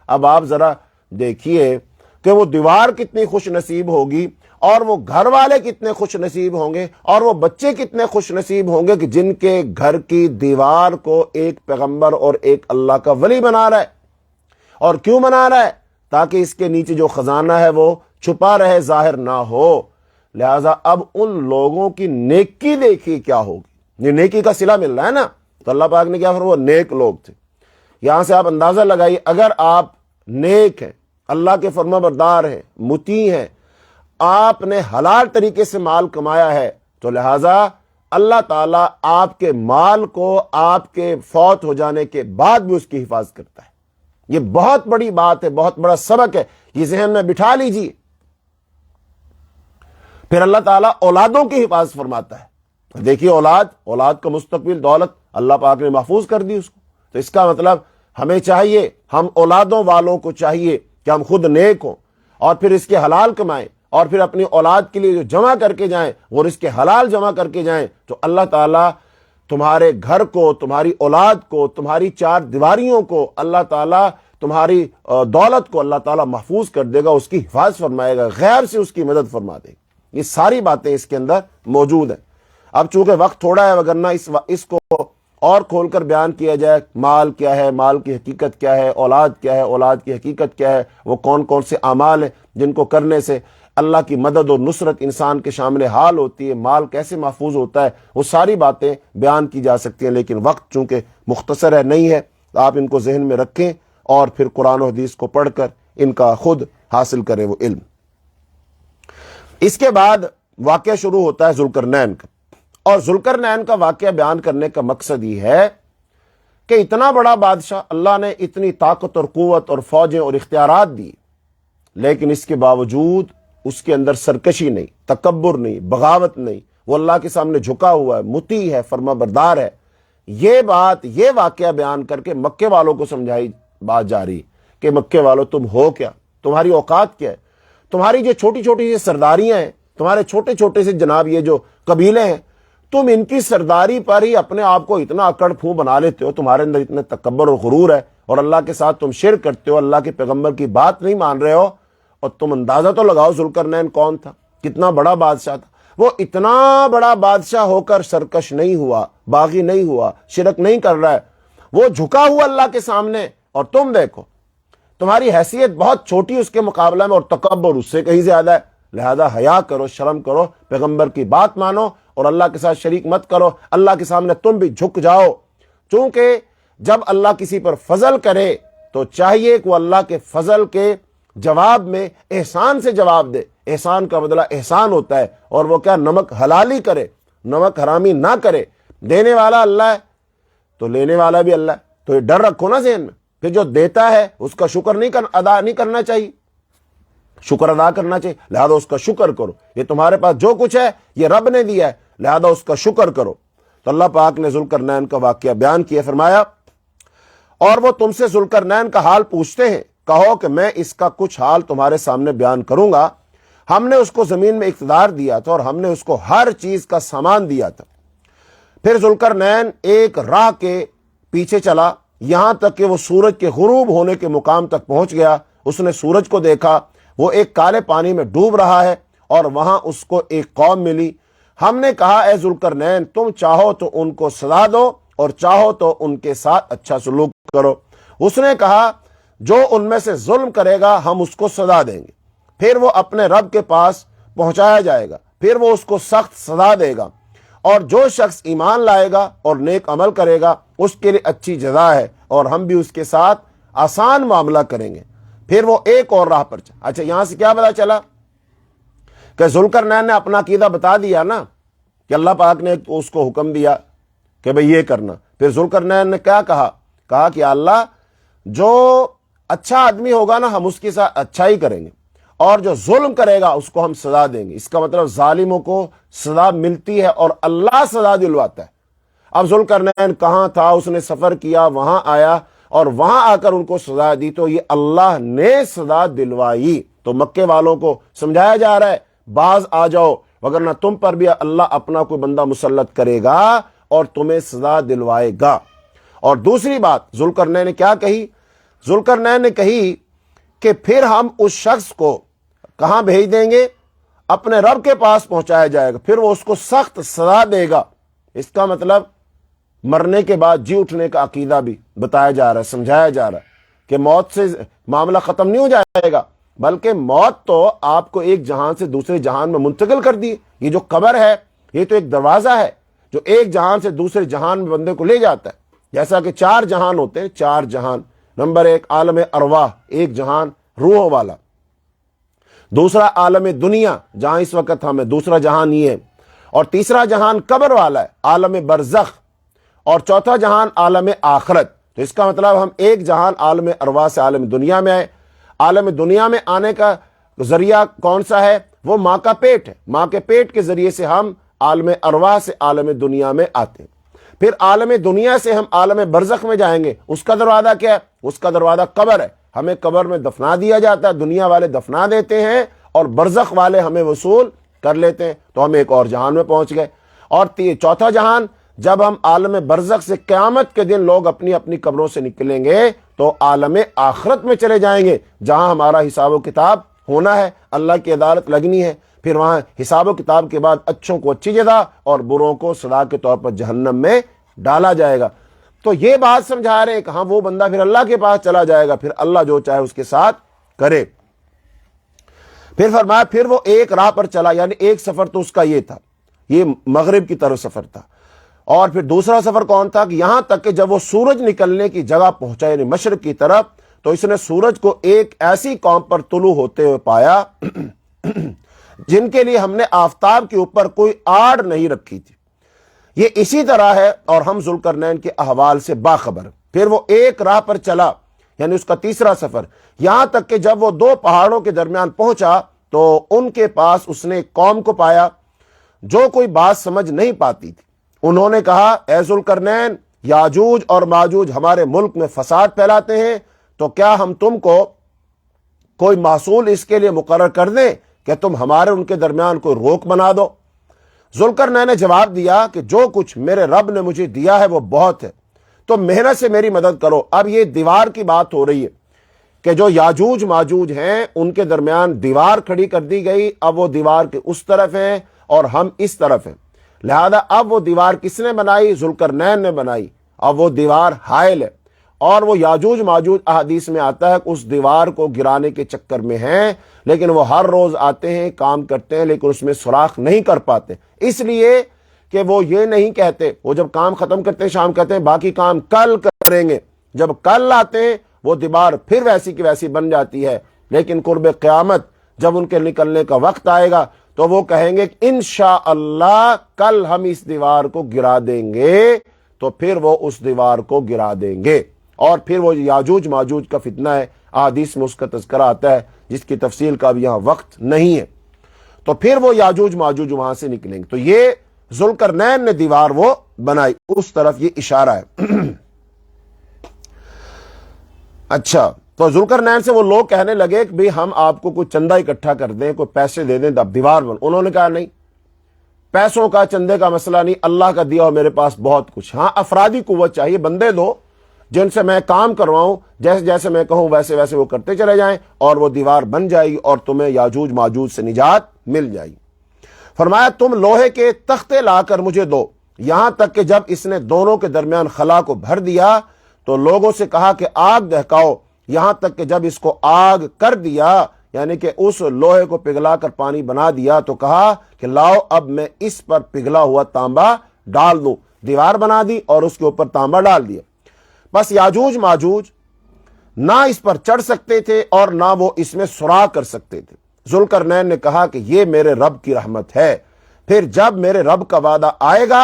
A: اب آپ ذرا دیکھیے کہ وہ دیوار کتنی خوش نصیب ہوگی، اور وہ گھر والے کتنے خوش نصیب ہوں گے، اور وہ بچے کتنے خوش نصیب ہوں گے کہ جن کے گھر کی دیوار کو ایک پیغمبر اور ایک اللہ کا ولی بنا رہا ہے۔ اور کیوں بنا رہا ہے؟ تاکہ اس کے نیچے جو خزانہ ہے وہ چھپا رہے، ظاہر نہ ہو۔ لہذا اب ان لوگوں کی نیکی دیکھی کیا ہوگی، یہ نیکی کا صلہ مل رہا ہے نا، تو اللہ پاک نے کیا فرمایا؟ وہ نیک لوگ تھے۔ یہاں سے آپ اندازہ لگائیے، اگر آپ نیک ہیں، اللہ کے فرما بردار ہیں، مطیع ہیں، آپ نے حلال طریقے سے مال کمایا ہے، تو لہذا اللہ تعالیٰ آپ کے مال کو آپ کے فوت ہو جانے کے بعد بھی اس کی حفاظت کرتا ہے۔ یہ بہت بڑی بات ہے، بہت بڑا سبق ہے، یہ ذہن میں بٹھا لیجیے۔ پھر اللہ تعالیٰ اولادوں کی حفاظت فرماتا ہے۔ دیکھیے اولاد کا مستقبل دولت اللہ پاک نے محفوظ کر دی اس کو، تو اس کا مطلب ہمیں چاہیے، ہم اولادوں والوں کو چاہیے کہ ہم خود نیک ہوں، اور پھر اس کے حلال کمائیں، اور پھر اپنی اولاد کے لیے جو جمع کر کے جائیں اور اس کے حلال جمع کر کے جائیں، تو اللہ تعالیٰ تمہارے گھر کو، تمہاری اولاد کو، تمہاری چار دیواریوں کو، اللہ تعالیٰ تمہاری دولت کو اللہ تعالیٰ محفوظ کر دے گا، اس کی حفاظت فرمائے گا، غیب سے اس کی مدد فرما دے گا۔ یہ ساری باتیں اس کے اندر موجود ہیں۔ اب چونکہ وقت تھوڑا ہے، وگرنہ اس کو اور کھول کر بیان کیا جائے، مال کیا ہے، مال کی حقیقت کیا ہے، اولاد کیا ہے، اولاد کی حقیقت کیا ہے، وہ کون کون سے اعمال ہیں جن کو کرنے سے اللہ کی مدد اور نصرت انسان کے شامل حال ہوتی ہے، مال کیسے محفوظ ہوتا ہے، وہ ساری باتیں بیان کی جا سکتی ہیں، لیکن وقت چونکہ مختصر ہے، نہیں ہے، تو آپ ان کو ذہن میں رکھیں اور پھر قرآن و حدیث کو پڑھ کر ان کا خود حاصل کریں وہ علم۔ اس کے بعد واقعہ شروع ہوتا ہے ذوالقرنین کا، اور ذوالقرنین کا واقعہ بیان کرنے کا مقصد یہ ہے کہ اتنا بڑا بادشاہ، اللہ نے اتنی طاقت اور قوت اور فوجیں اور اختیارات دی، لیکن اس کے باوجود اس کے اندر سرکشی نہیں، تکبر نہیں، بغاوت نہیں، وہ اللہ کے سامنے جھکا ہوا ہے، مطیع ہے، فرما بردار ہے۔ یہ واقعہ بیان کر کے مکے والوں کو سمجھائی بات جا رہی کہ مکے والوں تم ہو کیا، تمہاری اوقات کیا ہے، تمہاری جو چھوٹی چھوٹی سرداریاں ہیں، تمہارے چھوٹے چھوٹے سے جناب یہ جو قبیلے ہیں، تم ان کی سرداری پر ہی اپنے آپ کو اتنا اکڑ پھوں بنا لیتے ہو، تمہارے اندر اتنے تکبر اور غرور ہے، اور اللہ کے ساتھ تم شرک کرتے ہو، اللہ کے پیغمبر کی بات نہیں مان رہے ہو۔ اور تم اندازہ تو لگاؤ ذوالقرنین کون تھا، کتنا بڑا بادشاہ تھا۔ وہ اتنا بڑا بادشاہ ہو کر سرکش نہیں ہوا، باغی نہیں ہوا، شرک نہیں کر رہا ہے، وہ جھکا ہوا اللہ کے سامنے، اور تم دیکھو تمہاری حیثیت بہت چھوٹی اس کے مقابلہ میں، اور تکبر اس سے کہیں زیادہ ہے۔ لہذا حیا کرو، شرم کرو، پیغمبر کی بات مانو، اور اللہ کے ساتھ شریک مت کرو، اللہ کے سامنے تم بھی جھک جاؤ۔ چونکہ جب اللہ کسی پر فضل کرے تو چاہیے کہ وہ اللہ کے فضل کے جواب میں احسان سے جواب دے۔ احسان کا بدلہ احسان ہوتا ہے، اور وہ کیا؟ نمک حلالی کرے، نمک حرامی نہ کرے۔ دینے والا اللہ ہے تو لینے والا بھی اللہ ہے، تو یہ ڈر رکھو نا ذہن میں کہ جو دیتا ہے اس کا شکر ادا نہیں کرنا چاہیے، شکر ادا کرنا چاہیے، لہذا اس کا شکر کرو۔ یہ تمہارے پاس جو کچھ ہے یہ رب نے دیا ہے، لہذا اس کا شکر کرو۔ تو اللہ پاک نے ذوالقرنین کا واقعہ بیان کیا، فرمایا اور وہ تم سے ذوالقرنین کا حال پوچھتے ہیں، کہو کہ میں اس کا کچھ حال تمہارے سامنے بیان کروں گا۔ ہم نے اس کو زمین میں اقتدار دیا تھا، اور ہم نے اس کو ہر چیز کا سامان دیا تھا۔ پھر ذوالقرنین ایک راہ کے پیچھے چلا، یہاں تک کہ وہ سورج کے غروب ہونے کے مقام تک پہنچ گیا۔ اس نے سورج کو دیکھا، وہ ایک کالے پانی میں ڈوب رہا ہے، اور وہاں اس کو ایک قوم ملی۔ ہم نے کہا اے ذوالقرنین، تم چاہو تو ان کو سزا دو، اور چاہو تو ان کے ساتھ اچھا سلوک کرو۔ اس نے کہا جو ان میں سے ظلم کرے گا ہم اس کو سزا دیں گے، پھر وہ اپنے رب کے پاس پہنچایا جائے گا، پھر وہ اس کو سخت سزا دے گا، اور جو شخص ایمان لائے گا اور نیک عمل کرے گا اس کے لیے اچھی جزا ہے، اور ہم بھی اس کے ساتھ آسان معاملہ کریں گے۔ پھر وہ ایک اور راہ پر چلا۔ اچھا، یہاں سے کیا پتا چلا کہ ذوالقرنین نے اپنا عقیدہ بتا دیا نا، کہ اللہ پاک نے اس کو حکم دیا کہ بھئی یہ کرنا۔ پھر ذوالقرنین نے کیا کہا کہ اللہ جو اچھا آدمی ہوگا نا ہم اس کے ساتھ اچھا ہی کریں گے، اور جو ظلم کرے گا اس کو ہم سزا دیں گے۔ اس کا مطلب ظالموں کو سزا ملتی ہے اور اللہ سزا دلواتا ہے۔ اب ذوالقرنین کہاں تھا؟ اس نے سفر کیا، وہاں آیا، اور وہاں آ کر ان کو سزا دی، تو یہ اللہ نے سزا دلوائی۔ تو مکے والوں کو سمجھایا جا رہا ہے باز آ جاؤ، وگرنہ تم پر بھی اللہ اپنا کوئی بندہ مسلط کرے گا اور تمہیں سزا دلوائے گا۔ اور دوسری بات ذوالقرنین نے کیا کہی؟ ذوالقرنین نے کہی کہ پھر ہم اس شخص کو کہاں بھیج دیں گے؟ اپنے رب کے پاس پہنچایا جائے گا، پھر وہ اس کو سخت سزا دے گا۔ اس کا مطلب مرنے کے بعد جی اٹھنے کا عقیدہ بھی بتایا جا رہا ہے، سمجھایا جا رہا ہے کہ موت سے معاملہ ختم نہیں ہو جائے گا، بلکہ موت تو آپ کو ایک جہان سے دوسرے جہان میں منتقل کر دی۔ یہ جو قبر ہے یہ تو ایک دروازہ ہے جو ایک جہان سے دوسرے جہان میں بندے کو لے جاتا ہے۔ جیسا کہ 4 جہان ہوتے ہیں، 4 جہان، نمبر 1 عالم ارواح، ایک جہان روحوں والا، دوسرا عالم دنیا جہاں اس وقت ہم ہیں، دوسرا جہان یہ ہے، اور تیسرا جہان قبر والا ہے عالم برزخ، اور چوتھا جہان عالم آخرت۔ تو اس کا مطلب ہم ایک جہان عالم ارواح سے عالم دنیا میں آئے۔ عالم دنیا میں آنے کا ذریعہ کون سا ہے؟ وہ ماں کا پیٹ ہے، ماں کے پیٹ کے ذریعے سے ہم عالم ارواح سے عالم دنیا میں آتے ہیں۔ پھر عالم دنیا سے ہم عالم برزخ میں جائیں گے، اس کا دروازہ کیا ہے؟ اس کا دروازہ قبر ہے، ہمیں قبر میں دفنا دیا جاتا ہے، دنیا والے دفنا دیتے ہیں اور برزخ والے ہمیں وصول کر لیتے ہیں، تو ہم ایک اور جہان میں پہنچ گئے۔ اور چوتھا جہان جب ہم عالم برزخ سے قیامت کے دن لوگ اپنی اپنی قبروں سے نکلیں گے تو عالم آخرت میں چلے جائیں گے، جہاں ہمارا حساب و کتاب ہونا ہے، اللہ کی عدالت لگنی ہے۔ پھر وہاں حساب و کتاب کے بعد اچھوں کو اچھی جزا اور بروں کو سزا کے طور پر جہنم میں ڈالا جائے گا۔ تو یہ بات سمجھا رہے ہیں کہ ہاں وہ بندہ پھر اللہ کے پاس چلا جائے گا، پھر اللہ جو چاہے اس کے ساتھ کرے۔ پھر فرمایا پھر وہ ایک راہ پر چلا، یعنی ایک سفر تو اس کا یہ تھا، یہ مغرب کی طرف سفر تھا، اور پھر دوسرا سفر کون تھا کہ یہاں تک کہ جب وہ سورج نکلنے کی جگہ پہنچا یعنی مشرق کی طرف، تو اس نے سورج کو ایک ایسی قوم پر طلوع ہوتے ہوئے پایا جن کے لیے ہم نے آفتاب کے اوپر کوئی آڑ نہیں رکھی تھی۔ یہ اسی طرح ہے، اور ہم ذوالقرنین کے احوال سے باخبر۔ پھر وہ ایک راہ پر چلا، یعنی اس کا تیسرا سفر، یہاں تک کہ جب وہ 2 پہاڑوں کے درمیان پہنچا تو ان کے پاس اس نے ایک قوم کو پایا جو کوئی بات سمجھ نہیں پاتی تھی۔ انہوں نے کہا اے ذوالقرنین، یاجوج اور ماجوج ہمارے ملک میں فساد پھیلاتے ہیں، تو کیا ہم تم کو کوئی محصول اس کے لیے مقرر کر دیں کہ تم ہمارے ان کے درمیان کوئی روک بنا دو؟ ذوالقرنین نے جواب دیا کہ جو کچھ میرے رب نے مجھے دیا ہے وہ بہت ہے، تو محنت سے میری مدد کرو۔ اب یہ دیوار کی بات ہو رہی ہے کہ جو یاجوج ماجوج ہیں ان کے درمیان دیوار کھڑی کر دی گئی، اب وہ دیوار کے اس طرف ہیں اور ہم اس طرف ہیں، لہذا اب وہ دیوار کس نے بنائی؟ ذوالقرنین نے بنائی۔ اب وہ دیوار حائل ہے، اور وہ یاجوج ماجوج احادیث میں آتا ہے کہ اس دیوار کو گرانے کے چکر میں ہیں، لیکن وہ ہر روز آتے ہیں، کام کرتے ہیں، لیکن اس میں سوراخ نہیں کر پاتے، اس لیے کہ وہ یہ نہیں کہتے، وہ جب کام ختم کرتے ہیں شام کہتے ہیں باقی کام کل کریں گے، جب کل آتے ہیں وہ دیوار پھر ویسی کی ویسی بن جاتی ہے، لیکن قرب قیامت جب ان کے نکلنے کا وقت آئے گا تو وہ کہیں گے کہ انشاءاللہ کل ہم اس دیوار کو گرا دیں گے، تو پھر وہ اس دیوار کو گرا دیں گے۔ اور پھر وہ یاجوج ماجوج کا فتنہ ہے، احادیث میں اس کا تذکرہ آتا ہے جس کی تفصیل کا بھی یہاں وقت نہیں ہے۔ تو پھر وہ یاجوج ماجوج وہاں سے نکلیں گے، تو یہ ذوالقرنین نے دیوار وہ بنائی، اس طرف یہ اشارہ ہے۔ اچھا، تو ذوالقرنین سے وہ لوگ کہنے لگے کہ بھئی ہم آپ کو کوئی چندہ اکٹھا کر دیں، کوئی پیسے دے دیں، اب دیوار بن۔ انہوں نے کہا نہیں، پیسوں کا چندے کا مسئلہ نہیں، اللہ کا دیا ہو میرے پاس بہت کچھ، ہاں افرادی قوت چاہیے، بندے دو جن سے میں کام کرواؤں، جیسے جیسے میں کہوں ویسے ویسے وہ کرتے چلے جائیں، اور وہ دیوار بن جائے گی اور تمہیں یاجوج ماجوج سے نجات مل جائے گی۔ فرمایا تم لوہے کے تختے لا کر مجھے دو، یہاں تک کہ جب اس نے دونوں کے درمیان خلا کو بھر دیا تو لوگوں سے کہا کہ آگ دہکاؤ، یہاں تک کہ جب اس کو آگ کر دیا، یعنی کہ اس لوہے کو پگھلا کر پانی بنا دیا، تو کہا کہ لاؤ اب میں اس پر پگھلا ہوا تانبا ڈال دوں، دیوار بنا دی اور اس کے اوپر تانبا ڈال دیا۔ بس یاجوج ماجوج نہ اس پر چڑھ سکتے تھے اور نہ وہ اس میں سوراخ کر سکتے تھے۔ ذوالقرنین نے کہا کہ یہ میرے رب کی رحمت ہے، پھر جب میرے رب کا وعدہ آئے گا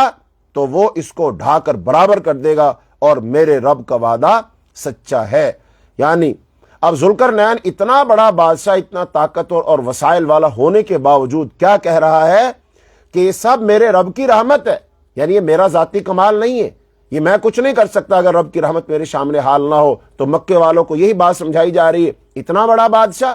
A: تو وہ اس کو ڈھا کر برابر کر دے گا، اور میرے رب کا وعدہ سچا ہے۔ یعنی اب ذوالقرنین اتنا بڑا بادشاہ، اتنا طاقتور اور وسائل والا ہونے کے باوجود کیا کہہ رہا ہے کہ یہ سب میرے رب کی رحمت ہے، یعنی یہ میرا ذاتی کمال نہیں ہے، یہ میں کچھ نہیں کر سکتا، اگر رب کی رحمت میرے شامل حال نہ ہو۔ تو مکے والوں کو یہی بات سمجھائی جا رہی ہے، اتنا بڑا بادشاہ،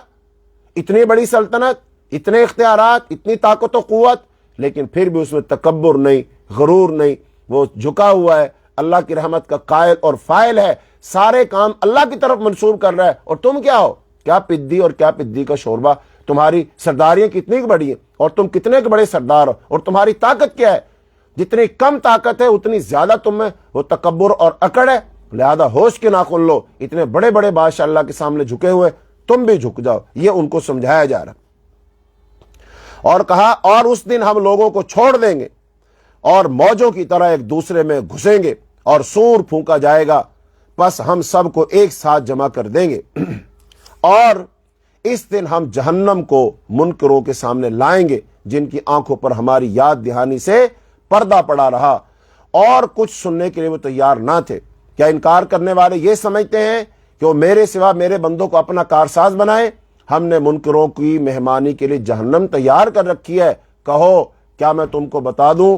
A: اتنی بڑی سلطنت، اتنے اختیارات، اتنی طاقت و قوت، لیکن پھر بھی اس میں تکبر نہیں، غرور نہیں، وہ جھکا ہوا ہے، اللہ کی رحمت کا قائل اور فاعل ہے، سارے کام اللہ کی طرف منسوب کر رہا ہے۔ اور تم کیا ہو؟ کیا پدی اور کیا پدی کا شوربہ؟ تمہاری سرداریاں کتنی بڑی ہیں اور تم کتنے بڑے سردار ہو، اور تمہاری طاقت کیا ہے؟ جتنی کم طاقت ہے اتنی زیادہ تم میں وہ تکبر اور اکڑ ہے۔ لہذا ہوش کے ناخن لو، اتنے بڑے بڑے بادشاہ اللہ کے سامنے جھکے ہوئے، تم بھی جھک جاؤ، یہ ان کو سمجھایا جا رہا۔ اور کہا اور اس دن ہم لوگوں کو چھوڑ دیں گے اور موجوں کی طرح ایک دوسرے میں گھسیں گے اور سور پھونکا جائے گا، بس ہم سب کو ایک ساتھ جمع کر دیں گے۔ اور اس دن ہم جہنم کو منکروں کے سامنے لائیں گے جن کی آنکھوں پر ہماری یاد دہانی سے پردہ پڑا رہا اور کچھ سننے کے لیے وہ تیار نہ تھے۔ کیا انکار کرنے والے یہ سمجھتے ہیں کہ وہ میرے سوا میرے بندوں کو اپنا کارساز بنائے؟ ہم نے منکروں کی مہمانی کے لیے جہنم تیار کر رکھی ہے۔ کہو کیا میں تم کو بتا دوں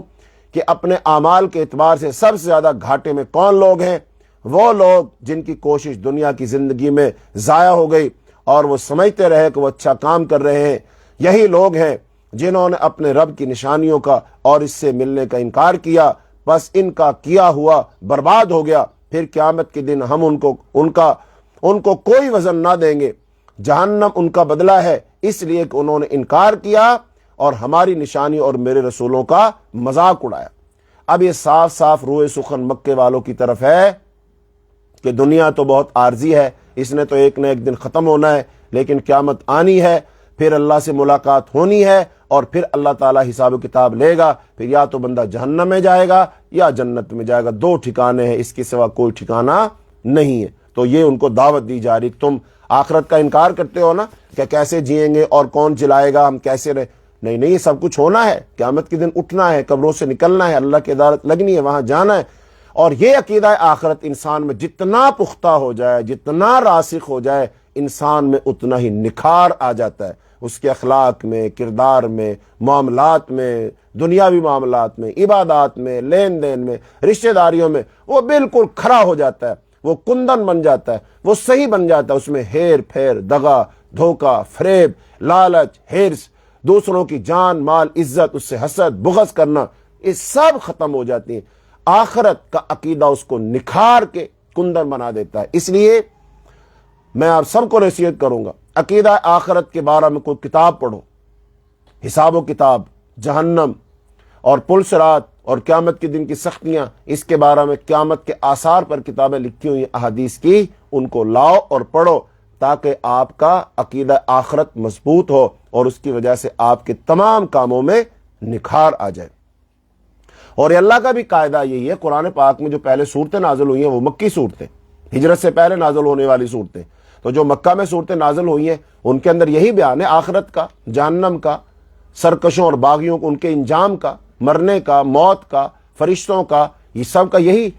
A: کہ اپنے اعمال کے اعتبار سے سب سے زیادہ گھاٹے میں کون لوگ ہیں؟ وہ لوگ جن کی کوشش دنیا کی زندگی میں ضائع ہو گئی اور وہ سمجھتے رہے کہ وہ اچھا کام کر رہے ہیں۔ یہی لوگ ہیں جنہوں نے اپنے رب کی نشانیوں کا اور اس سے ملنے کا انکار کیا، بس ان کا کیا ہوا برباد ہو گیا۔ پھر قیامت کے دن ہم ان کو کوئی وزن نہ دیں گے۔ جہنم ان کا بدلہ ہے، اس لیے کہ انہوں نے انکار کیا اور ہماری نشانی اور میرے رسولوں کا مذاق اڑایا۔ اب یہ صاف صاف روئے سخن مکے والوں کی طرف ہے کہ دنیا تو بہت عارضی ہے، اس نے تو ایک نہ ایک دن ختم ہونا ہے، لیکن قیامت آنی ہے، پھر اللہ سے ملاقات ہونی ہے اور پھر اللہ تعالیٰ حساب و کتاب لے گا۔ پھر یا تو بندہ جہنم میں جائے گا یا جنت میں جائے گا، دو ٹھکانے ہیں، اس کے سوا کوئی ٹھکانہ نہیں ہے۔ تو یہ ان کو دعوت دی جا رہی، تم آخرت کا انکار کرتے ہو نا کہ کیسے جئیں گے اور کون جلائے گا، ہم کیسے رہے؟ نہیں، یہ سب کچھ ہونا ہے، قیامت کے دن اٹھنا ہے، قبروں سے نکلنا ہے، اللہ کی عدالت لگنی ہے، وہاں جانا ہے۔ اور یہ عقیدہ آخرت انسان میں جتنا پختہ ہو جائے، جتنا راسخ ہو جائے، انسان میں اتنا ہی نکھار آ جاتا ہے، اس کے اخلاق میں، کردار میں، معاملات میں، دنیاوی معاملات میں، عبادات میں، لین دین میں، رشتہ داریوں میں، وہ بالکل کھڑا ہو جاتا ہے، وہ کندن بن جاتا ہے، وہ صحیح بن جاتا ہے۔ اس میں ہیر پھیر، دغا، دھوکہ، فریب، لالچ، ہرس، دوسروں کی جان مال عزت، اس سے حسد بغض کرنا، یہ سب ختم ہو جاتی ہیں۔ آخرت کا عقیدہ اس کو نکھار کے کندن بنا دیتا ہے۔ اس لیے میں آپ سب کو نصیحت کروں گا، عقیدہ آخرت کے بارے میں کوئی کتاب پڑھو، حساب و کتاب، جہنم اور پل صراط اور قیامت کے دن کی سختیاں، اس کے بارے میں قیامت کے آثار پر کتابیں لکھی ہوئی احادیث کی، ان کو لاؤ اور پڑھو تاکہ آپ کا عقیدہ آخرت مضبوط ہو اور اس کی وجہ سے آپ کے تمام کاموں میں نکھار آ جائے۔ اور یہ اللہ کا بھی قاعدہ یہی ہے، قرآن پاک میں جو پہلے صورتیں نازل ہوئی ہیں وہ مکی صورتیں، ہجرت سے پہلے نازل ہونے والی صورتیں، تو جو مکہ میں صورتیں نازل ہوئی ہیں ان کے اندر یہی بیان ہے آخرت کا، جہنم کا، سرکشوں اور باغیوں کو ان کے انجام کا، مرنے کا، موت کا، فرشتوں کا، یہ سب کا یہی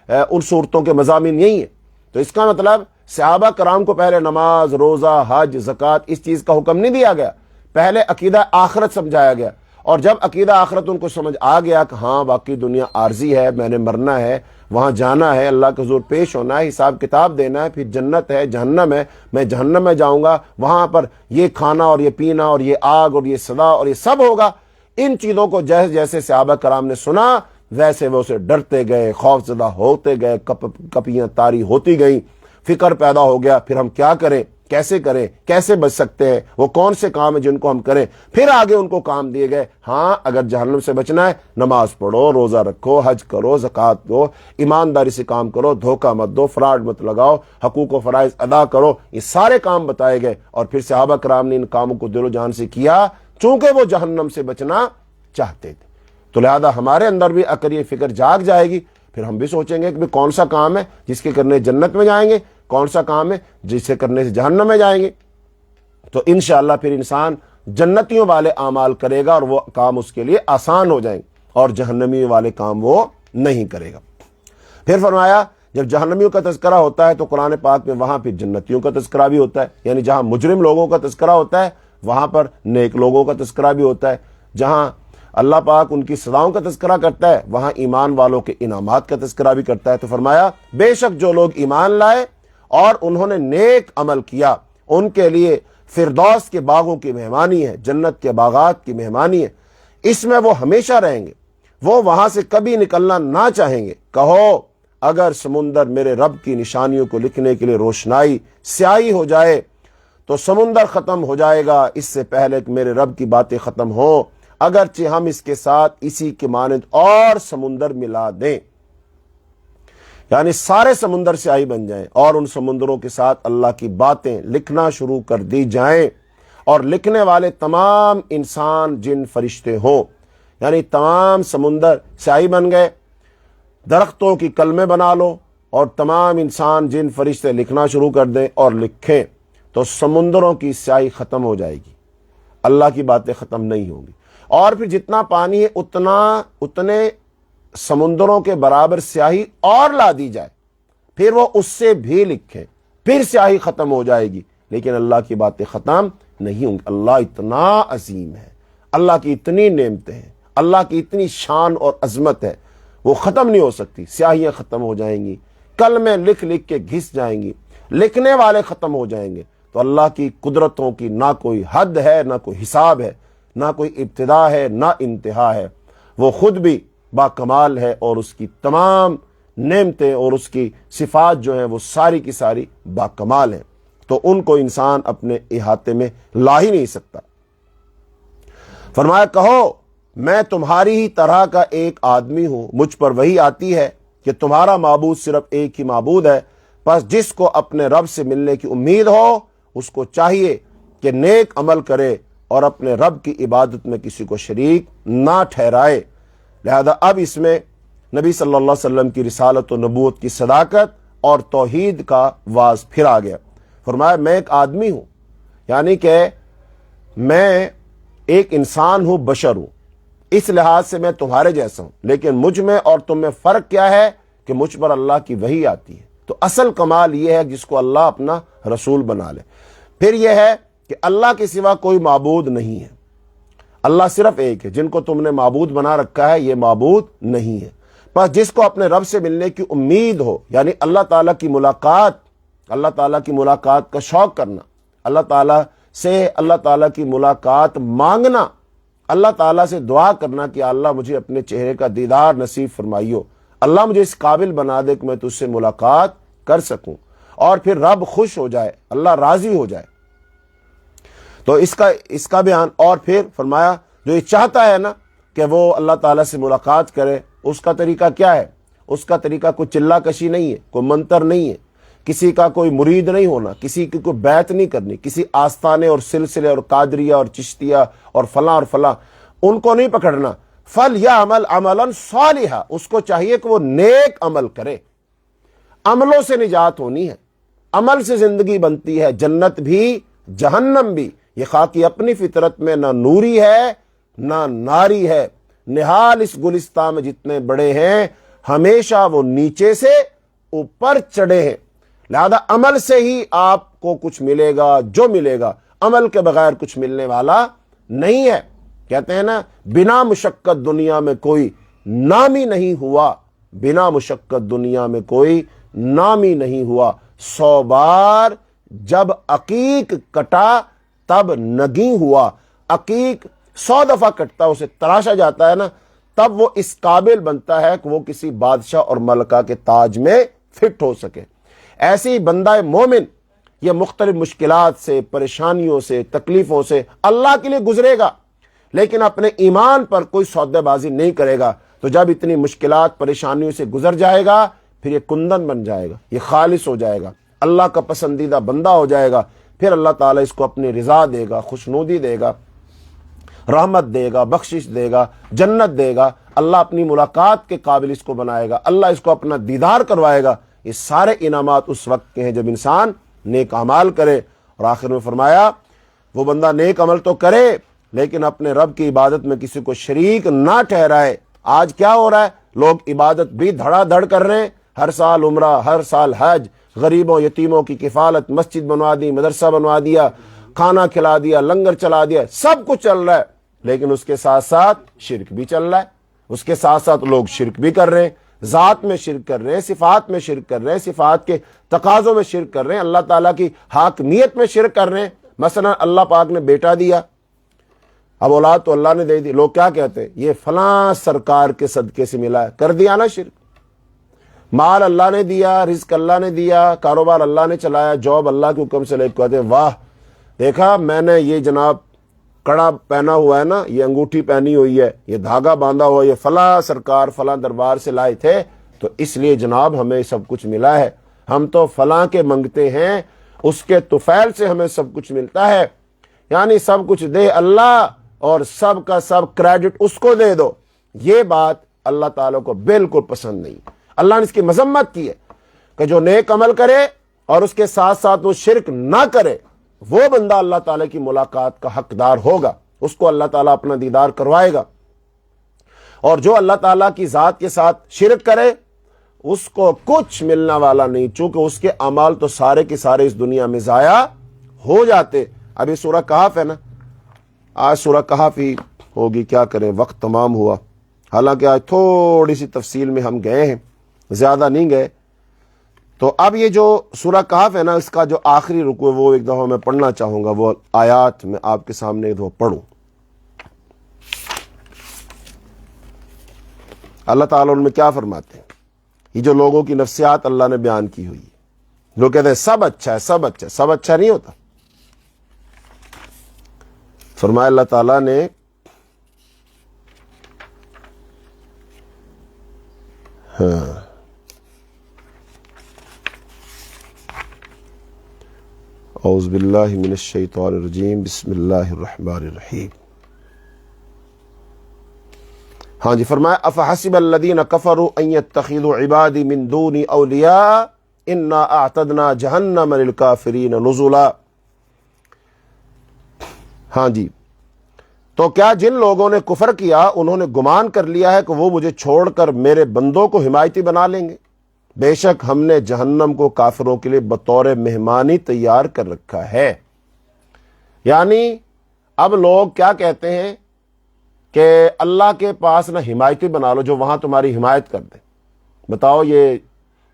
A: ان صورتوں کے مضامین یہی ہیں۔ تو اس کا مطلب صحابہ کرام کو پہلے نماز، روزہ، حج، زکوٰۃ اس چیز کا حکم نہیں دیا گیا، پہلے عقیدہ آخرت سمجھایا گیا۔ اور جب عقیدہ آخرت ان کو سمجھ آ گیا کہ ہاں باقی دنیا عارضی ہے، میں نے مرنا ہے، وہاں جانا ہے، اللہ کے حضور پیش ہونا ہے، حساب کتاب دینا ہے، پھر جنت ہے، جہنم ہے، میں جہنم میں جاؤں گا، وہاں پر یہ کھانا اور یہ پینا اور یہ آگ اور یہ صدا اور یہ سب ہوگا۔ ان چیزوں کو جیسے جیسے صحابہ کرام نے سنا ویسے وہ اسے ڈرتے گئے، خوف زدہ ہوتے گئے، کپیاں طاری ہوتی گئیں، فکر پیدا ہو گیا پھر ہم کیا کریں، کیسے بچ سکتے ہیں، وہ کون سے کام ہیں جن کو ہم کریں۔ پھر آگے ان کو کام دیے گئے، ہاں اگر جہنم سے بچنا ہے نماز پڑھو، روزہ رکھو، حج کرو، زکوٰۃ دو، ایمانداری سے کام کرو، دھوکہ مت دو، فراڈ مت لگاؤ، حقوق و فرائض ادا کرو، یہ سارے کام بتائے گئے۔ اور پھر صحابہ کرام نے ان کاموں کو دل و جان سے کیا چونکہ وہ جہنم سے بچنا چاہتے تھے۔ تو لہذا ہمارے اندر بھی اگر یہ فکر جاگ جائے گی پھر ہم بھی سوچیں گے کہ کون سا کام ہے جس کے کرنے جنت میں جائیں گے، کون سا کام ہے جس سے کرنے سے جہنم میں جائیں گے۔ تو انشاءاللہ پھر انسان جنتیوں والے اعمال کرے گا اور وہ کام اس کے لیے آسان ہو جائیں گے، اور جہنمیوں والے کام وہ نہیں کرے گا۔ پھر فرمایا جب جہنمیوں کا تذکرہ ہوتا ہے تو قرآن پاک میں وہاں پھر جنتیوں کا تذکرہ بھی ہوتا ہے، یعنی جہاں مجرم لوگوں کا تذکرہ ہوتا ہے وہاں پر نیک لوگوں کا تذکرہ بھی ہوتا ہے، جہاں اللہ پاک ان کی سزاؤں کا تذکرہ کرتا ہے وہاں ایمان والوں کے انعامات کا تذکرہ بھی کرتا ہے۔ تو فرمایا بے شک جو لوگ ایمان لائے اور انہوں نے نیک عمل کیا ان کے لیے فردوس کے باغوں کی مہمانی ہے، جنت کے باغات کی مہمانی ہے، اس میں وہ ہمیشہ رہیں گے، وہ وہاں سے کبھی نکلنا نہ چاہیں گے۔ کہو اگر سمندر میرے رب کی نشانیوں کو لکھنے کے لیے روشنائی سیاہی ہو جائے تو سمندر ختم ہو جائے گا اس سے پہلے کہ میرے رب کی باتیں ختم ہوں، اگرچہ ہم اس کے ساتھ اسی کے مانند اور سمندر ملا دیں، یعنی سارے سمندر سیاہی بن جائیں اور ان سمندروں کے ساتھ اللہ کی باتیں لکھنا شروع کر دی جائیں، اور لکھنے والے تمام انسان جن فرشتے ہوں، یعنی تمام سمندر سیاہی بن گئے، درختوں کی کلمیں بنا لو اور تمام انسان جن فرشتے لکھنا شروع کر دیں اور لکھیں، تو سمندروں کی سیاہی ختم ہو جائے گی، اللہ کی باتیں ختم نہیں ہوں گی، اور پھر جتنا پانی ہے اتنے سمندروں کے برابر سیاہی اور لا دی جائے، پھر وہ اس سے بھی لکھیں، پھر سیاہی ختم ہو جائے گی، لیکن اللہ کی باتیں ختم نہیں ہوں گی۔ اللہ اتنا عظیم ہے، اللہ کی اتنی نعمتیں ہیں، اللہ کی اتنی شان اور عظمت ہے، وہ ختم نہیں ہو سکتی۔ سیاہیاں ختم ہو جائیں گی، کلمیں لکھ لکھ کے گھس جائیں گی، لکھنے والے ختم ہو جائیں گے، تو اللہ کی قدرتوں کی نہ کوئی حد ہے، نہ کوئی حساب ہے، نہ کوئی ابتدا ہے، نہ انتہا ہے، وہ خود بھی با کمال ہے، اور اس کی تمام نعمتیں اور اس کی صفات جو ہیں وہ ساری کی ساری با کمال ہیں، تو ان کو انسان اپنے احاطے میں لا ہی نہیں سکتا۔ فرمایا کہو میں تمہاری ہی طرح کا ایک آدمی ہوں، مجھ پر وحی آتی ہے کہ تمہارا معبود صرف ایک ہی معبود ہے، پس جس کو اپنے رب سے ملنے کی امید ہو اس کو چاہیے کہ نیک عمل کرے اور اپنے رب کی عبادت میں کسی کو شریک نہ ٹھہرائے۔ لہذا اب اس میں نبی صلی اللہ علیہ وسلم کی رسالت و نبوت کی صداقت اور توحید کا واز پھر آ گیا۔ فرمایا میں ایک آدمی ہوں، یعنی کہ میں ایک انسان ہوں، بشر ہوں، اس لحاظ سے میں تمہارے جیسا ہوں، لیکن مجھ میں اور تم میں فرق کیا ہے کہ مجھ پر اللہ کی وحی آتی ہے۔ تو اصل کمال یہ ہے جس کو اللہ اپنا رسول بنا لے۔ پھر یہ ہے کہ اللہ کے سوا کوئی معبود نہیں ہے، اللہ صرف ایک ہے، جن کو تم نے معبود بنا رکھا ہے یہ معبود نہیں ہے۔ بس جس کو اپنے رب سے ملنے کی امید ہو، یعنی اللہ تعالیٰ کی ملاقات کا شوق کرنا، اللہ تعالیٰ کی ملاقات مانگنا، اللہ تعالیٰ سے دعا کرنا کہ اللہ مجھے اپنے چہرے کا دیدار نصیب فرمائیو، اللہ مجھے اس قابل بنا دے کہ میں تجھ سے ملاقات کر سکوں، اور پھر رب خوش ہو جائے، اللہ راضی ہو جائے، تو اس کا بیان۔ اور پھر فرمایا جو یہ چاہتا ہے نا کہ وہ اللہ تعالیٰ سے ملاقات کرے، اس کا طریقہ کیا ہے؟ اس کا طریقہ کوئی چلہ کشی نہیں ہے، کوئی منتر نہیں ہے، کسی کا کوئی مرید نہیں ہونا، کسی کی کوئی بیعت نہیں کرنی، کسی آستانے اور سلسلے اور قادریہ اور چشتیہ اور فلاں ان کو نہیں پکڑنا۔ فَلْيَعْمَلْ عَمَلًا صَالِحًا، اس کو چاہیے کہ وہ نیک عمل کرے۔ عملوں سے نجات ہونی ہے، عمل سے زندگی بنتی ہے، جنت بھی جہنم بھی۔ یہ خاکی اپنی فطرت میں نہ نوری ہے نہ ناری ہے، نہال اس گلستان میں جتنے بڑے ہیں ہمیشہ وہ نیچے سے اوپر چڑھے ہیں۔ لہذا عمل سے ہی آپ کو کچھ ملے گا، جو ملے گا، عمل کے بغیر کچھ ملنے والا نہیں ہے۔ کہتے ہیں نا بنا مشقت دنیا میں کوئی نامی نہیں ہوا، بنا مشقت دنیا میں کوئی نامی نہیں ہوا، 100 بار جب عقیق کٹا تب نگیں ہوا۔ عقیق 100 دفعہ کٹتا، اسے تراشا جاتا ہے نا، تب وہ اس قابل بنتا ہے کہ وہ کسی بادشاہ اور ملکہ کے تاج میں فٹ ہو سکے۔ ایسے ہی بندہ مومن یہ مختلف مشکلات سے، پریشانیوں سے، تکلیفوں سے اللہ کے لیے گزرے گا، لیکن اپنے ایمان پر کوئی سودے بازی نہیں کرے گا، تو جب اتنی مشکلات پریشانیوں سے گزر جائے گا پھر یہ کندن بن جائے گا، یہ خالص ہو جائے گا، اللہ کا پسندیدہ بندہ ہو جائے گا، پھر اللہ تعالیٰ اس کو اپنی رضا دے گا، خوشنودی دے گا، رحمت دے گا، بخشش دے گا، جنت دے گا، اللہ اپنی ملاقات کے قابل اس کو بنائے گا، اللہ اس کو اپنا دیدار کروائے گا۔ یہ سارے انعامات اس وقت کے ہیں جب انسان نیک اعمال کرے۔ اور آخر میں فرمایا وہ بندہ نیک عمل تو کرے لیکن اپنے رب کی عبادت میں کسی کو شریک نہ ٹھہرائے۔ آج کیا ہو رہا ہے؟ لوگ عبادت بھی دھڑا دھڑ کر رہے ہیں، ہر سال عمرہ، ہر سال حج، غریبوں یتیموں کی کفالت، مسجد بنوا دی، مدرسہ بنوا دیا، کھانا کھلا دیا، لنگر چلا دیا، سب کچھ چل رہا ہے، لیکن اس کے ساتھ ساتھ شرک بھی چل رہا ہے، اس کے ساتھ ساتھ لوگ شرک بھی کر رہے ہیں، ذات میں شرک کر رہے ہیں، صفات میں شرک کر رہے ہیں، صفات کے تقاضوں میں شرک کر رہے ہیں، اللہ تعالیٰ کی حاکمیت میں شرک کر رہے ہیں۔ مثلا اللہ پاک نے بیٹا دیا، اب اولاد تو اللہ نے دے دی، لوگ کیا کہتے ہیں یہ فلاں سرکار کے صدقے سے ملا ہے، کر دیا نا شرک۔ مال اللہ نے دیا، رزق اللہ نے دیا، کاروبار اللہ نے چلایا، جاب اللہ کے حکم سے لے کے کہتے ہیں واہ دیکھا میں نے یہ جناب کڑا پہنا ہوا ہے نا، یہ انگوٹھی پہنی ہوئی ہے، یہ دھاگا باندھا ہوا، یہ فلاں سرکار فلاں دربار سے لائے تھے تو اس لیے جناب ہمیں سب کچھ ملا ہے، ہم تو فلاں کے منگتے ہیں، اس کے طفیل سے ہمیں سب کچھ ملتا ہے، یعنی سب کچھ دے اللہ اور سب کا سب کریڈٹ اس کو دے دو۔ یہ بات اللہ تعالیٰ کو بالکل پسند نہیں۔ اللہ نے اس کی مذمت کی ہے کہ جو نیک عمل کرے اور اس کے ساتھ ساتھ وہ شرک نہ کرے، وہ بندہ اللہ تعالیٰ کی ملاقات کا حقدار ہوگا، اس کو اللہ تعالیٰ اپنا دیدار کروائے گا۔ اور جو اللہ تعالیٰ کی ذات کے ساتھ شرک کرے اس کو کچھ ملنا والا نہیں، چونکہ اس کے اعمال تو سارے کے سارے اس دنیا میں ضائع ہو جاتے۔ ابھی سورہ کہف ہے نا، آج سورہ کہف ہی ہوگی، کیا کریں وقت تمام ہوا، حالانکہ آج تھوڑی سی تفصیل میں ہم گئے ہیں، زیادہ نہیں گئے۔ تو اب یہ جو سورہ کہف ہے نا، اس کا جو آخری رکوع ہے وہ ایک دفعہ میں پڑھنا چاہوں گا، وہ آیات میں آپ کے سامنے ایک دفعہ پڑھوں۔ اللہ تعالیٰ ان میں کیا فرماتے ہیں؟ یہ جو لوگوں کی نفسیات اللہ نے بیان کی ہوئی ہے، لوگ کہتے ہیں سب اچھا ہے، سب اچھا ہے، سب اچھا نہیں ہوتا۔ فرمایا اللہ تعالیٰ نے اعوذ باللہ من الشیطان الرجیم، بسم اللہ الرحمن الرحیم۔ ہاں جی، فرمایا افحسب الذین کفروا ان یتخذوا عبادی من دونی اولیاء انا اعتدنا جہنم للکافرین نزلا۔ ہاں جی، تو کیا جن لوگوں نے کفر کیا انہوں نے گمان کر لیا ہے کہ وہ مجھے چھوڑ کر میرے بندوں کو حمایتی بنا لیں گے؟ بے شک ہم نے جہنم کو کافروں کے لیے بطور مہمانی تیار کر رکھا ہے۔ یعنی اب لوگ کیا کہتے ہیں کہ اللہ کے پاس نہ حمایتی بنا لو جو وہاں تمہاری حمایت کر دے۔ بتاؤ یہ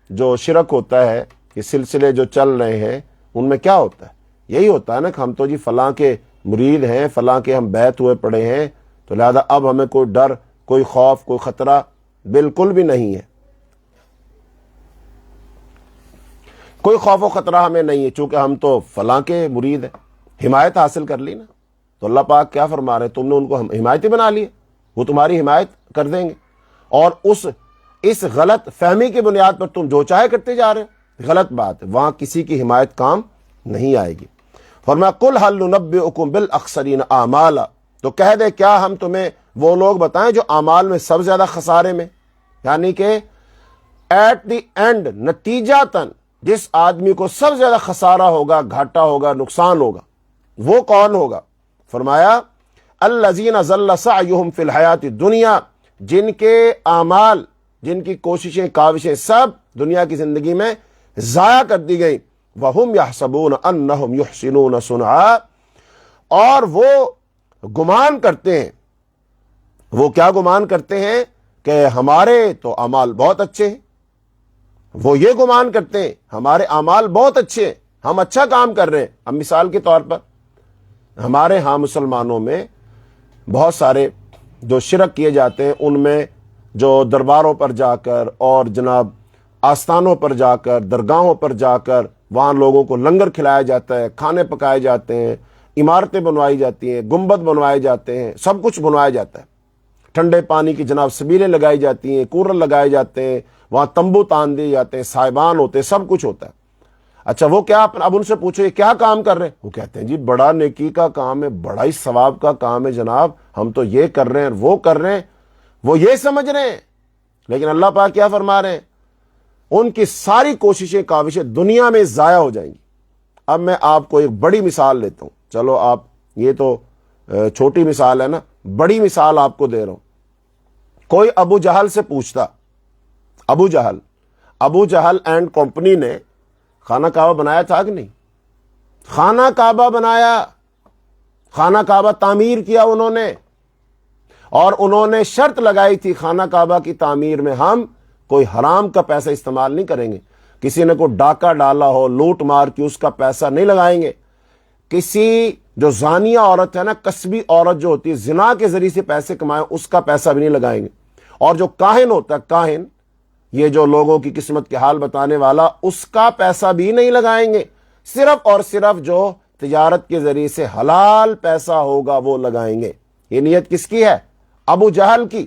A: جو شرک ہوتا ہے، یہ سلسلے جو چل رہے ہیں ان میں کیا ہوتا ہے؟ یہی ہوتا ہے نا کہ ہم تو جی فلاں کے مرید ہیں، فلاں کے ہم بیعت ہوئے پڑے ہیں، تو لہذا اب ہمیں کوئی ڈر، کوئی خوف، کوئی خطرہ بالکل بھی نہیں ہے، کوئی خوف و خطرہ ہمیں نہیں ہے، چونکہ ہم تو فلاں کے مرید ہیں، حمایت حاصل کر لی نا۔ تو اللہ پاک کیا فرما رہے ہیں؟ تم نے ان کو حمایتی بنا لیے، وہ تمہاری حمایت کر دیں گے، اور اس غلط فہمی کی بنیاد پر تم جو چاہے کرتے جا رہے ہو، غلط بات ہے، وہاں کسی کی حمایت کام نہیں آئے گی۔ فرمایا قل هل ننبئکم بالاخسرین اعمالا، تو کہہ دے کیا ہم تمہیں وہ لوگ بتائیں جو اعمال میں سب زیادہ خسارے میں، یعنی کہ ایٹ دی اینڈ نتیجتاً جس آدمی کو سب زیادہ خسارہ ہوگا، گھاٹا ہوگا، نقصان ہوگا، وہ کون ہوگا؟ فرمایا الذین ضل سعیہم فی الحیات الدنیا، جن کے اعمال، جن کی کوششیں کاوشیں سب دنیا کی زندگی میں ضائع کر دی گئی، وَهُمْ يَحْسَبُونَ أَنَّهُمْ يُحْسِنُونَ صُنْعًا، اور وہ گمان کرتے ہیں، وہ کیا گمان کرتے ہیں کہ ہمارے تو اعمال بہت اچھے ہیں، وہ یہ گمان کرتے ہیں ہمارے اعمال بہت اچھے ہیں، ہم اچھا کام کر رہے ہیں۔ اب مثال کے طور پر ہمارے ہاں مسلمانوں میں بہت سارے جو شرک کیے جاتے ہیں، ان میں جو درباروں پر جا کر اور جناب آستانوں پر جا کر، درگاہوں پر جا کر وہاں لوگوں کو لنگر کھلایا جاتا ہے، کھانے پکائے جاتے ہیں، عمارتیں بنوائی جاتی ہیں، گنبد بنوائے جاتے ہیں، سب کچھ بنوایا جاتا ہے، ٹھنڈے پانی کی جناب سبیلیں لگائی جاتی ہیں، کولر لگائے جاتے ہیں، وہاں تمبو تان دیے جاتے ہیں، صاحبان ہوتے ہیں، سب کچھ ہوتا ہے۔ اچھا وہ کیا، اب ان سے پوچھو یہ کیا کام کر رہے ہیں؟ وہ کہتے ہیں جی بڑا نیکی کا کام ہے، بڑا ہی ثواب کا کام ہے جناب، ہم تو یہ کر رہے ہیں، وہ کر رہے ہیں، وہ یہ سمجھ رہے ہیں۔ لیکن اللہ پاک کیا فرما رہے ہیں؟ ان کی ساری کوششیں کاوشیں دنیا میں ضائع ہو جائیں گی۔ اب میں آپ کو ایک بڑی مثال لیتا ہوں، چلو آپ یہ تو چھوٹی مثال ہے نا، بڑی مثال آپ کو دے رہا ہوں۔ کوئی ابو جہل سے پوچھتا، ابو جہل اینڈ کمپنی نے خانہ کعبہ بنایا تھا کہ نہیں؟ خانہ کعبہ بنایا، خانہ کعبہ تعمیر کیا انہوں نے، اور انہوں نے شرط لگائی تھی خانہ کعبہ کی تعمیر میں ہم کوئی حرام کا پیسہ استعمال نہیں کریں گے، کسی نے کوئی ڈاکہ ڈالا ہو، لوٹ مار کی، اس کا پیسہ نہیں لگائیں گے، کسی جو زانیہ عورت ہے نا، کسبی عورت جو ہوتی ہے، زنا کے ذریعے سے پیسے کمائے، اس کا پیسہ بھی نہیں لگائیں گے۔ اور جو کاہن ہوتا ہے، کاہن، یہ جو لوگوں کی قسمت کے حال بتانے والا، اس کا پیسہ بھی نہیں لگائیں گے۔ صرف اور صرف جو تجارت کے ذریعے سے حلال پیسہ ہوگا وہ لگائیں گے۔ یہ نیت کس کی ہے؟ ابو جہل کی،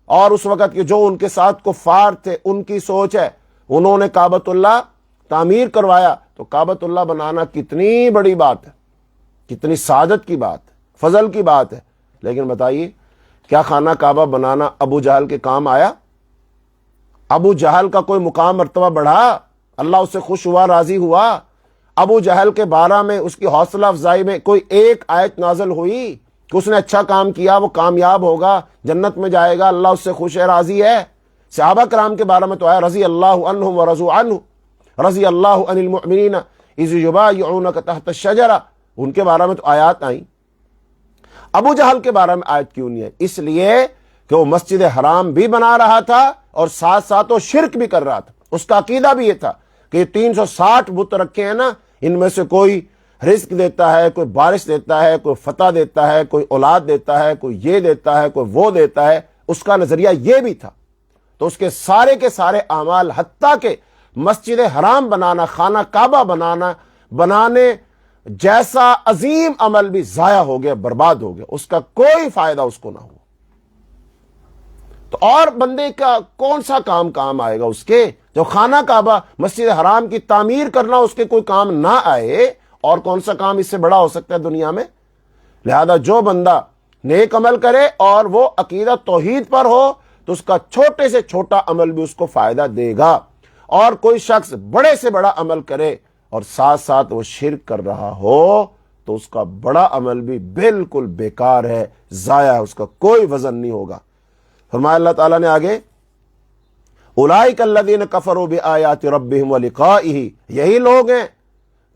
A: اور اس وقت کے جو ان کے ساتھ کفار تھے ان کی سوچ ہے۔ انہوں نے کعبۃ اللہ تعمیر کروایا، تو کعبۃ اللہ بنانا کتنی بڑی بات ہے، کتنی سعادت کی بات ہے، فضل کی بات ہے۔ لیکن بتائیے، کیا خانہ کعبہ بنانا ابو جہل کے کام آیا؟ ابو جہل کا کوئی مقام مرتبہ بڑھا؟ اللہ اس سے خوش ہوا، راضی ہوا؟ ابو جہل کے بارے میں اس کی حوصلہ افزائی میں کوئی ایک آیت نازل ہوئی کہ اس نے اچھا کام کیا، وہ کامیاب ہوگا، جنت میں جائے گا، اللہ اس سے خوش ہے، راضی ہے؟ صحابہ کرام کے بارے میں تو آیا رضی اللہ عنہم ورضوا عنہ، رضی اللہ عن المؤمنین اذ یبایعونک تحت الشجرہ، ان کے بارے میں تو آیات آئیں۔ ابو جہل کے بارے میں آیت کیوں نہیں ہے؟ اس لیے کہ وہ مسجد حرام بھی بنا رہا تھا اور ساتھ ساتھ وہ شرک بھی کر رہا تھا۔ اس کا عقیدہ بھی یہ تھا کہ یہ 360 بت رکھے ہیں نا، ان میں سے کوئی رزق دیتا ہے، کوئی بارش دیتا ہے، کوئی فتح دیتا ہے، کوئی اولاد دیتا ہے، کوئی یہ دیتا ہے، کوئی وہ دیتا ہے۔ اس کا نظریہ یہ بھی تھا۔ تو اس کے سارے اعمال، حتیٰ کہ مسجد حرام بنانا، خانہ کعبہ بنانے جیسا عظیم عمل بھی ضائع ہو گیا، برباد ہو گیا، اس کا کوئی فائدہ اس کو نہ ہوا۔ تو اور بندے کا کون سا کام آئے گا اس کے؟ جو خانہ کعبہ، مسجد حرام کی تعمیر کرنا اس کے کوئی کام نہ آئے، اور کون سا کام اس سے بڑا ہو سکتا ہے دنیا میں؟ لہذا جو بندہ نیک عمل کرے اور وہ عقیدہ توحید پر ہو تو اس کا چھوٹے سے چھوٹا عمل بھی اس کو فائدہ دے گا، اور کوئی شخص بڑے سے بڑا عمل کرے اور ساتھ ساتھ وہ شرک کر رہا ہو تو اس کا بڑا عمل بھی بالکل بیکار ہے، ضائع ہے، اس کا کوئی وزن نہیں ہوگا۔ فرمایا اللہ تعالیٰ نے آگے، اولئک الذین کفروا بآیات ربہم ولقائہ، یہی لوگ ہیں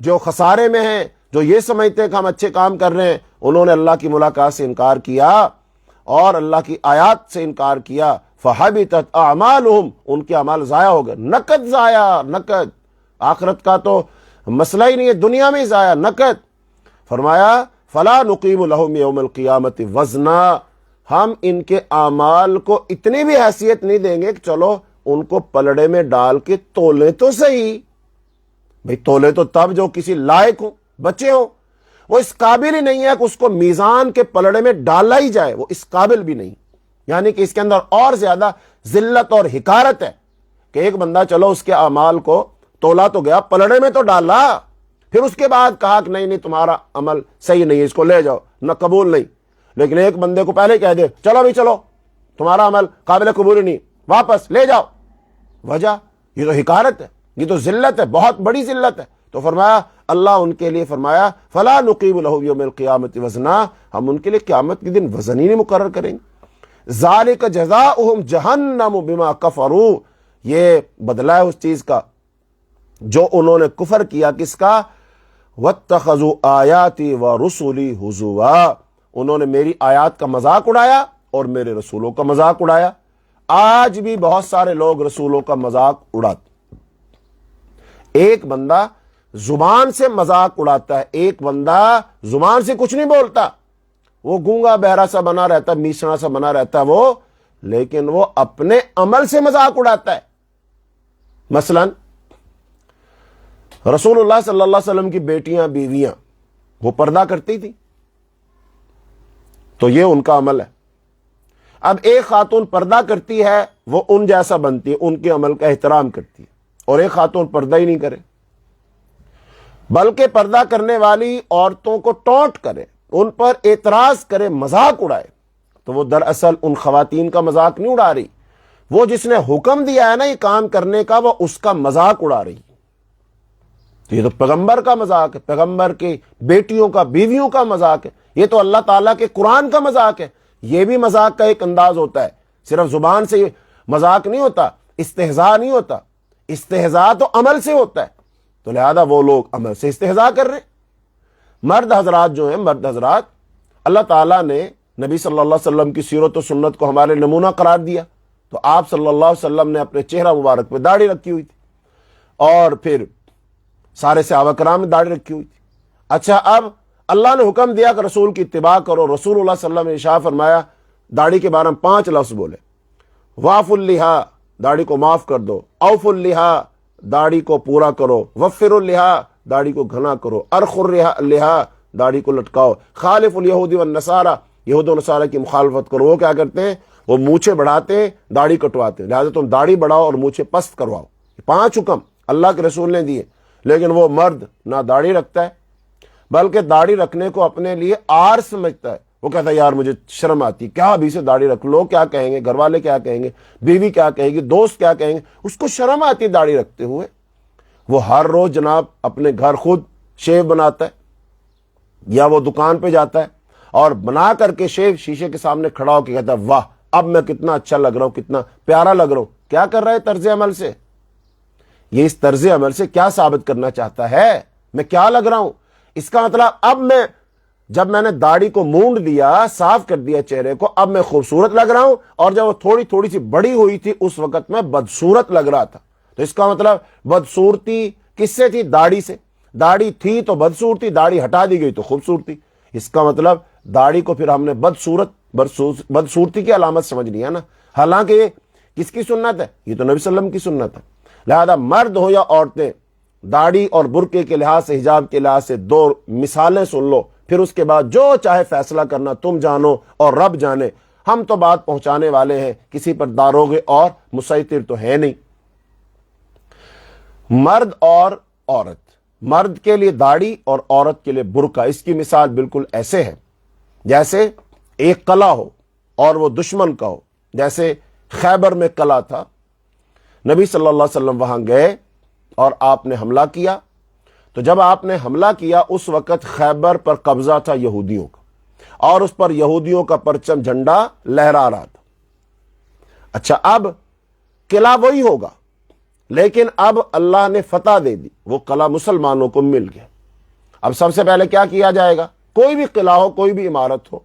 A: جو خسارے میں ہیں، جو یہ سمجھتے ہیں کہ ہم اچھے کام کر رہے ہیں، انہوں نے اللہ کی ملاقات سے انکار کیا اور اللہ کی آیات سے انکار کیا۔ فحبطت اعمالہم، ان کے اعمال ضائع ہو گئے، نقد ضائع، نقد، آخرت کا تو مسئلہ ہی نہیں ہے، دنیا میں ہی ضائع، نقد۔ فرمایا فلا نقیم لہم یوم القیامت وزنا، ہم ان کے اعمال کو اتنی بھی حیثیت نہیں دیں گے کہ چلو ان کو پلڑے میں ڈال کے تولے تو صحیح۔ بھئی تولے تو تب جو کسی لائق ہوں، بچے ہوں، وہ اس قابل ہی نہیں ہے کہ اس کو میزان کے پلڑے میں ڈالا ہی جائے، وہ اس قابل بھی نہیں۔ یعنی کہ اس کے اندر اور زیادہ ذلت اور حقارت ہے کہ ایک بندہ چلو اس کے اعمال کو تولا تو گیا، پلڑے میں تو ڈالا، پھر اس کے بعد کہا کہ نہیں تمہارا عمل صحیح نہیں ہے، اس کو لے جاؤ، نہ قبول نہیں۔ لیکن ایک بندے کو پہلے کہہ دے چلو بھی چلو، تمہارا عمل قابل قبول نہیں، واپس لے جاؤ، وجہ یہ تو حقارت ہے، یہ تو ذلت ہے، بہت بڑی ذلت ہے۔ تو فرمایا اللہ ان کے لیے فرمایا فلا نقیم لہم یوم القیامت وزنا، ہم ان کے لیے قیامت کے دن وزن ہی نہیں مقرر کریں گے۔ ذالک جزاؤہم جہنم بما کفروا، یہ بدلہ ہے اس چیز کا جو انہوں نے کفر کیا، کس کا؟ واتخذوا آیاتی ورسلی ہزوا، انہوں نے میری آیات کا مذاق اڑایا اور میرے رسولوں کا مذاق اڑایا۔ آج بھی بہت سارے لوگ رسولوں کا مذاق اڑاتے۔ ایک بندہ زبان سے مذاق اڑاتا ہے، ایک بندہ زبان سے کچھ نہیں بولتا، وہ گونگا بہرا سا بنا رہتا ہے، میسنا سا بنا رہتا ہے وہ، لیکن وہ اپنے عمل سے مذاق اڑاتا ہے۔ مثلا رسول اللہ صلی اللہ علیہ وسلم کی بیٹیاں، بیویاں، وہ پردہ کرتی تھی، تو یہ ان کا عمل ہے۔ اب ایک خاتون پردہ کرتی ہے، وہ ان جیسا بنتی ہے، ان کے عمل کا احترام کرتی ہے، اور ایک خاتون پردہ ہی نہیں کرے، بلکہ پردہ کرنے والی عورتوں کو ٹونٹ کرے، ان پر اعتراض کرے، مذاق اڑائے، تو وہ دراصل ان خواتین کا مذاق نہیں اڑا رہی، وہ جس نے حکم دیا ہے نا یہ کام کرنے کا، وہ اس کا مذاق اڑا رہی۔ یہ تو پیغمبر کا مذاق ہے، پیغمبر کی بیٹیوں کا، بیویوں کا مذاق ہے، یہ تو اللہ تعالیٰ کے قرآن کا مذاق ہے۔ یہ بھی مذاق کا ایک انداز ہوتا ہے، صرف زبان سے مذاق نہیں ہوتا، استہزاء نہیں ہوتا، استہزاء تو عمل سے ہوتا ہے۔ تو لہذا وہ لوگ عمل سے استہزاء کر رہے ہیں۔ مرد حضرات جو ہیں، مرد حضرات، اللہ تعالیٰ نے نبی صلی اللہ علیہ وسلم کی سیرت و سنت کو ہمارے نمونہ قرار دیا، تو آپ صلی اللہ علیہ وسلم نے اپنے چہرہ مبارک پہ داڑھی رکھی ہوئی تھی، اور پھر سارے صحابہ کرام نے داڑھی رکھی ہوئی تھی۔ اچھا، اب اللہ نے حکم دیا کہ رسول کی اتباع کرو. رسول اللہ صلی اللہ علیہ وسلم نے ارشاد فرمایا داڑھی کے بارے میں 5 لفظ بولے. واف اللحا، داڑھی کو معاف کر دو. اوف اللحا، داڑھی کو پورا کرو. وفر اللحا، داڑھی کو گھنا کرو. ارخ اللحا، داڑھی کو لٹکاؤ. خالف الیہود والنصارى، یہود و نصارہ کی مخالفت کرو. وہ کیا کرتے ہیں؟ وہ مونچھیں بڑھاتے ہیں، داڑھی کٹواتے ہیں. لہٰذا تم داڑھی بڑھاؤ اور مونچھیں پست کرواؤ. 5 حکم اللہ کے رسول نے دیے. لیکن وہ مرد نہ داڑھی رکھتا ہے، بلکہ داڑھی رکھنے کو اپنے لیے آر سمجھتا ہے. وہ کہتا ہے یار مجھے شرم آتی، کیا ابھی سے داڑھی رکھ لو، کیا کہیں گے گھر والے، کیا کہیں گے بیوی، کیا کہیں گے دوست، کیا کہیں گے. اس کو شرم آتی داڑھی رکھتے ہوئے. وہ ہر روز جناب اپنے گھر خود شیو بناتا ہے، یا وہ دکان پہ جاتا ہے اور بنا کر کے شیو شیشے کے سامنے کھڑا ہو کے کہتا ہے واہ اب میں کتنا اچھا لگ رہا ہوں، کتنا پیارا لگ رہا ہوں. کیا کر رہا ہے طرز عمل سے؟ یہ اس طرز عمل سے کیا ثابت کرنا چاہتا ہے؟ میں کیا لگ رہا ہوں؟ اس کا مطلب اب جب میں نے داڑھی کو مونڈ دیا، صاف کر دیا چہرے کو، اب میں خوبصورت لگ رہا ہوں. اور جب وہ تھوڑی سی بڑی ہوئی تھی اس وقت میں بدصورت لگ رہا تھا. تو اس کا مطلب بدصورتی کس سے تھی؟ داڑھی سے. داڑھی تھی تو بدصورتی، داڑھی ہٹا دی گئی تو خوبصورتی. اس کا مطلب داڑھی کو پھر ہم نے بدصورتی کی علامت سمجھ لیا نا. حالانکہ یہ کس کی سنت ہے؟ یہ تو نبی صلی اللہ علیہ وسلم کی سنت ہے. لہذا مرد ہو یا عورتیں، داڑھی اور برقعے کے لحاظ سے، حجاب کے لحاظ سے 2 مثالیں سن لو، پھر اس کے بعد جو چاہے فیصلہ کرنا تم جانو اور رب جانے. ہم تو بات پہنچانے والے ہیں، کسی پر داروغے اور مسیطر تو ہے نہیں. مرد اور عورت، مرد کے لیے داڑھی اور عورت کے لیے برقع. اس کی مثال بالکل ایسے ہے جیسے ایک قلعہ ہو اور وہ دشمن کا ہو. جیسے خیبر میں قلعہ تھا، نبی صلی اللہ علیہ وسلم وہاں گئے اور آپ نے حملہ کیا. تو جب آپ نے حملہ کیا اس وقت خیبر پر قبضہ تھا یہودیوں کا، اور اس پر یہودیوں کا پرچم جھنڈا لہرا رہا تھا. اچھا، اب قلعہ وہی ہوگا، لیکن اب اللہ نے فتح دے دی، وہ قلعہ مسلمانوں کو مل گیا. اب سب سے پہلے کیا کیا جائے گا؟ کوئی بھی قلعہ ہو، کوئی بھی عمارت ہو،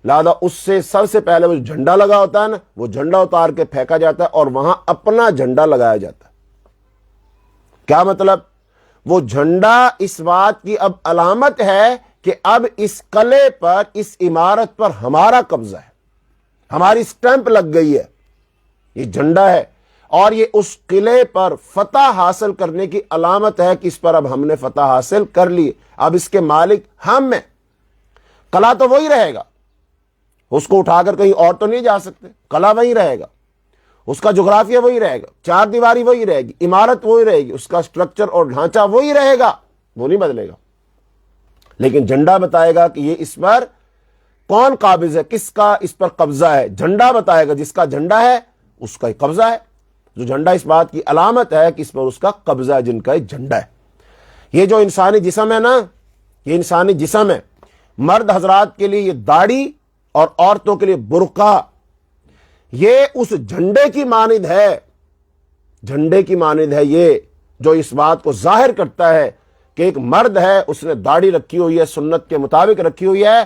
A: لہذا اس سے سب سے پہلے وہ جھنڈا لگا ہوتا ہے نا، وہ جھنڈا اتار کے پھینکا جاتا ہے اور وہاں اپنا جھنڈا لگایا جاتا ہے. کیا مطلب؟ وہ جھنڈا اس بات کی اب علامت ہے کہ اب اس قلعے پر، اس عمارت پر ہمارا قبضہ ہے، ہماری سٹیمپ لگ گئی ہے، یہ جھنڈا ہے. اور یہ اس قلعے پر فتح حاصل کرنے کی علامت ہے کہ اس پر اب ہم نے فتح حاصل کر لی، اب اس کے مالک ہم ہیں. قلعہ تو وہی رہے گا، اس کو اٹھا کر کہیں اور تو نہیں جا سکتے. قلعہ وہی رہے گا، اس کا جغرافیہ وہی رہے گا، 4 دیواری وہی رہے گی، عمارت وہی رہے گی، اس کا سٹرکچر اور ڈھانچہ وہی رہے گا، وہ نہیں بدلے گا. لیکن جھنڈا بتائے گا کہ یہ اس پر کون قابض ہے، کس کا اس پر قبضہ ہے. جھنڈا بتائے گا، جس کا جھنڈا ہے اس کا ہی قبضہ ہے. جو جھنڈا اس بات کی علامت ہے کہ اس پر اس کا قبضہ ہے، جن کا یہ جھنڈا ہے. یہ جو انسانی جسم ہے نا، یہ انسانی جسم ہے. مرد حضرات کے لیے یہ داڑھی اور عورتوں کے لیے برقع، یہ اس جھنڈے کی مانند ہے. جھنڈے کی مانند ہے یہ، جو اس بات کو ظاہر کرتا ہے کہ ایک مرد ہے، اس نے داڑھی رکھی ہوئی ہے، سنت کے مطابق رکھی ہوئی ہے،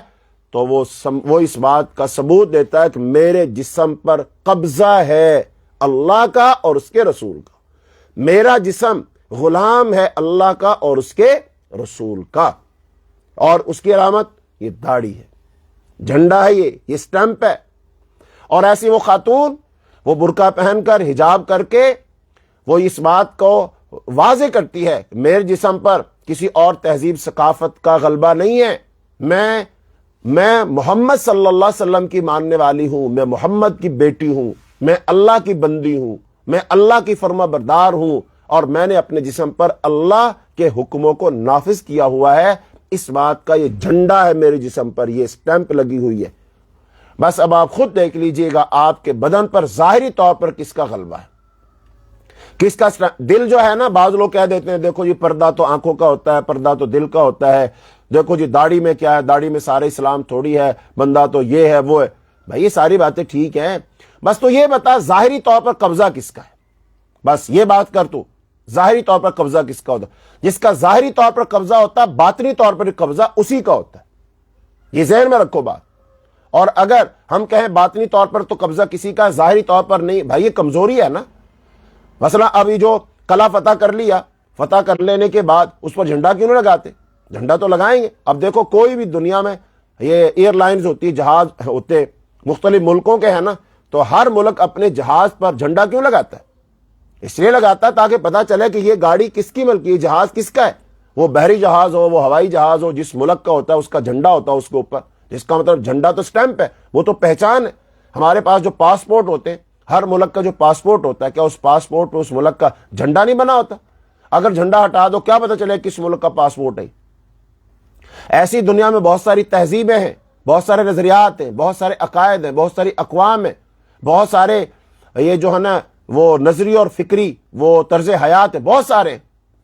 A: تو وہ اس بات کا ثبوت دیتا ہے کہ میرے جسم پر قبضہ ہے اللہ کا اور اس کے رسول کا. میرا جسم غلام ہے اللہ کا اور اس کے رسول کا. اور اس کی علامت یہ داڑھی ہے، جھنڈا ہے، یہ سٹیمپ ہے. اور ایسی وہ خاتون، وہ برقع پہن کر، حجاب کر کے، وہ اس بات کو واضح کرتی ہے کہ میرے جسم پر کسی اور تہذیب ثقافت کا غلبہ نہیں ہے. میں محمد صلی اللہ علیہ وسلم کی ماننے والی ہوں، میں محمد کی بیٹی ہوں، میں اللہ کی بندی ہوں، میں اللہ کی فرما بردار ہوں، اور میں نے اپنے جسم پر اللہ کے حکموں کو نافذ کیا ہوا ہے. اس بات کا یہ جھنڈا ہے میرے جسم پر، یہ سٹیمپ لگی ہوئی ہے. بس اب آپ خود دیکھ لیجئے گا آپ کے بدن پر ظاہری طور پر کس کا غلبہ ہے، کس کا دل جو ہے نا. بعض لوگ کہہ دیتے ہیں دیکھو جی پردہ تو آنکھوں کا ہوتا ہے، پردہ تو دل کا ہوتا ہے، دیکھو جی داڑھی میں کیا ہے، داڑھی میں سارے اسلام تھوڑی ہے، بندہ تو یہ ہے وہ ہے. بھائی یہ ساری باتیں ٹھیک ہیں، بس تو یہ بتا ظاہری طور پر قبضہ کس کا ہے. بس یہ بات کر تو، ظاہری طور پر قبضہ کس کا ہوتا ہے. جس کا ظاہری طور پر قبضہ ہوتا ہے، باطنی طور پر قبضہ اسی کا ہوتا ہے. یہ ذہن میں رکھو بات. اور اگر ہم کہیں باطنی طور پر تو قبضہ کسی کا، ظاہری طور پر نہیں، بھائی یہ کمزوری ہے نا. مثلا ابھی جو قلعہ فتح کر لیا، فتح کر لینے کے بعد اس پر جھنڈا کیوں نہیں لگاتے؟ جھنڈا تو لگائیں گے۔ اب دیکھو کوئی بھی دنیا میں یہ ایئر لائنز ہوتی ہے، جہاز ہوتے مختلف ملکوں کے ہیں نا، تو ہر ملک اپنے جہاز پر جھنڈا کیوں لگاتا ہے؟ اس لیے لگاتا ہے تاکہ پتہ چلے کہ یہ گاڑی کس کی ملکی ہے، جہاز کس کا ہے۔ وہ بحری جہاز ہو، وہ ہوائی جہاز ہو، جس ملک کا ہوتا ہے اس کا جھنڈا ہوتا ہے اس کے اوپر، جس کا مطلب جھنڈا تو سٹیمپ ہے، وہ تو پہچان ہے۔ ہمارے پاس جو پاسپورٹ ہوتے ہیں، ہر ملک کا جو پاسپورٹ ہوتا ہے، کیا اس پاسپورٹ پہ اس ملک کا جھنڈا نہیں بنا ہوتا؟ اگر جھنڈا ہٹا دو کیا پتہ چلے کس ملک کا پاسپورٹ ہے؟ ایسی دنیا میں بہت ساری تہذیبیں ہیں، بہت سارے نظریات ہیں، بہت سارے عقائد ہیں، بہت ساری اقوام ہیں، بہت سارے یہ جو ہے نا وہ نظری اور فکری وہ طرز حیات ہے، بہت سارے۔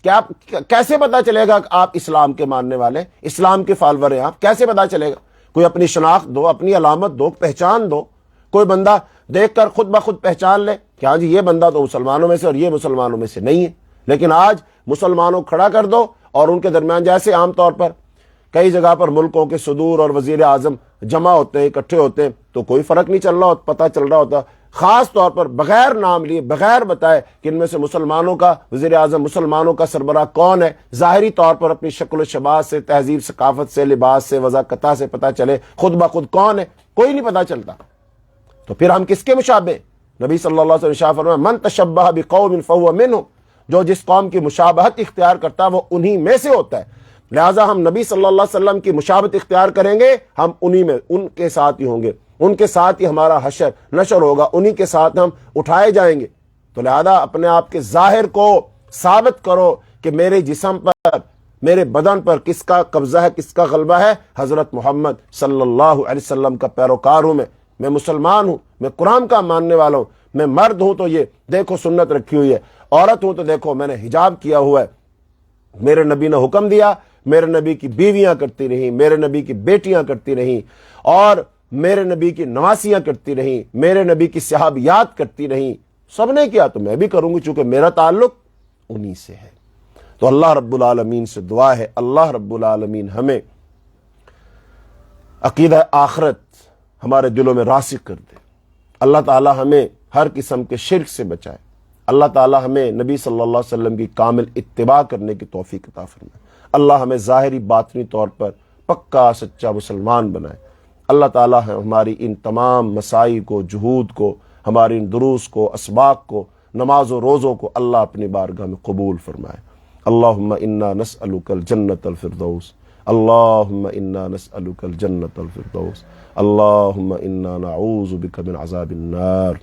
A: کیا کیسے پتا چلے گا کہ آپ اسلام کے ماننے والے، اسلام کے فالور ہیں آپ؟ کیسے پتا چلے گا؟ کوئی اپنی شناخت دو، اپنی علامت دو، پہچان دو۔ کوئی بندہ دیکھ کر خود بخود پہچان لے کہ ہاں جی یہ بندہ تو مسلمانوں میں سے اور یہ مسلمانوں میں سے نہیں ہے۔ لیکن آج مسلمانوں کھڑا کر دو اور ان کے درمیان جیسے عام طور پر کئی جگہ پر ملکوں کے صدور اور وزیر اعظم جمع ہوتے ہیں، اکٹھے ہوتے ہیں، تو کوئی فرق نہیں چل رہا ہوتا، پتہ چل رہا ہوتا خاص طور پر بغیر نام لیے، بغیر بتائے کہ ان میں سے مسلمانوں کا وزیر اعظم، مسلمانوں کا سربراہ کون ہے، ظاہری طور پر اپنی شکل و شباہ سے، تہذیب ثقافت سے، لباس سے، وضاقتہ سے پتہ چلے خود بخود کون ہے، کوئی نہیں پتہ چلتا۔ تو پھر ہم کس کے مشابہ ہیں؟ نبی صلی اللہ علیہ وسلم ارشاد فرمایا من تشبہ بقوم فہو منہم، جو جس قوم کی مشابہت اختیار کرتا ہے وہ انہی میں سے ہوتا ہے۔ لہٰذا ہم نبی صلی اللہ علیہ وسلم کی مشابہت اختیار کریں گے، ہم انہی میں، ان کے ساتھ ہی ہوں گے، ان کے ساتھ ہی ہمارا حشر نشر ہوگا، انہی کے ساتھ ہم اٹھائے جائیں گے۔ تو لہذا اپنے آپ کے ظاہر کو ثابت کرو کہ میرے جسم پر، میرے بدن پر کس کا قبضہ ہے، کس کا غلبہ ہے؟ حضرت محمد صلی اللہ علیہ وسلم کا پیروکار ہوں میں مسلمان ہوں، میں قرآن کا ماننے والا ہوں، میں مرد ہوں تو یہ دیکھو سنت رکھی ہوئی ہے، عورت ہوں تو دیکھو میں نے حجاب کیا ہوا ہے، میرے نبی نے حکم دیا، میرے نبی کی بیویاں کرتی رہیں، میرے نبی کی بیٹیاں کرتی رہیں، اور میرے نبی کی نواسیاں کرتی رہیں، میرے نبی کی صحابیات کرتی رہیں، سب نے کیا تو میں بھی کروں گی، چونکہ میرا تعلق انہی سے ہے۔ تو اللہ رب العالمین سے دعا ہے اللہ رب العالمین ہمیں عقیدہ آخرت ہمارے دلوں میں راسخ کر دے، اللہ تعالی ہمیں ہر قسم کے شرک سے بچائے، اللہ تعالی ہمیں نبی صلی اللہ علیہ وسلم کی کامل اتباع کرنے کی توفیق عطا فرمائے، اللہ ہمیں ظاہری باطنی طور پر پکا سچا مسلمان بنائے، اللہ تعالی ہماری ان تمام مساعی کو، جہود کو، ہماری ان دروس کو، اسباق کو، نماز و روزوں کو اللہ اپنی بارگاہ میں قبول فرمائے۔ اللہم انا نسألک الجنت الفردوس، اللہم انا نسألک الجنت الفردوس، اللہم انا نعوذ بک من عذاب النار،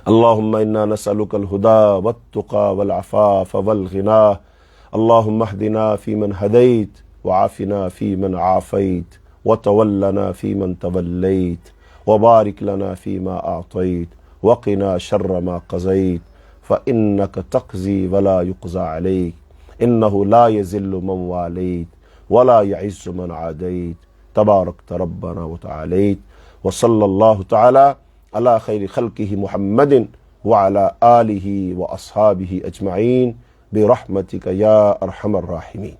A: اللہم انا نسألک الہدى والتقى والعفاف والغنى، اللہم اہدنا فیمن ہدیت وعافنا فیمن عافیت وتولنا فیمن تولیت وبارک لنا فیما اعطیت وقنا شر ما قضیت فإنک تقضی ولا یقضى علیک انہ لا یذل من والیت ولا یعز من عادیت تبارکت ربنا وتعالیت وصلی اللہ تعالی علی خیر خلقہ محمد وعلی آلہ واصحابہ اجمعین برحمتک یا ارحم الراحمین۔